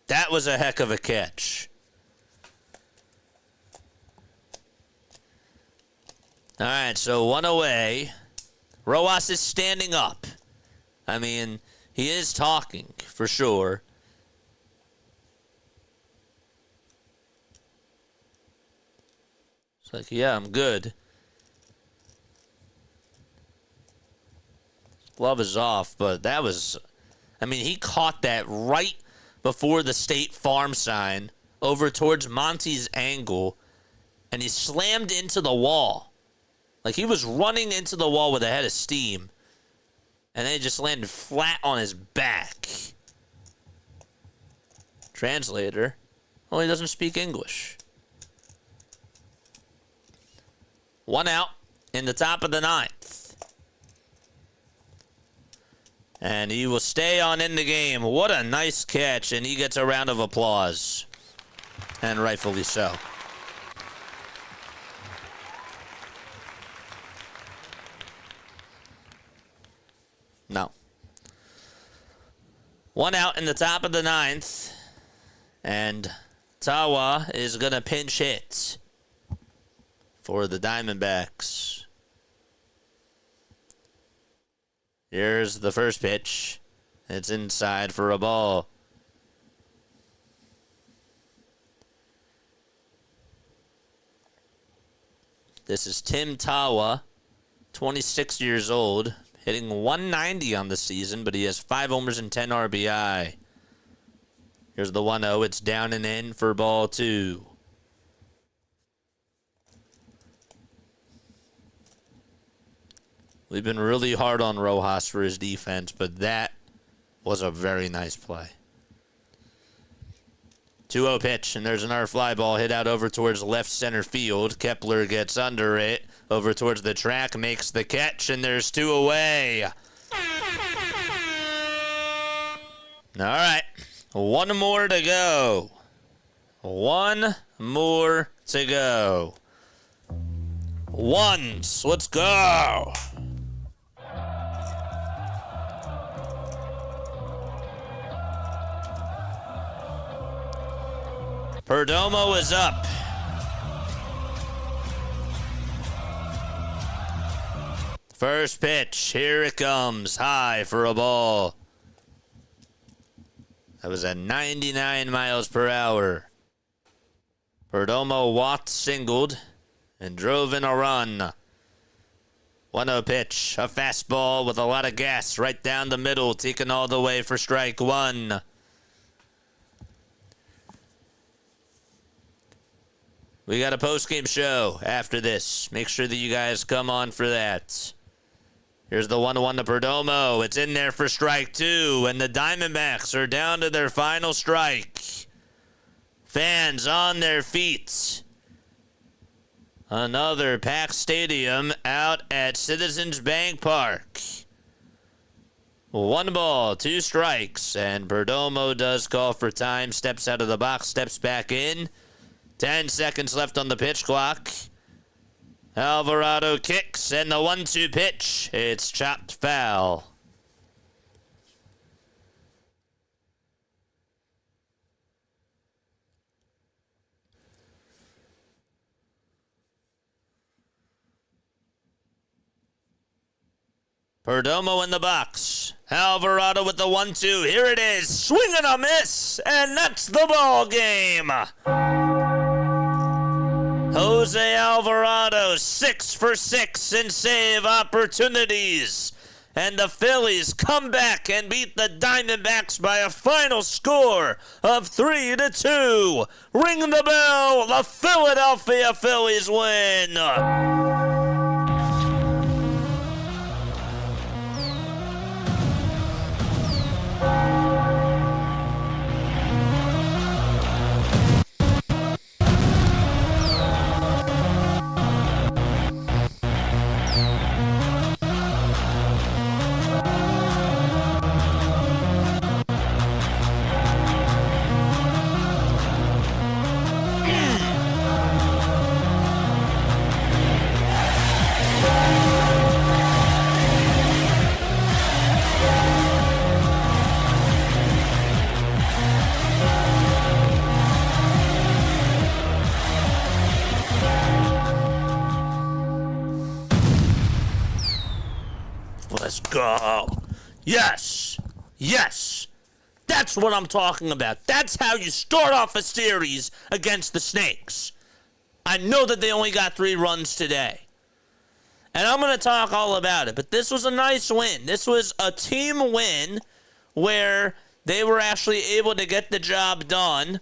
That was a heck of a catch. All right, so one away. Rojas is standing up. I mean, he is talking for sure. It's like, yeah, I'm good. Glove is off, but that was, I mean, he caught that right before the State Farm sign over towards Monty's angle, and he slammed into the wall. Like he was running into the wall with a head of steam, and then he just landed flat on his back. Translator, well, he doesn't speak English. 1 out in the top of the 9th. And he will stay on in the game. What a nice catch, and he gets a round of applause. And rightfully so. No. 1 out in the top of the 9th. And Tawa is going to pinch hit for the Diamondbacks. Here's the first pitch. It's inside for a ball. This is Tim Tawa, 26 years old, hitting 190 on the season, but he has 5 homers and 10 RBI. Here's the 1-0. It's down and in for ball 2. We've been really hard on Rojas for his defense, but that was a very nice play. 2-0 pitch, and there's another fly ball hit out over towards left center field. Kepler gets under it, over towards the track, makes the catch, and there's 2 away. All right, 1 more to go. 1 more to go. Ones, let's go. Perdomo is up. First pitch, here it comes, high for a ball. That was at 99 miles per hour. Perdomo walked, singled, and drove in a run. 1-0 pitch, a fastball with a lot of gas right down the middle, taken all the way for strike 1. We got a post-game show after this. Make sure that you guys come on for that. Here's the 1-1 to Perdomo. It's in there for strike 2, and the Diamondbacks are down to their final strike. Fans on their feet. Another packed stadium out at Citizens Bank Park. 1 ball, 2 strikes, and Perdomo does call for time, steps out of the box, steps back in. 10 seconds left on the pitch clock. Alvarado kicks, and the 1-2 pitch. It's chopped foul. Perdomo in the box. Alvarado with the 1-2. Here it is. Swing and a miss. And that's the ball game. Jose Alvarado, 6 for 6 in save opportunities. And the Phillies come back and beat the Diamondbacks by a final score of 3-2. Ring the bell. The Philadelphia Phillies win. Let's go. Yes. Yes. That's what I'm talking about. That's how you start off a series against the Snakes. I know that they only got 3 runs today. And I'm going to talk all about it. But this was a nice win. This was a team win where they were actually able to get the job done.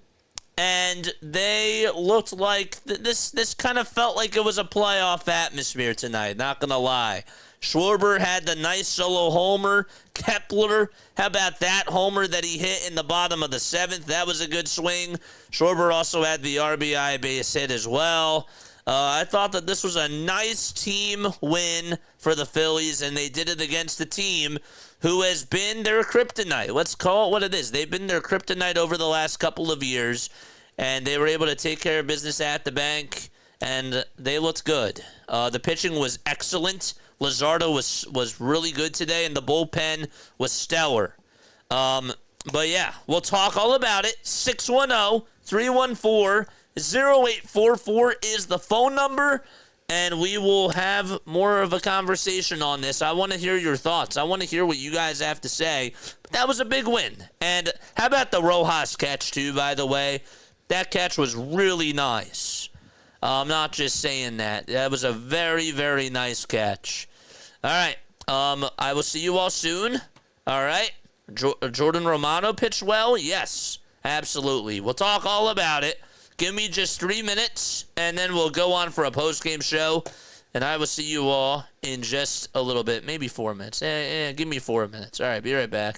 And they looked like this kind of felt like it was a playoff atmosphere tonight. Not going to lie. Schwarber had the nice solo homer. Kepler, how about that homer that he hit in the bottom of the 7th? That was a good swing. Schwarber also had the RBI base hit as well. I thought that this was a nice team win for the Phillies, and they did it against a team who has been their kryptonite. Let's call it what it is. They've been their kryptonite over the last couple of years, and they were able to take care of business at the bank, and they looked good. The pitching was excellent. Luzardo was really good today, and the bullpen was stellar. But yeah, we'll talk all about it. 610-314-0844 is the phone number, and we will have more of a conversation on this. I want to hear your thoughts. I want to hear what you guys have to say. But that was a big win. And how about the Rojas catch, too, by the way? That catch was really nice. I'm not just saying that. That was a very, very nice catch. All right. I will see you all soon. All right. Jordan Romano pitched well? Yes, absolutely. We'll talk all about it. Give me just 3 minutes, and then we'll go on for a post-game show. And I will see you all in just a little bit. Maybe 4 minutes. Give me 4 minutes. All right, be right back.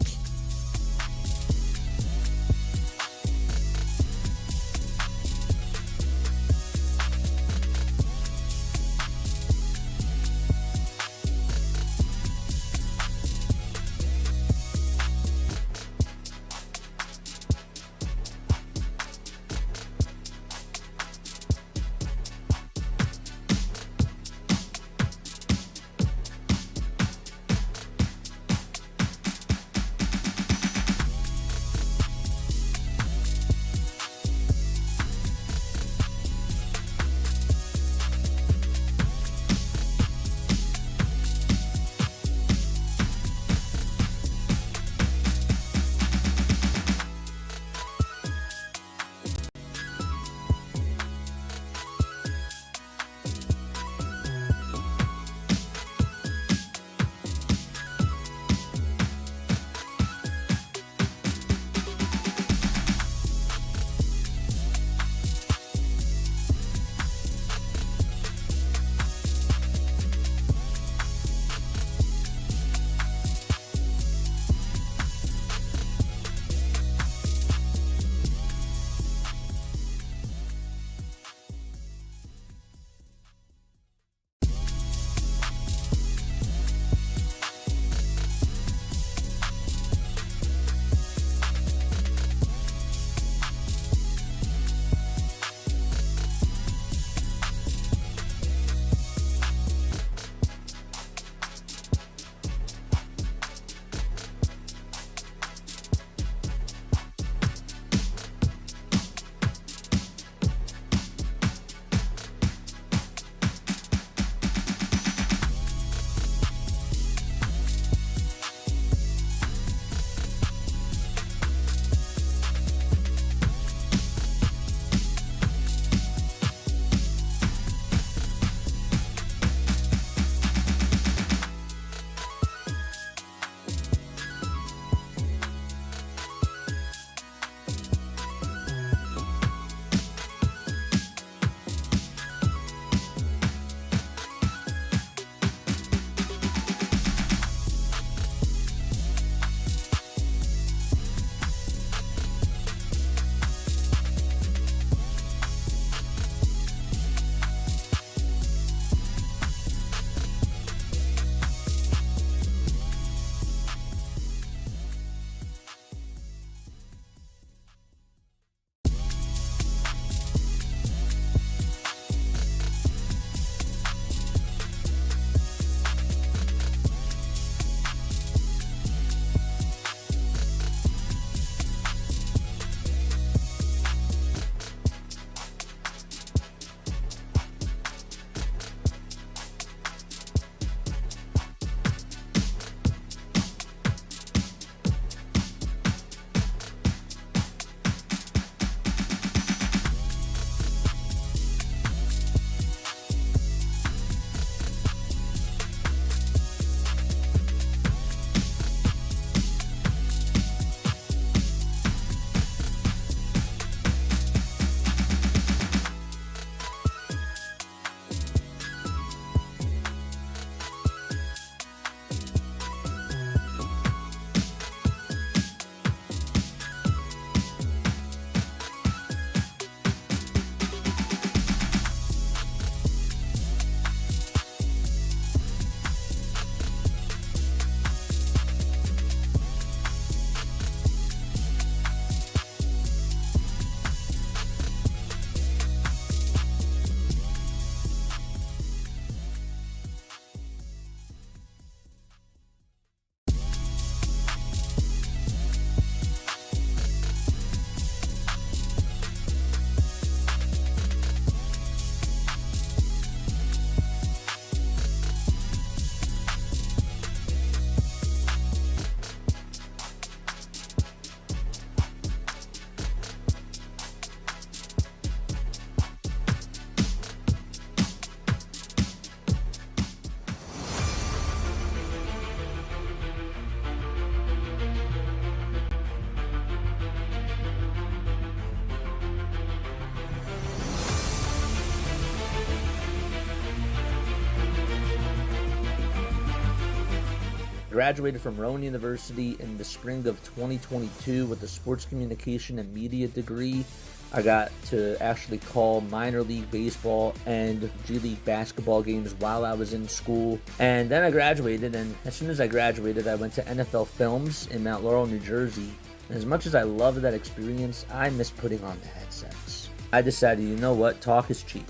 Graduated from Rowan University in the spring of 2022 with a sports communication and media degree. I got to actually call minor league baseball and G League basketball games while I was in school. And then I graduated, and as soon as I graduated, I went to NFL Films in Mount Laurel, New Jersey. And as much as I loved that experience, I miss putting on the headsets. I decided, you know what, talk is cheap.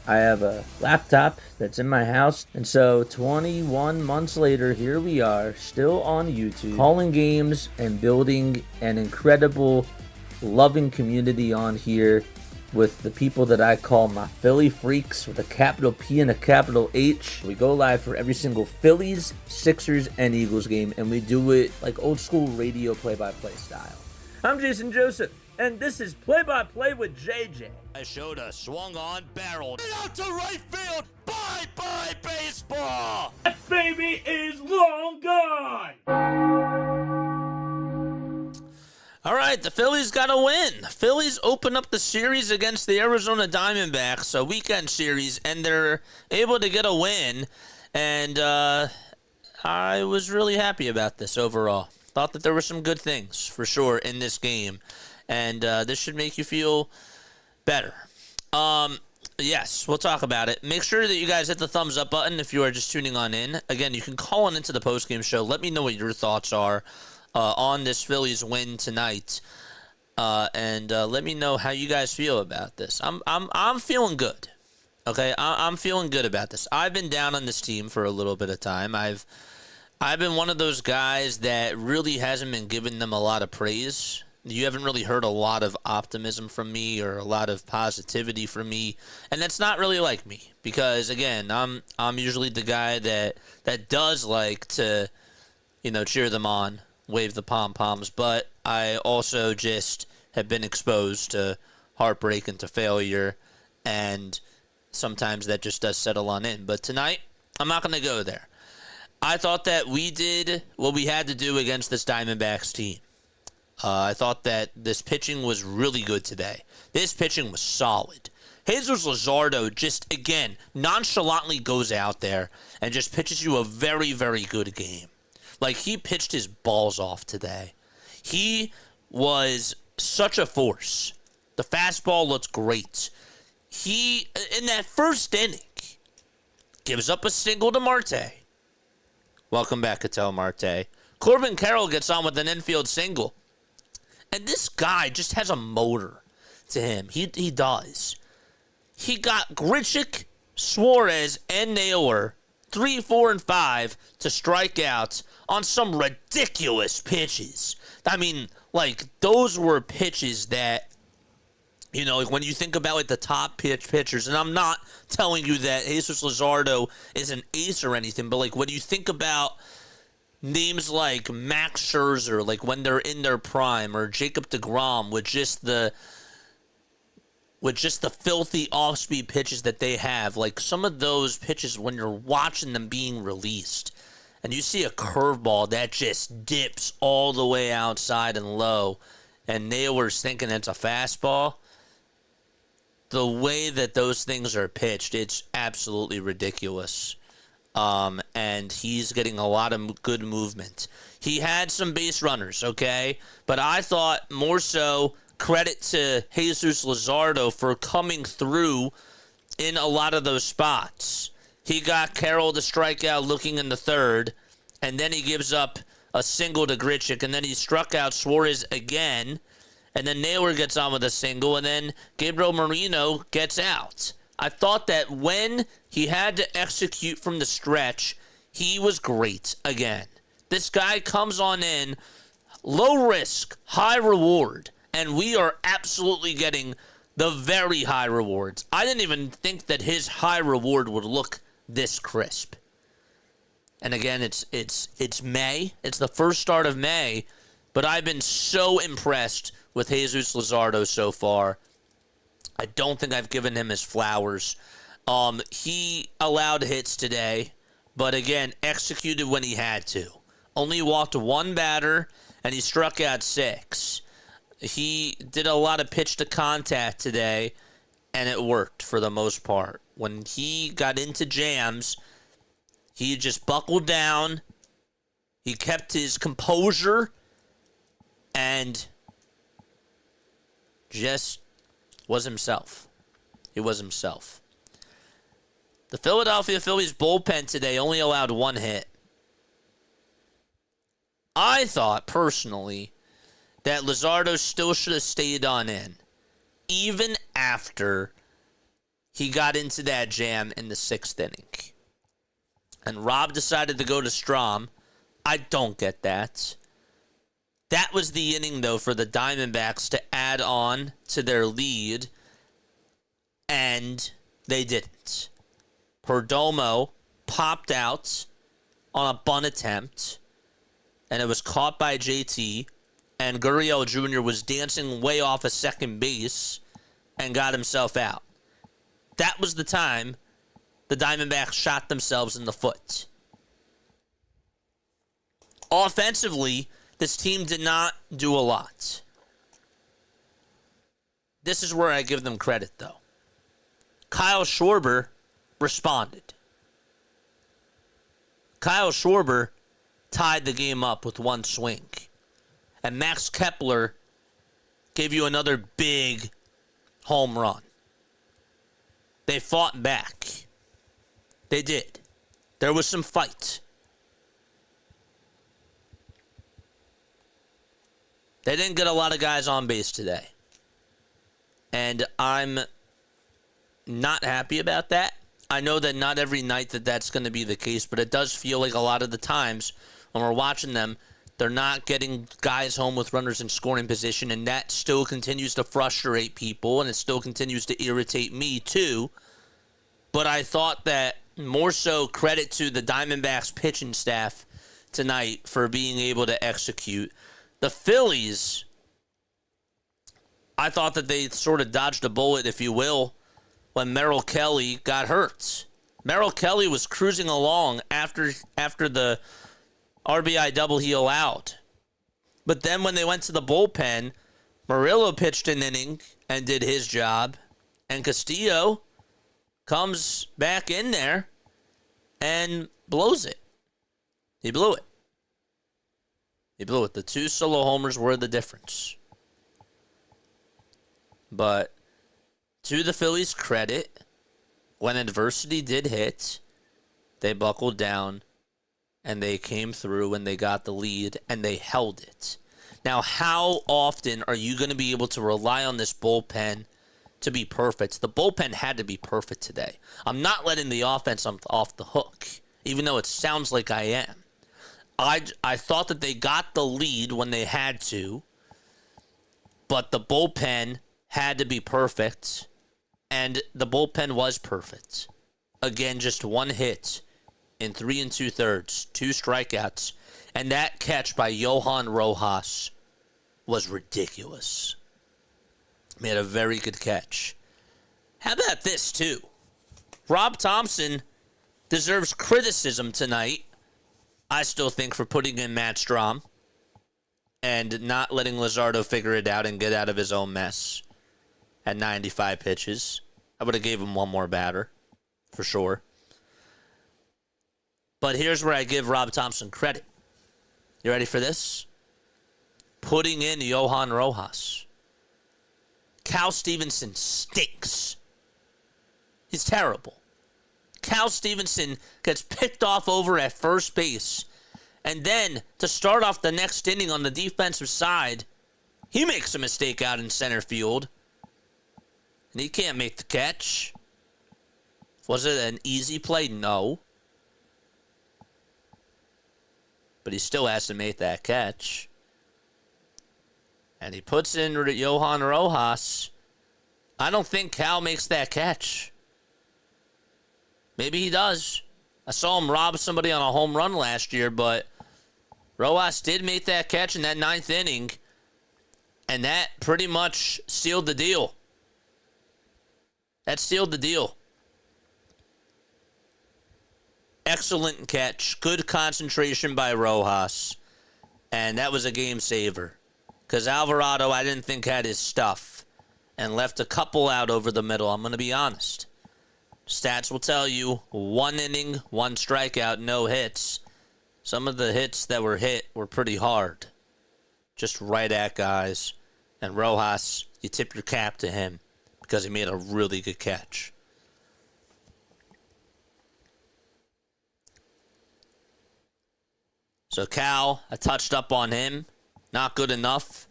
I have a laptop that's in my house, and so 21 months later, here we are, still on YouTube, calling games and building an incredible, loving community on here with the people that I call my Philly freaks with a capital P and a capital H. We go live for every single Phillies, Sixers, and Eagles game, and we do it like old school radio play-by-play style. I'm Jason Joseph, and this is Play-by-Play with JJ. I showed a swung on, barreled out to right field. Bye-bye baseball. That baby is long gone. All right, the Phillies got a win. Phillies open up the series against the Arizona Diamondbacks, a weekend series, and they're able to get a win. And I was really happy about this overall. Thought that there were some good things, for sure, in this game. And this should make you feel better. Yes, we'll talk about it. Make sure that you guys hit the thumbs up button if you are just tuning on in. Again, you can call on into the postgame show. Let me know what your thoughts are on this Phillies win tonight, and let me know how you guys feel about this. I'm feeling good. Okay, I'm feeling good about this. I've been down on this team for a little bit of time. I've been one of those guys that really hasn't been giving them a lot of praise. You haven't really heard a lot of optimism from me or a lot of positivity from me, and that's not really like me because again, I'm usually the guy that does like to, cheer them on, wave the pom-poms, but I also just have been exposed to heartbreak and to failure, and sometimes that just does settle on in. But tonight, I'm not going to go there. I thought that we did what we had to do against this Diamondbacks team. I thought that this pitching was really good today. This pitching was solid. Jesus Luzardo just, again, nonchalantly goes out there and just pitches you a very, very good game. Like, he pitched his balls off today. He was such a force. The fastball looked great. He, in that first inning, gives up a single to Marte. Welcome back, Ketel Marte. Corbin Carroll gets on with an infield single. And this guy just has a motor to him. He does. He got Grichuk, Suarez, and Naylor 3, 4, and 5 to strike out on some ridiculous pitches. I mean, like, those were pitches that, like when you think about like the top pitchers, and I'm not telling you that Jesus Luzardo is an ace or anything, but like when you think about names like Max Scherzer, like when they're in their prime, or Jacob deGrom with just the filthy off-speed pitches that they have, like some of those pitches when you're watching them being released, and you see a curveball that just dips all the way outside and low, and Naylor's thinking it's a fastball. The way that those things are pitched, it's absolutely ridiculous. And he's getting a lot of good movement. He had some base runners, okay? But I thought more so credit to Jesus Luzardo for coming through in a lot of those spots. He got Carroll to strike out looking in the third, and then he gives up a single to Grichuk, and then he struck out Suarez again, and then Naylor gets on with a single, and then Gabriel Moreno gets out. I thought that when he had to execute from the stretch, he was great again. This guy comes on in, low risk, high reward, and we are absolutely getting the very high rewards. I didn't even think that his high reward would look this crisp. And again, it's May. It's the first start of May, but I've been so impressed with Jesus Luzardo so far. I don't think I've given him his flowers. He allowed hits today, but again, executed when he had to. Only walked one batter, and he struck out 6. He did a lot of pitch to contact today, and it worked for the most part. When he got into jams, he just buckled down He kept his composure and just was himself. He was himself. The Philadelphia Phillies bullpen today only allowed one hit. I thought, personally, that Luzardo still should have stayed on in, even after he got into that jam in the 6th inning. And Rob decided to go to Strom. I don't get that. That was the inning, though, for the Diamondbacks to add on to their lead, and they didn't. Perdomo popped out on a bunt attempt, and it was caught by JT, and Gurriel Jr. was dancing way off of second base and got himself out. That was the time the Diamondbacks shot themselves in the foot. Offensively, this team did not do a lot. This is where I give them credit, though. Kyle Schwarber responded. Kyle Schwarber tied the game up with one swing. And Max Kepler gave you another big home run. They fought back. They did. There was some fight. They didn't get a lot of guys on base today. And I'm not happy about that. I know that not every night that's going to be the case, but it does feel like a lot of the times when we're watching them, they're not getting guys home with runners in scoring position, and that still continues to frustrate people, and it still continues to irritate me too. But I thought that more so credit to the Diamondbacks pitching staff tonight for being able to execute. The Phillies, I thought that they sort of dodged a bullet, if you will, when Merrill Kelly got hurt. Merrill Kelly was cruising along after the RBI double he allowed. But then when they went to the bullpen, Murillo pitched an inning and did his job. And Castillo comes back in there and blows it. He blew it. He blew it. The 2 solo homers were the difference. But to the Phillies' credit, when adversity did hit, they buckled down and they came through and they got the lead and they held it. Now, how often are you going to be able to rely on this bullpen to be perfect? The bullpen had to be perfect today. I'm not letting the offense off the hook, even though it sounds like I am. I thought that they got the lead when they had to, but the bullpen had to be perfect, and the bullpen was perfect. Again, just one hit in 3 2/3, 2 strikeouts, and that catch by Johan Rojas was ridiculous. He had a very good catch. How about this, too? Rob Thompson deserves criticism tonight, I still think, for putting in Matt Strom and not letting Luzardo figure it out and get out of his own mess at 95 pitches. I would have gave him one more batter, for sure. But here's where I give Rob Thompson credit. You ready for this? Putting in Johan Rojas. Cal Stevenson stinks. He's terrible. Cal Stevenson gets picked off over at first base. And then, to start off the next inning on the defensive side, he makes a mistake out in center field. And he can't make the catch. Was it an easy play? No. But he still has to make that catch. And he puts in Johan Rojas. I don't think Cal makes that catch. Maybe he does. I saw him rob somebody on a home run last year, but Rojas did make that catch in that 9th inning, and that pretty much sealed the deal. That sealed the deal. Excellent catch. Good concentration by Rojas. And that was a game saver. Because Alvarado, I didn't think had his stuff. And left a couple out over the middle. I'm going to be honest. Stats will tell you 1 inning, 1 strikeout, no hits. Some of the hits that were hit were pretty hard. Just right at guys. And Rojas, you tip your cap to him because he made a really good catch. So Cal, I touched up on him. Not good enough.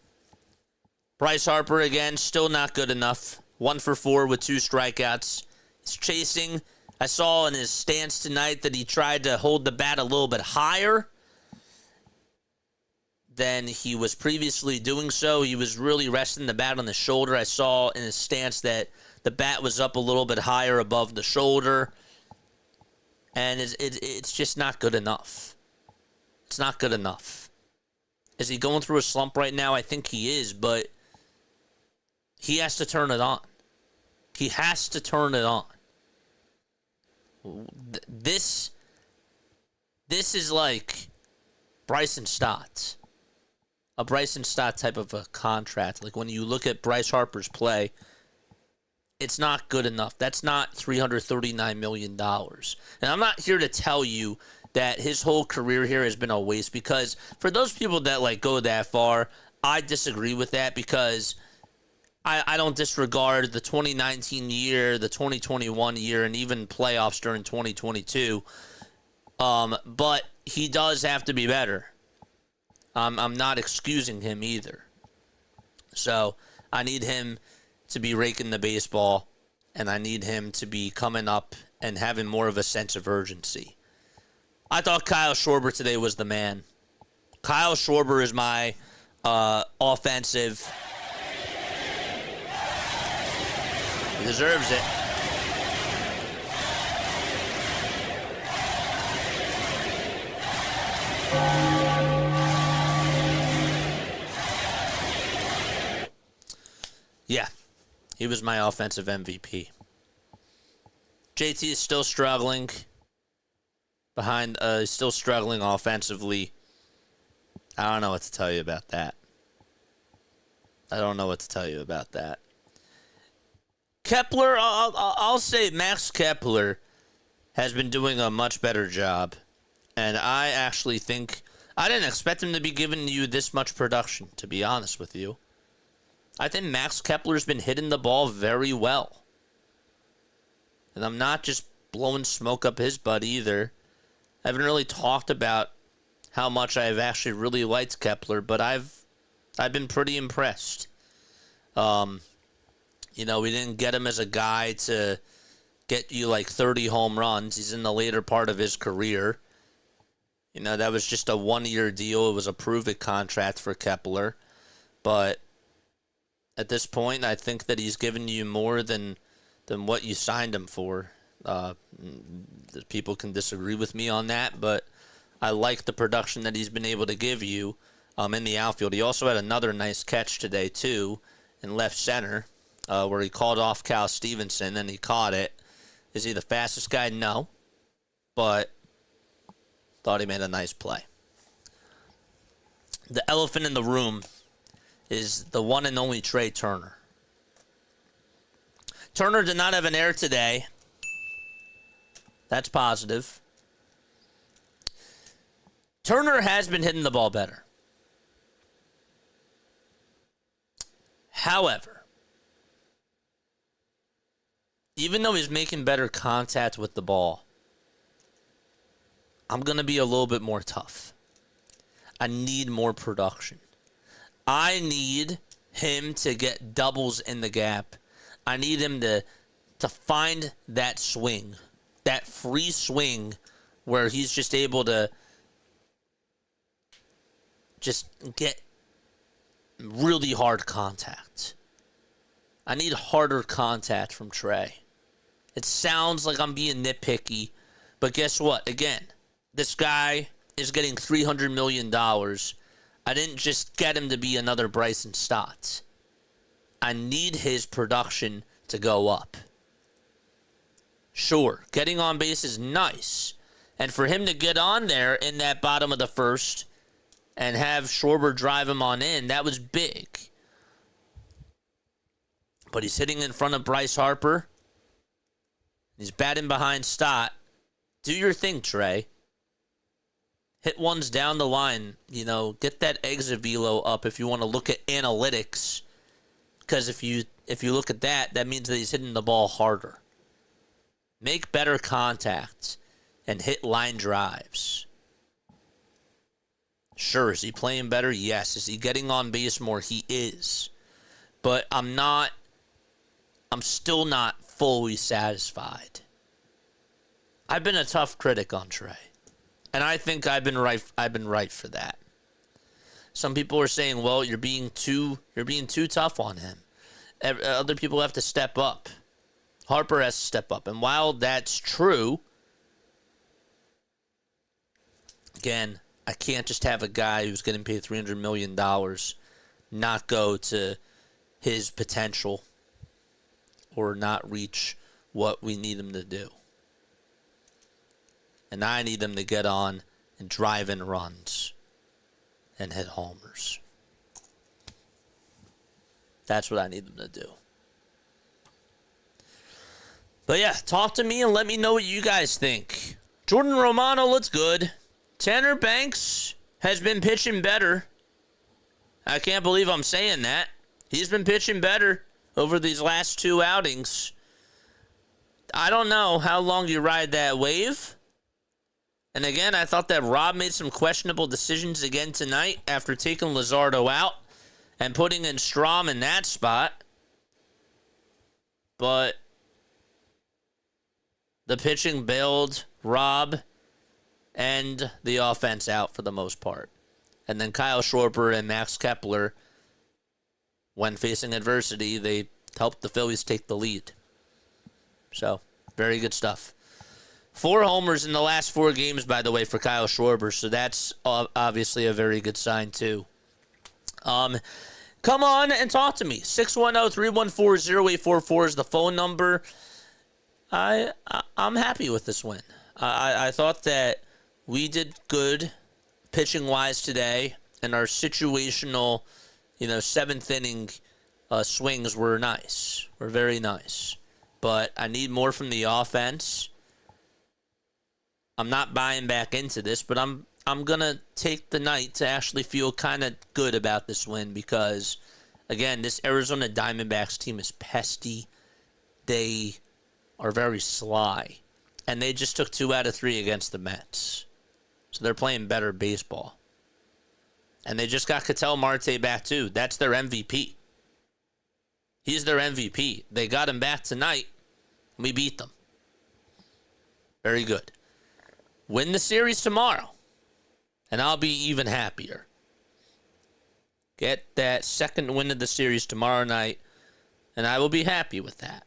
Bryce Harper, again, still not good enough. 1 for 4 with 2 strikeouts. He's chasing. I saw in his stance tonight that he tried to hold the bat a little bit higher than he was previously doing so. He was really resting the bat on the shoulder. I saw in his stance that the bat was up a little bit higher above the shoulder. And it's just not good enough. It's not good enough. Is he going through a slump right now? I think he is, but he has to turn it on. He has to turn it on. This is like Bryson Stott. A Bryson Stott type of a contract. Like when you look at Bryce Harper's play, it's not good enough. That's not $339 million. And I'm not here to tell you that his whole career here has been a waste, because for those people that like go that far, I disagree with that, because I don't disregard the 2019 year, the 2021 year, and even playoffs during 2022. But he does have to be better. I'm not excusing him either. So I need him to be raking the baseball, and I need him to be coming up and having more of a sense of urgency. I thought Kyle Schwarber today was the man. Kyle Schwarber is my offensive. He deserves it. Yeah, he was my offensive MVP. JT is still struggling still struggling offensively. I don't know what to tell you about that. Kepler, I'll say Max Kepler has been doing a much better job. And I actually think, I didn't expect him to be giving you this much production, to be honest with you. I think Max Kepler's been hitting the ball very well. And I'm not just blowing smoke up his butt either. I haven't really talked about how much I've actually really liked Kepler, but I've been pretty impressed. We didn't get him as a guy to get you like 30 home runs. He's in the later part of his career. That was just a 1-year deal. It was a prove-it contract for Kepler. But at this point, I think that he's given you more than what you signed him for. People can disagree with me on that, but I like the production that he's been able to give you in the outfield. He also had another nice catch today, too, in left center, where he called off Cal Stevenson, and he caught it. Is he the fastest guy? No. But thought he made a nice play. The elephant in the room is the one and only Trey Turner. Turner did not have an error today. That's positive. Turner has been hitting the ball better. However, even though he's making better contact with the ball, I'm going to be a little bit more tough. I need more production. I need him to get doubles in the gap. I need him to find that swing, that free swing where he's just able to just get really hard contact. I need harder contact from Trey. It sounds like I'm being nitpicky, but guess what? Again, this guy is getting $300 million. I didn't just get him to be another Bryson Stott. I need his production to go up. Sure, getting on base is nice. And for him to get on there in that bottom of the first and have Schwarber drive him on in, that was big. But he's hitting in front of Bryce Harper. He's batting behind Stott. Do your thing, Trey. Hit ones down the line. You know, get that exit velo up if you want to look at analytics. Because if you look at that, that means that he's hitting the ball harder. Make better contact and hit line drives. Sure, is he playing better? Yes. Is he getting on base more? He is. But I'm still not fully satisfied. I've been a tough critic on Trey. And I think I've been right for that. Some people are saying, well, you're being too tough on him. Other people have to step up. Harper has to step up. And while that's true, again, I can't just have a guy who's getting paid $300 million not go to his potential or not reach what we need him to do. And I need him to get on and drive in runs and hit homers. That's what I need them to do. But yeah, talk to me and let me know what you guys think. Jordan Romano looks good. Tanner Banks has been pitching better. I can't believe I'm saying that. He's been pitching better over these last 2 outings. I don't know how long you ride that wave. And again, I thought that Rob made some questionable decisions again tonight after taking Luzardo out and putting in Strom in that spot. But the pitching bailed Rob and the offense out for the most part. And then Kyle Schwarber and Max Kepler, when facing adversity, they helped the Phillies take the lead. So, very good stuff. 4 homers in the last 4 games, by the way, for Kyle Schwarber. So that's obviously a very good sign, too. Come on and talk to me. 610-314-0844 is the phone number. I'm happy with this win. I thought that we did good pitching-wise today, and our situational, 7th inning swings were nice. Were very nice. But I need more from the offense. I'm not buying back into this, but I'm going to take the night to actually feel kind of good about this win because, again, this Arizona Diamondbacks team is pesky. They are very sly. And they just took 2 out of 3 against the Mets. So they're playing better baseball. And they just got Ketel Marte back, too. That's their MVP. He's their MVP. They got him back tonight. And we beat them. Very good. Win the series tomorrow, and I'll be even happier. Get that second win of the series tomorrow night, and I will be happy with that.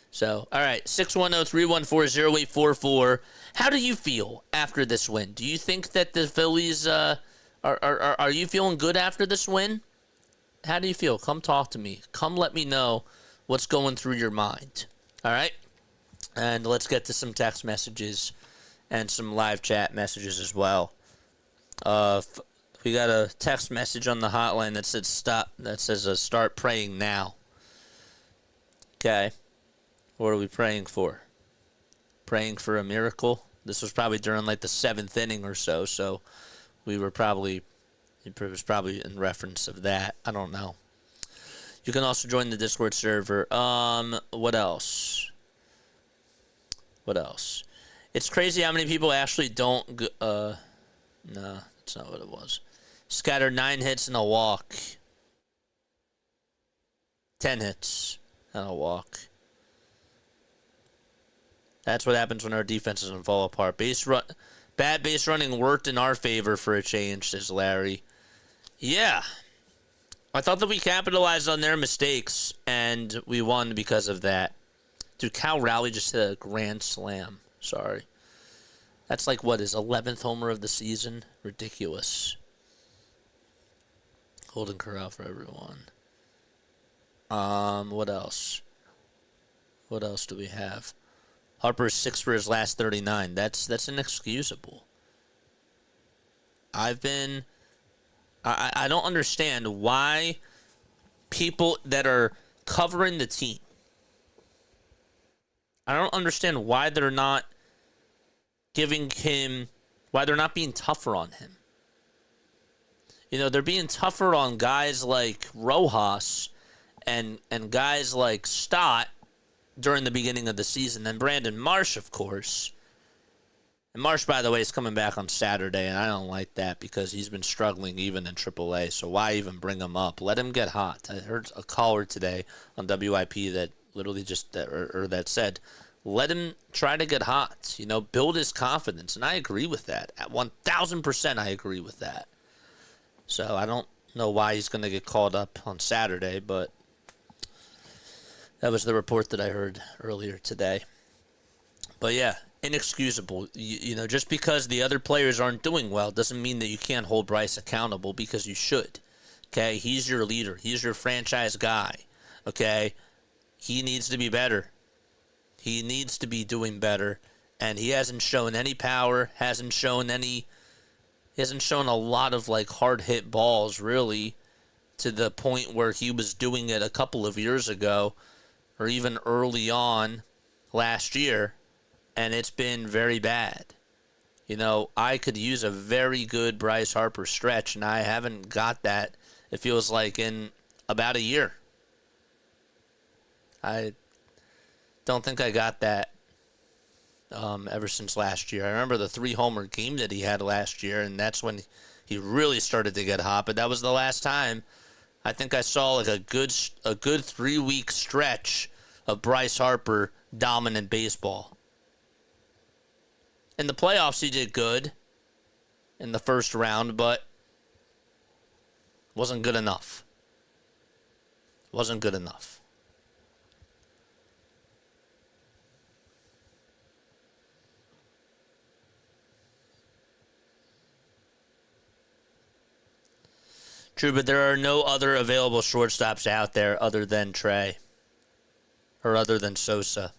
So, all right, 610-314-0844. How do you feel after this win? Do you think that the Phillies are you feeling good after this win? How do you feel? Come talk to me. Come let me know what's going through your mind. All right? And let's get to some text messages and some live chat messages as well. We got a text message on the hotline that says start praying now. Okay. What are we praying for? Praying for a miracle? This was probably during like the 7th inning or so, so it was probably in reference of that. I don't know. You can also join the Discord server. What else? What else? It's crazy how many people actually don't... no, that's not what it was. Scattered 9 hits and a walk. 10 hits and a walk. That's what happens when our defense doesn't fall apart. Bad base running worked in our favor for a change, says Larry. Yeah. I thought that we capitalized on their mistakes, and we won because of that. Dude, Cal Raleigh just hit a grand slam. Sorry. That's like, what, his 11th homer of the season? Ridiculous. Golden corral for everyone. What else? What else do we have? Harper's 6 for his last 39. That's inexcusable. I don't understand why people that are covering the team, I don't understand why they're not giving him why they're not being tougher on him. You know, they're being tougher on guys like Rojas and guys like Stott during the beginning of the season, and Brandon Marsh, of course. And Marsh, by the way, is coming back on Saturday, and I don't like that because he's been struggling even in AAA, so why even bring him up? Let him get hot. I heard a caller today on WIP that literally just that said, let him try to get hot, you know, build his confidence, and I agree with that. At 1,000% I agree with that. So I don't know why he's going to get called up on Saturday, but that was the report that I heard earlier today. But yeah, inexcusable. You know, just because the other players aren't doing well doesn't mean that you can't hold Bryce accountable, because you should. Okay, he's your leader. He's your franchise guy. Okay, he needs to be better. He needs to be doing better, and he hasn't shown any power, hasn't shown a lot of like hard hit balls, really, to the point where he was doing it a couple of years ago or even early on last year, and it's been very bad. You know, I could use a very good Bryce Harper stretch, and I haven't got that, it feels like, in about a year. I don't think I got that ever since last year. I remember the 3-homer game that he had last year, and that's when he really started to get hot, but that was the last time I think I saw like a good 3-week stretch of Bryce Harper dominant baseball. In the playoffs, he did good in the first round, but wasn't good enough. Wasn't good enough. True, but there are no other available shortstops out there other than Trey. Or other than Sosa.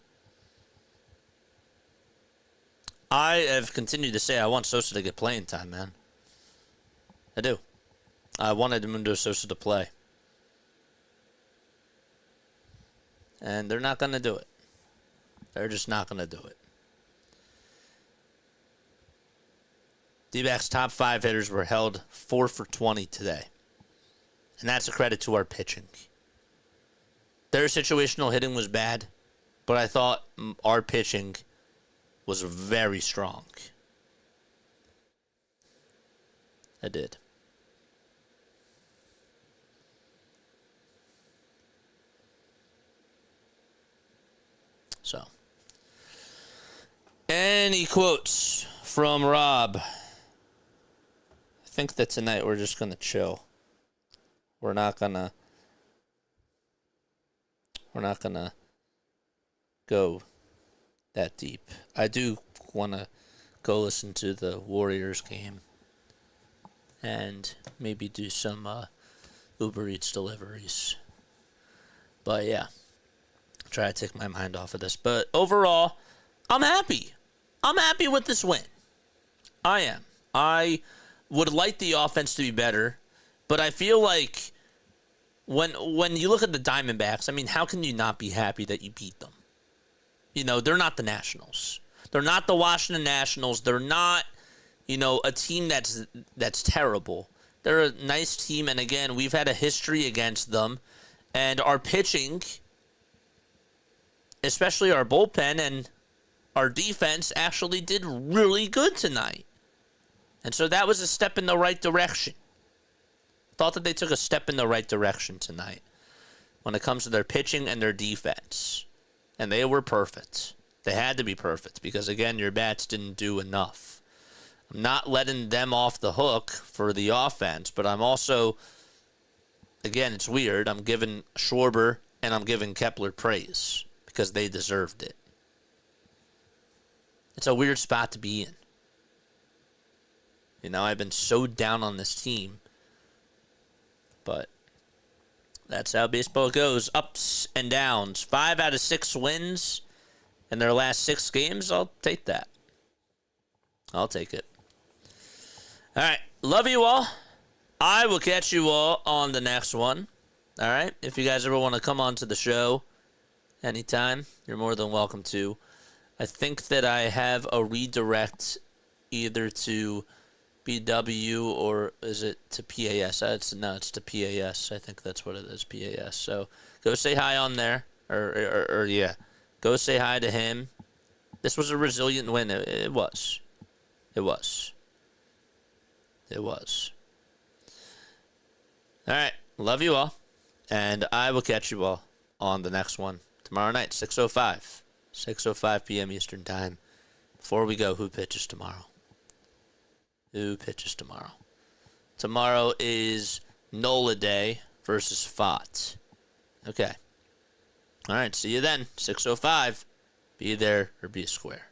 I have continued to say I want Sosa to get playing time, man. I do. I wanted Mundo Sosa to play. And they're not going to do it. They're just not going to do it. D-backs' top 5 hitters were held 4 for 20 today. And that's a credit to our pitching. Their situational hitting was bad, but I thought our pitching was very strong. I did. So, any quotes from Rob? I think that tonight we're just going to chill. We're not gonna go that deep. I do want to go listen to the Warriors game and maybe do some Uber Eats deliveries. But yeah, try to take my mind off of this. But overall, I'm happy. I'm happy with this win. I am. I would like the offense to be better, but I feel like when you look at the Diamondbacks, I mean, how can you not be happy that you beat them? You know, they're not the Nationals. They're not the Washington Nationals. They're not, you know, a team that's terrible. They're a nice team, and again, we've had a history against them, and our pitching, especially our bullpen and our defense, actually did really good tonight. And so that was a step in the right direction. Thought that they took a step in the right direction tonight when it comes to their pitching and their defense. And they were perfect. They had to be perfect because, again, your bats didn't do enough. I'm not letting them off the hook for the offense, but I'm also, again, it's weird. I'm giving Schwarber and I'm giving Kepler praise because they deserved it. It's a weird spot to be in. You know, I've been so down on this team. But that's how baseball goes. Ups and downs. 5 out of 6 wins in their last 6 games. I'll take that. I'll take it. All right. Love you all. I will catch you all on the next one. All right. If you guys ever want to come on to the show anytime, you're more than welcome to. I think that I have a redirect either to BW or is it to PAS? It's to PAS. I think that's what it is, PAS. So go say hi on there, or yeah, go say hi to him. This was a resilient win. It was. It was. It was. All right. Love you all. And I will catch you all on the next one tomorrow night, 6:05. 6:05 p.m. Eastern Time. Before we go, who pitches tomorrow? Who pitches tomorrow? Tomorrow is Nola Day versus Fott. Okay. All right. See you then. 6:05. Be there or be a square.